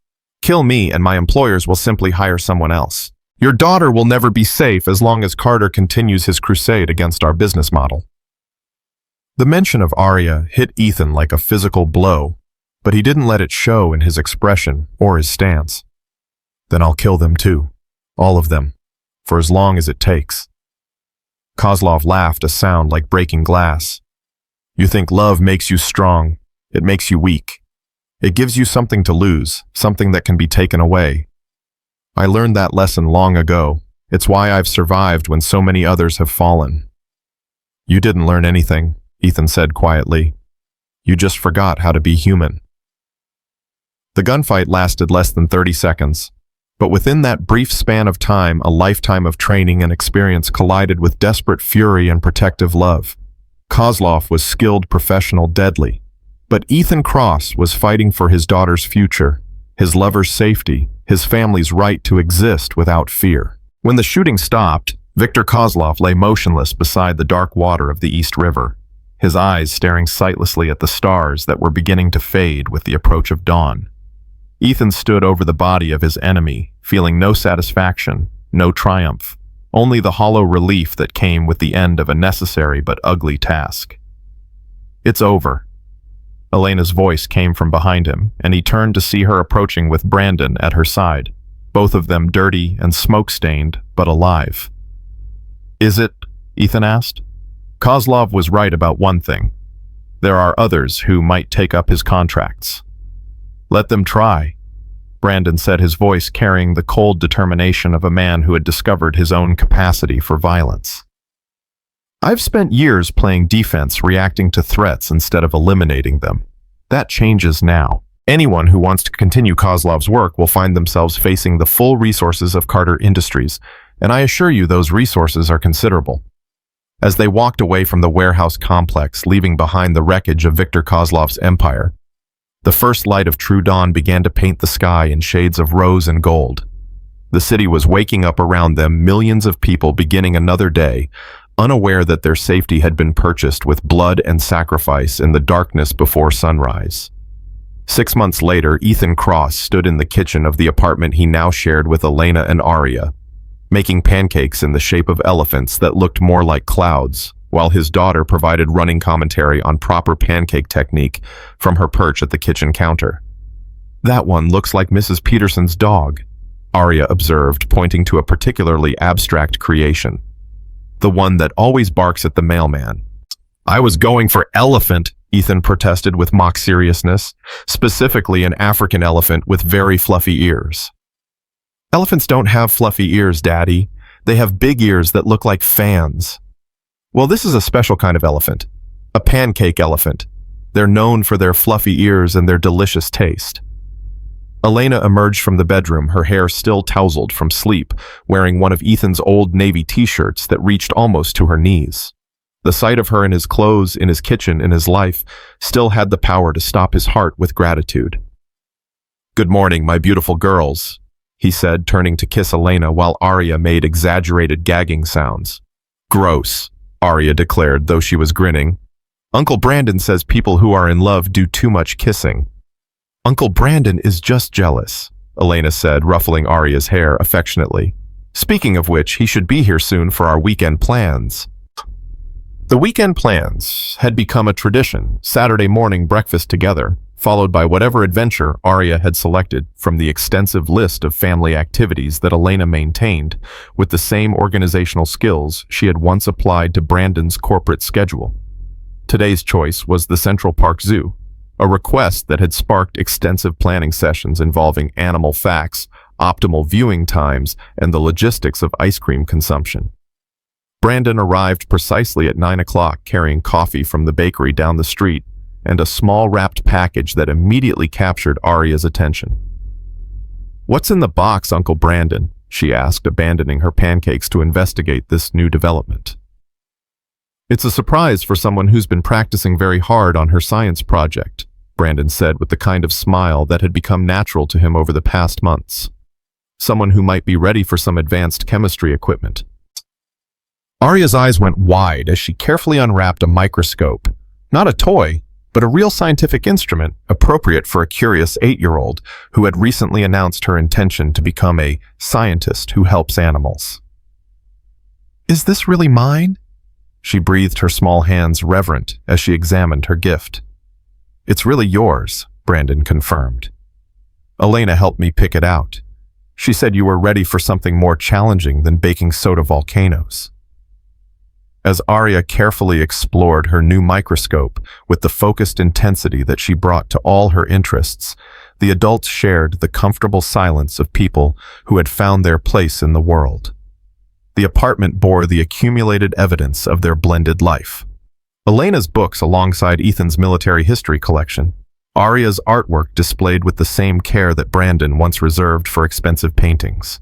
Kill me and my employers will simply hire someone else. Your daughter will never be safe as long as Carter continues his crusade against our business model." The mention of Arya hit Ethan like a physical blow, but he didn't let it show in his expression or his stance. "Then I'll kill them too. All of them. For as long as it takes." Kozlov laughed, a sound like breaking glass. "You think love makes you strong. It makes you weak. It gives you something to lose, something that can be taken away. I learned that lesson long ago. It's why I've survived when so many others have fallen." "You didn't learn anything," Ethan said quietly. "You just forgot how to be human." The gunfight lasted less than 30 seconds. But within that brief span of time, a lifetime of training and experience collided with desperate fury and protective love. Kozlov was skilled, professional, deadly. But Ethan Cross was fighting for his daughter's future, his lover's safety, his family's right to exist without fear. When the shooting stopped, Viktor Kozlov lay motionless beside the dark water of the East River, his eyes staring sightlessly at the stars that were beginning to fade with the approach of dawn. Ethan stood over the body of his enemy, feeling no satisfaction, no triumph, only the hollow relief that came with the end of a necessary but ugly task. "It's over." Elena's voice came from behind him, and he turned to see her approaching with Brandon at her side, both of them dirty and smoke-stained, but alive. "Is it?" Ethan asked. Kozlov was right about one thing. There are others who might take up his contracts. "Let them try," Brandon said, his voice carrying the cold determination of a man who had discovered his own capacity for violence. "I've spent years playing defense, reacting to threats instead of eliminating them. That changes now. Anyone who wants to continue Kozlov's work will find themselves facing the full resources of Carter Industries, and I assure you those resources are considerable." As they walked away from the warehouse complex, leaving behind the wreckage of Viktor Kozlov's empire, the first light of true dawn began to paint the sky in shades of rose and gold. The city was waking up around them, millions of people beginning another day, unaware that their safety had been purchased with blood and sacrifice in the darkness before sunrise. 6 months later, Ethan Cross stood in the kitchen of the apartment he now shared with Elena and Arya, making pancakes in the shape of elephants that looked more like clouds, while his daughter provided running commentary on proper pancake technique from her perch at the kitchen counter. "That one looks like Mrs. Peterson's dog," Arya observed, pointing to a particularly abstract creation. "The one that always barks at the mailman." "I was going for elephant," Ethan protested with mock seriousness, "specifically an African elephant with very fluffy ears." "Elephants don't have fluffy ears, Daddy. They have big ears that look like fans." "Well, this is a special kind of elephant, a pancake elephant. They're known for their fluffy ears and their delicious taste." Elena emerged from the bedroom, her hair still tousled from sleep, wearing one of Ethan's old navy t-shirts that reached almost to her knees. The sight of her in his clothes, in his kitchen, in his life, still had the power to stop his heart with gratitude. "Good morning, my beautiful girls," he said, turning to kiss Elena while Arya made exaggerated gagging sounds. "Gross," Arya declared, though she was grinning. "Uncle Brandon says people who are in love do too much kissing." "Uncle Brandon is just jealous," Elena said, ruffling Arya's hair affectionately. "Speaking of which, he should be here soon for our weekend plans." The weekend plans had become a tradition, Saturday morning breakfast together, followed by whatever adventure Arya had selected from the extensive list of family activities that Elena maintained with the same organizational skills she had once applied to Brandon's corporate schedule. Today's choice was the Central Park Zoo, a request that had sparked extensive planning sessions involving animal facts, optimal viewing times, and the logistics of ice cream consumption. Brandon arrived precisely at 9 o'clock carrying coffee from the bakery down the street and a small wrapped package that immediately captured Arya's attention. "What's in the box, Uncle Brandon?" she asked, abandoning her pancakes to investigate this new development. "It's a surprise for someone who's been practicing very hard on her science project," Brandon said with the kind of smile that had become natural to him over the past months. "Someone who might be ready for some advanced chemistry equipment." Arya's eyes went wide as she carefully unwrapped a microscope. Not a toy, but a real scientific instrument appropriate for a curious 8-year-old who had recently announced her intention to become a scientist who helps animals. "Is this really mine?" She breathed, her small hands reverent as she examined her gift. "It's really yours," Brandon confirmed. "Elena helped me pick it out. She said you were ready for something more challenging than baking soda volcanoes." As Arya carefully explored her new microscope with the focused intensity that she brought to all her interests, the adults shared the comfortable silence of people who had found their place in the world. The apartment bore the accumulated evidence of their blended life. Elena's books alongside Ethan's military history collection, Arya's artwork displayed with the same care that Brandon once reserved for expensive paintings.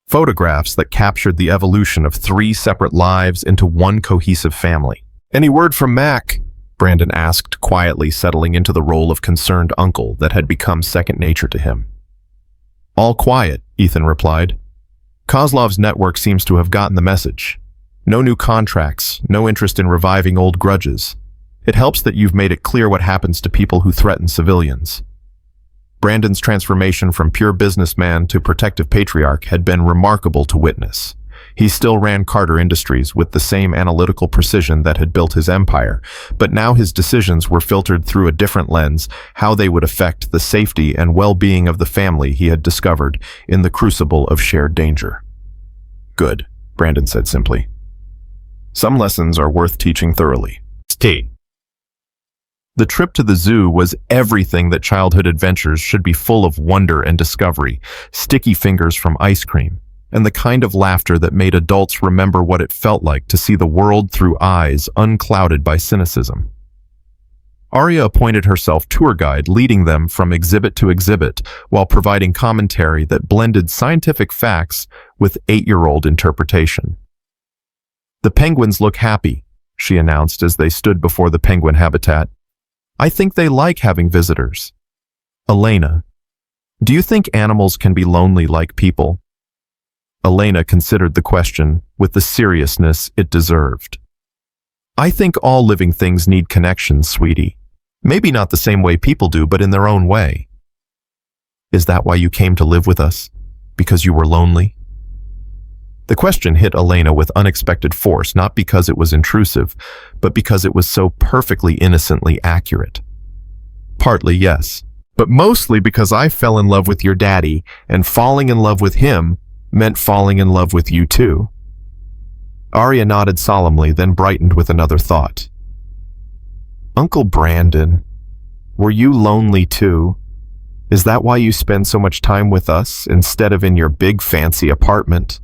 Photographs that captured the evolution of 3 separate lives into one cohesive family. "Any word from Mac?" Brandon asked quietly, settling into the role of concerned uncle that had become second nature to him. "All quiet," Ethan replied. "Kozlov's network seems to have gotten the message. No new contracts, no interest in reviving old grudges. It helps that you've made it clear what happens to people who threaten civilians." Brandon's transformation from pure businessman to protective patriarch had been remarkable to witness. He still ran Carter Industries with the same analytical precision that had built his empire, but now his decisions were filtered through a different lens, how they would affect the safety and well-being of the family he had discovered in the crucible of shared danger. "Good," Brandon said simply. "Some lessons are worth teaching thoroughly." Stay. The trip to the zoo was everything that childhood adventures should be, full of wonder and discovery, sticky fingers from ice cream, and the kind of laughter that made adults remember what it felt like to see the world through eyes unclouded by cynicism. Arya appointed herself tour guide, leading them from exhibit to exhibit while providing commentary that blended scientific facts with 8-year-old interpretation. "The penguins look happy," she announced as they stood before the penguin habitat. "I think they like having visitors." "Elena, do you think animals can be lonely like people?" Elena considered the question with the seriousness it deserved. "I think all living things need connections, sweetie. Maybe not the same way people do, but in their own way." "Is that why you came to live with us? Because you were lonely?" The question hit Elena with unexpected force, not because it was intrusive, but because it was so perfectly innocently accurate. "Partly, yes, but mostly because I fell in love with your daddy, and falling in love with him meant falling in love with you too." Arya nodded solemnly, then brightened with another thought. "Uncle Brandon, were you lonely too? Is that why you spend so much time with us instead of in your big fancy apartment?"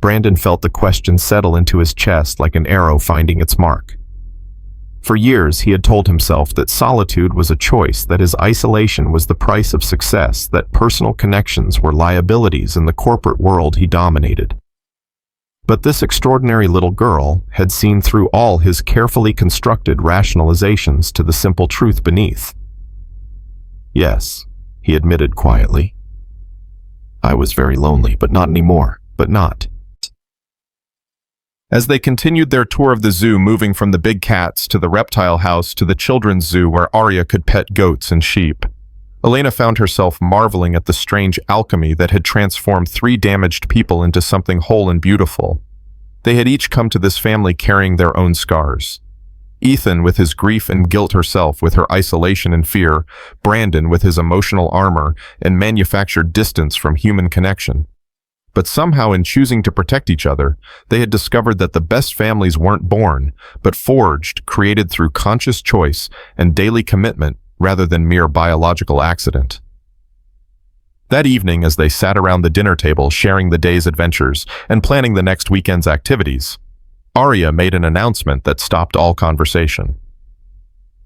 Brandon felt the question settle into his chest like an arrow finding its mark. For years, he had told himself that solitude was a choice, that his isolation was the price of success, that personal connections were liabilities in the corporate world he dominated. But this extraordinary little girl had seen through all his carefully constructed rationalizations to the simple truth beneath. "Yes," he admitted quietly. "I was very lonely, but not anymore, but not." As they continued their tour of the zoo, moving from the big cats to the reptile house to the children's zoo where Arya could pet goats and sheep, Elena found herself marveling at the strange alchemy that had transformed 3 damaged people into something whole and beautiful. They had each come to this family carrying their own scars. Ethan with his grief and guilt, herself with her isolation and fear, Brandon with his emotional armor and manufactured distance from human connection. But somehow, in choosing to protect each other, they had discovered that the best families weren't born, but forged, created through conscious choice and daily commitment rather than mere biological accident. That evening, as they sat around the dinner table sharing the day's adventures and planning the next weekend's activities, Arya made an announcement that stopped all conversation.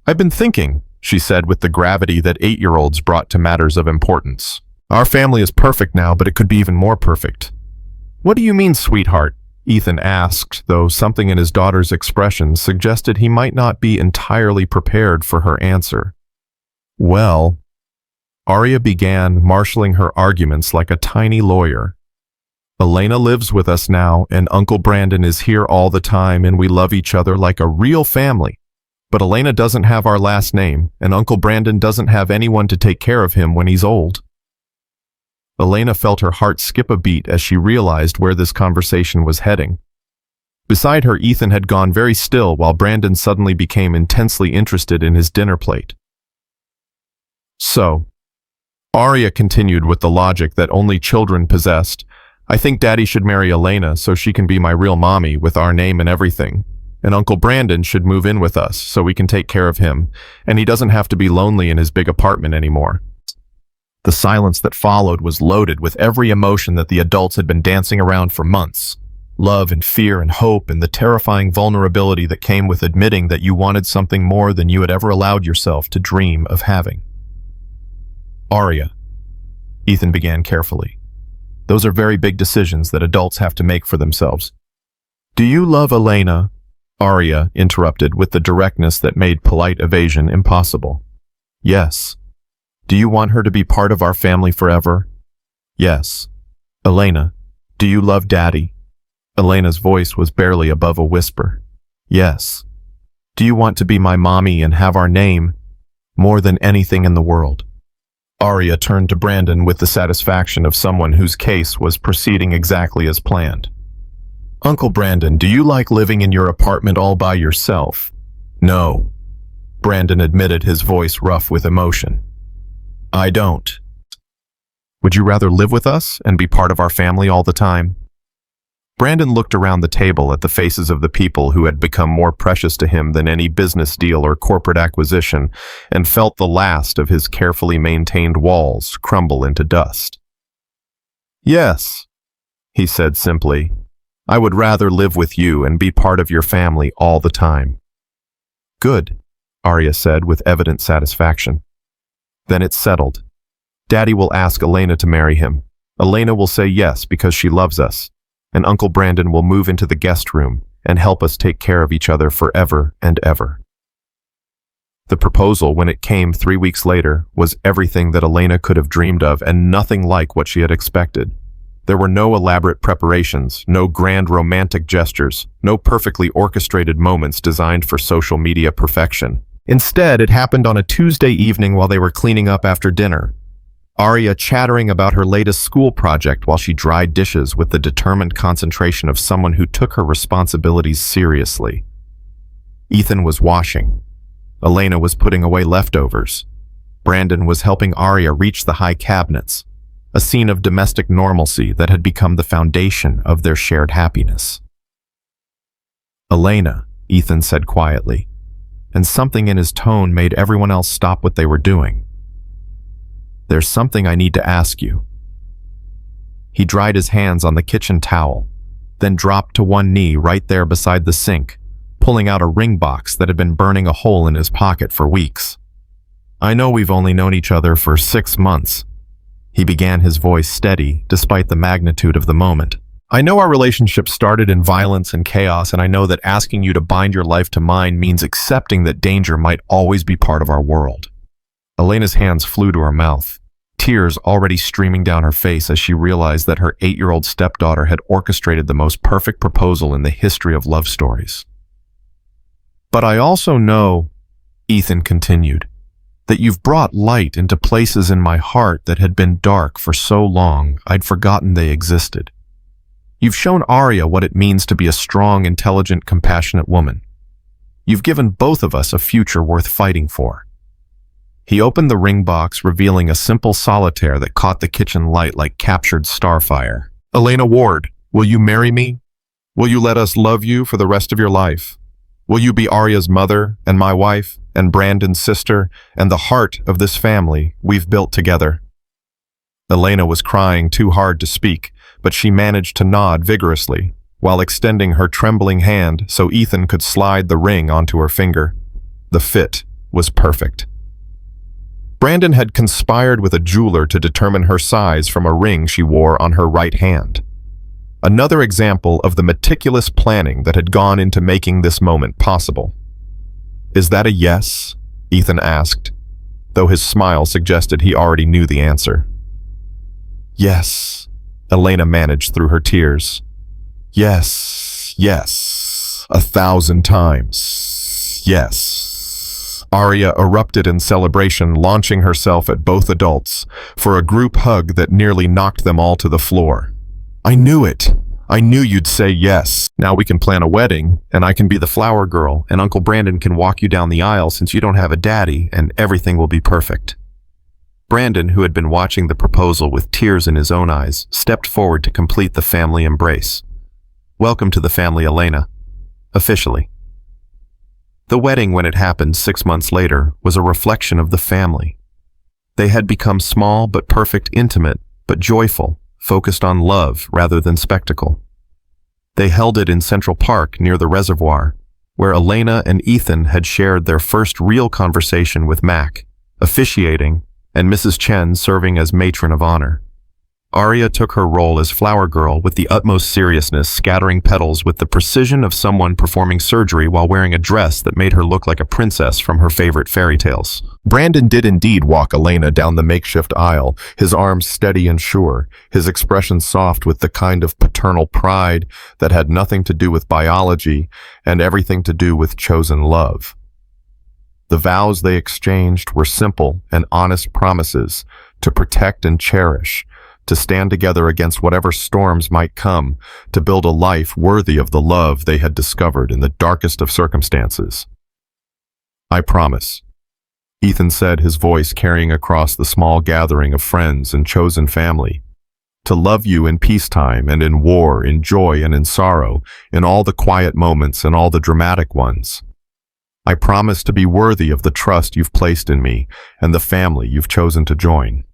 "I've been thinking," she said with the gravity that 8-year-olds brought to matters of importance. "Our family is perfect now, but it could be even more perfect." "What do you mean, sweetheart?" Ethan asked, though something in his daughter's expression suggested he might not be entirely prepared for her answer. "Well," Arya began, marshaling her arguments like a tiny lawyer. "Elena lives with us now, and Uncle Brandon is here all the time, and we love each other like a real family. But Elena doesn't have our last name, and Uncle Brandon doesn't have anyone to take care of him when he's old." Elena felt her heart skip a beat as she realized where this conversation was heading. Beside her, Ethan had gone very still while Brandon suddenly became intensely interested in his dinner plate. "So," Arya continued with the logic that only children possessed, "I think Daddy should marry Elena so she can be my real mommy with our name and everything. And Uncle Brandon should move in with us so we can take care of him, and he doesn't have to be lonely in his big apartment anymore." The silence that followed was loaded with every emotion that the adults had been dancing around for months. Love and fear and hope and the terrifying vulnerability that came with admitting that you wanted something more than you had ever allowed yourself to dream of having. "Arya," Ethan began carefully, "those are very big decisions that adults have to make for themselves." "Do you love Elena?" Arya interrupted with the directness that made polite evasion impossible. "Yes." "Do you want her to be part of our family forever?" "Yes." "Elena, do you love Daddy?" Elena's voice was barely above a whisper. "Yes." "Do you want to be my mommy and have our name?" "More than anything in the world." Arya turned to Brandon with the satisfaction of someone whose case was proceeding exactly as planned. "Uncle Brandon, do you like living in your apartment all by yourself?" "No," Brandon admitted, his voice rough with emotion. "I don't." "Would you rather live with us and be part of our family all the time?" Brandon looked around the table at the faces of the people who had become more precious to him than any business deal or corporate acquisition and felt the last of his carefully maintained walls crumble into dust. "Yes," he said simply. "I would rather live with you and be part of your family all the time." "Good," Arya said with evident satisfaction. "Then it's settled. Daddy will ask Elena to marry him. Elena will say yes because she loves us, and Uncle Brandon will move into the guest room and help us take care of each other forever and ever." The proposal, when it came 3 weeks later, was everything that Elena could have dreamed of and nothing like what she had expected. There were no elaborate preparations, no grand romantic gestures, no perfectly orchestrated moments designed for social media perfection. Instead, it happened on a Tuesday evening while they were cleaning up after dinner. Arya chattering about her latest school project while she dried dishes with the determined concentration of someone who took her responsibilities seriously. Ethan was washing. Elena was putting away leftovers. Brandon was helping Arya reach the high cabinets, a scene of domestic normalcy that had become the foundation of their shared happiness. "Elena," Ethan said quietly, and something in his tone made everyone else stop what they were doing. "There's something I need to ask you." He dried his hands on the kitchen towel, then dropped to one knee right there beside the sink, pulling out a ring box that had been burning a hole in his pocket for weeks. "I know we've only known each other for 6 months." He began, his voice steady despite the magnitude of the moment. "I know our relationship started in violence and chaos, and I know that asking you to bind your life to mine means accepting that danger might always be part of our world." Elena's hands flew to her mouth, tears already streaming down her face as she realized that her 8-year-old stepdaughter had orchestrated the most perfect proposal in the history of love stories. "But I also know," Ethan continued, "that you've brought light into places in my heart that had been dark for so long I'd forgotten they existed. You've shown Arya what it means to be a strong, intelligent, compassionate woman. You've given both of us a future worth fighting for." He opened the ring box, revealing a simple solitaire that caught the kitchen light like captured starfire. "Elena Ward, will you marry me? Will you let us love you for the rest of your life? Will you be Arya's mother and my wife and Brandon's sister and the heart of this family we've built together?" Elena was crying too hard to speak, but she managed to nod vigorously, while extending her trembling hand so Ethan could slide the ring onto her finger. The fit was perfect. Brandon had conspired with a jeweler to determine her size from a ring she wore on her right hand. Another example of the meticulous planning that had gone into making this moment possible. "Is that a yes?" Ethan asked, though his smile suggested he already knew the answer. "Yes," Elena managed through her tears. "Yes, yes, 1,000 times, yes." Arya erupted in celebration, launching herself at both adults for a group hug that nearly knocked them all to the floor. "I knew it! I knew you'd say yes. Now we can plan a wedding, and I can be the flower girl, and Uncle Brandon can walk you down the aisle since you don't have a daddy, and everything will be perfect." Brandon, who had been watching the proposal with tears in his own eyes, stepped forward to complete the family embrace. "Welcome to the family, Elena. Officially." The wedding, when it happened 6 months later, was a reflection of the family. They had become small but perfect, intimate but joyful, focused on love rather than spectacle. They held it in Central Park near the reservoir, where Elena and Ethan had shared their first real conversation with Mac, officiating, and Mrs. Chen serving as matron of honor. Arya took her role as flower girl with the utmost seriousness, scattering petals with the precision of someone performing surgery while wearing a dress that made her look like a princess from her favorite fairy tales. Brandon did indeed walk Elena down the makeshift aisle, his arms steady and sure, his expression soft with the kind of paternal pride that had nothing to do with biology and everything to do with chosen love. The vows they exchanged were simple and honest promises to protect and cherish, to stand together against whatever storms might come, to build a life worthy of the love they had discovered in the darkest of circumstances. "I promise," Ethan said, his voice carrying across the small gathering of friends and chosen family, "to love you in peacetime and in war, in joy and in sorrow, in all the quiet moments and all the dramatic ones. I promise to be worthy of the trust you've placed in me and the family you've chosen to join."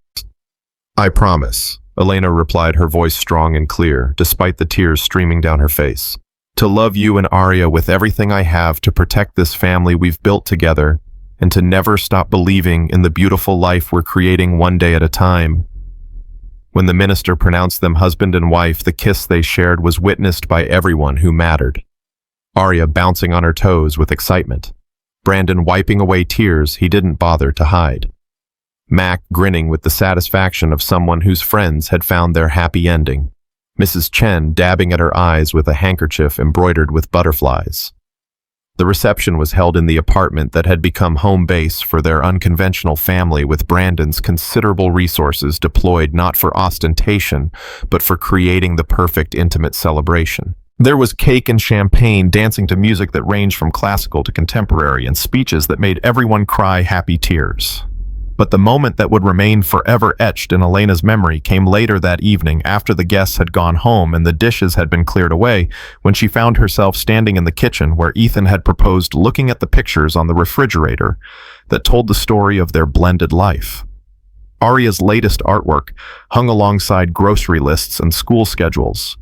"I promise," Elena replied, her voice strong and clear, despite the tears streaming down her face, "to love you and Arya with everything I have, to protect this family we've built together, and to never stop believing in the beautiful life we're creating one day at a time." When the minister pronounced them husband and wife, the kiss they shared was witnessed by everyone who mattered. Arya bouncing on her toes with excitement. Brandon wiping away tears he didn't bother to hide. Mac grinning with the satisfaction of someone whose friends had found their happy ending. Mrs. Chen dabbing at her eyes with a handkerchief embroidered with butterflies. The reception was held in the apartment that had become home base for their unconventional family, with Brandon's considerable resources deployed not for ostentation, but for creating the perfect intimate celebration. There was cake and champagne, dancing to music that ranged from classical to contemporary, and speeches that made everyone cry happy tears. But the moment that would remain forever etched in Elena's memory came later that evening, after the guests had gone home and the dishes had been cleared away, when she found herself standing in the kitchen where Ethan had proposed, looking at the pictures on the refrigerator that told the story of their blended life. Arya's latest artwork hung alongside grocery lists and school schedules,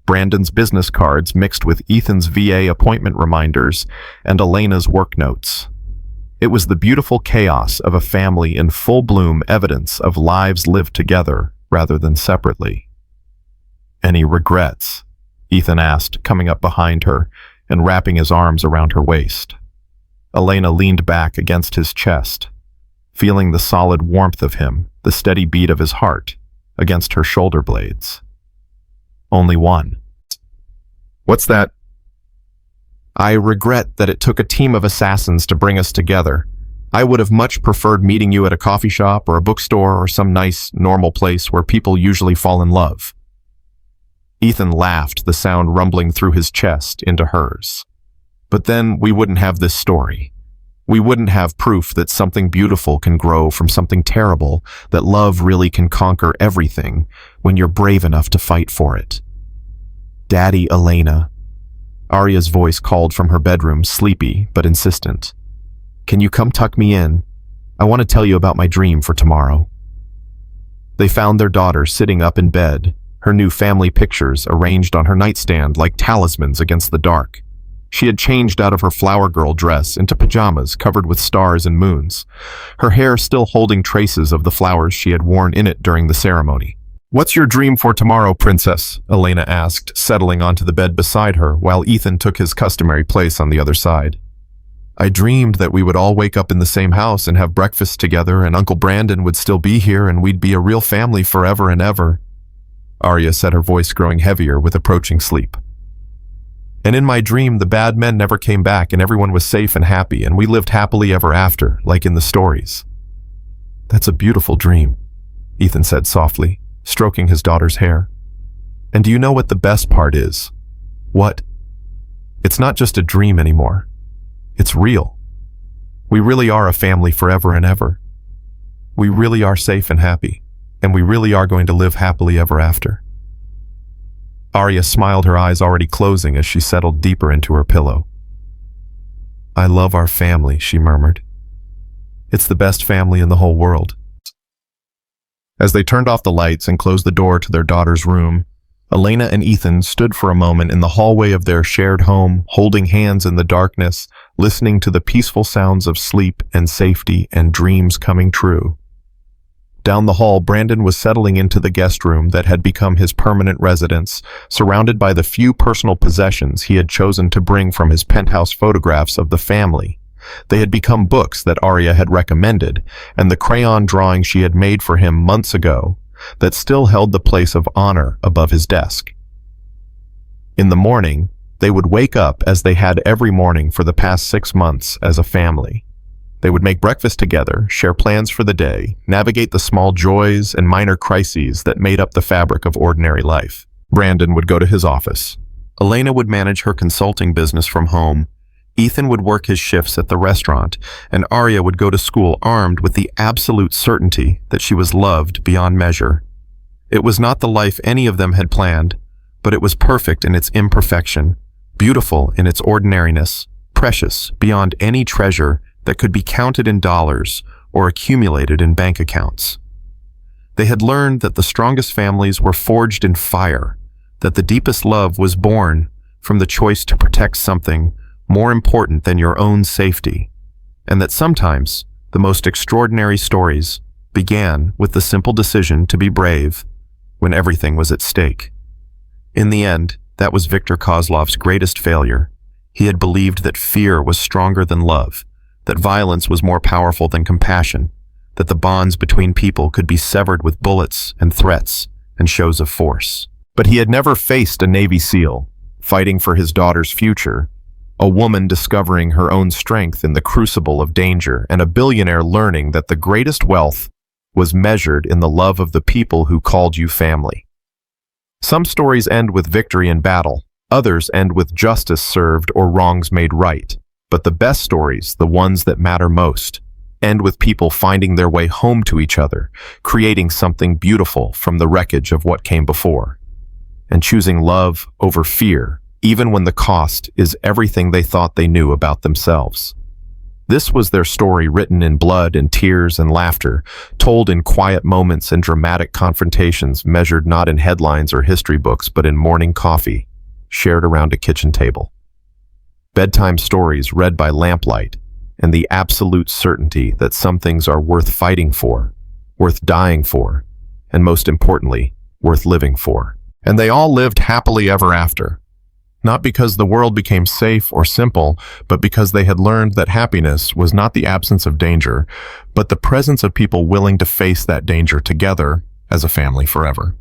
Brandon's business cards mixed with Ethan's VA appointment reminders, and Elena's work notes. It was the beautiful chaos of a family in full bloom, evidence of lives lived together rather than separately. "Any regrets?" Ethan asked, coming up behind her and wrapping his arms around her waist. Elena leaned back against his chest, feeling the solid warmth of him, the steady beat of his heart, against her shoulder blades. "Only one." "What's that?" "I regret that it took a team of assassins to bring us together. I would have much preferred meeting you at a coffee shop or a bookstore or some nice, normal place where people usually fall in love." Ethan laughed, the sound rumbling through his chest into hers. But then we wouldn't have this story. We wouldn't have proof that something beautiful can grow from something terrible, that love really can conquer everything when you're brave enough to fight for it. Daddy, Elena. Arya's voice called from her bedroom, sleepy but insistent. Can you come tuck me in? I want to tell you about my dream for tomorrow. They found their daughter sitting up in bed, her new family pictures arranged on her nightstand like talismans against the dark. She had changed out of her flower girl dress into pajamas covered with stars and moons, her hair still holding traces of the flowers she had worn in it during the ceremony. What's your dream for tomorrow, princess? Elena asked, settling onto the bed beside her while Ethan took his customary place on the other side. I dreamed that we would all wake up in the same house and have breakfast together, and Uncle Brandon would still be here and we'd be a real family forever and ever. Arya said, her voice growing heavier with approaching sleep. And in my dream, the bad men never came back and everyone was safe and happy and we lived happily ever after, like in the stories. That's a beautiful dream, Ethan said softly, stroking his daughter's hair. And do you know what the best part is? What? It's not just a dream anymore. It's real. We really are a family forever and ever. We really are safe and happy, and we really are going to live happily ever after. Arya smiled, her eyes already closing as she settled deeper into her pillow. I love our family, she murmured. It's the best family in the whole world. As they turned off the lights and closed the door to their daughter's room, Elena and Ethan stood for a moment in the hallway of their shared home, holding hands in the darkness, listening to the peaceful sounds of sleep and safety and dreams coming true. Down the hall, Brandon was settling into the guest room that had become his permanent residence, surrounded by the few personal possessions he had chosen to bring from his penthouse photographs of the family. They had become books that Arya had recommended, and the crayon drawing she had made for him months ago that still held the place of honor above his desk. In the morning, they would wake up as they had every morning for the past 6 months as a family. They would make breakfast together, share plans for the day, navigate the small joys and minor crises that made up the fabric of ordinary life. Brandon would go to his office. Elena would manage her consulting business from home. Ethan would work his shifts at the restaurant, and Arya would go to school armed with the absolute certainty that she was loved beyond measure. It was not the life any of them had planned, but it was perfect in its imperfection, beautiful in its ordinariness, precious beyond any treasure that could be counted in dollars or accumulated in bank accounts. They had learned that the strongest families were forged in fire, that the deepest love was born from the choice to protect something more important than your own safety, and that sometimes the most extraordinary stories began with the simple decision to be brave when everything was at stake. In the end, that was Viktor Kozlov's greatest failure. He had believed that fear was stronger than love, that violence was more powerful than compassion, that the bonds between people could be severed with bullets and threats and shows of force. But he had never faced a Navy SEAL, fighting for his daughter's future, a woman discovering her own strength in the crucible of danger, and a billionaire learning that the greatest wealth was measured in the love of the people who called you family. Some stories end with victory in battle, others end with justice served or wrongs made right. But the best stories, the ones that matter most, end with people finding their way home to each other, creating something beautiful from the wreckage of what came before, and choosing love over fear, even when the cost is everything they thought they knew about themselves. This was their story, written in blood and tears and laughter, told in quiet moments and dramatic confrontations, measured not in headlines or history books, but in morning coffee, shared around a kitchen table. Bedtime stories read by lamplight, and the absolute certainty that some things are worth fighting for, worth dying for, and most importantly, worth living for. And they all lived happily ever after. Not because the world became safe or simple, but because they had learned that happiness was not the absence of danger, but the presence of people willing to face that danger together as a family forever.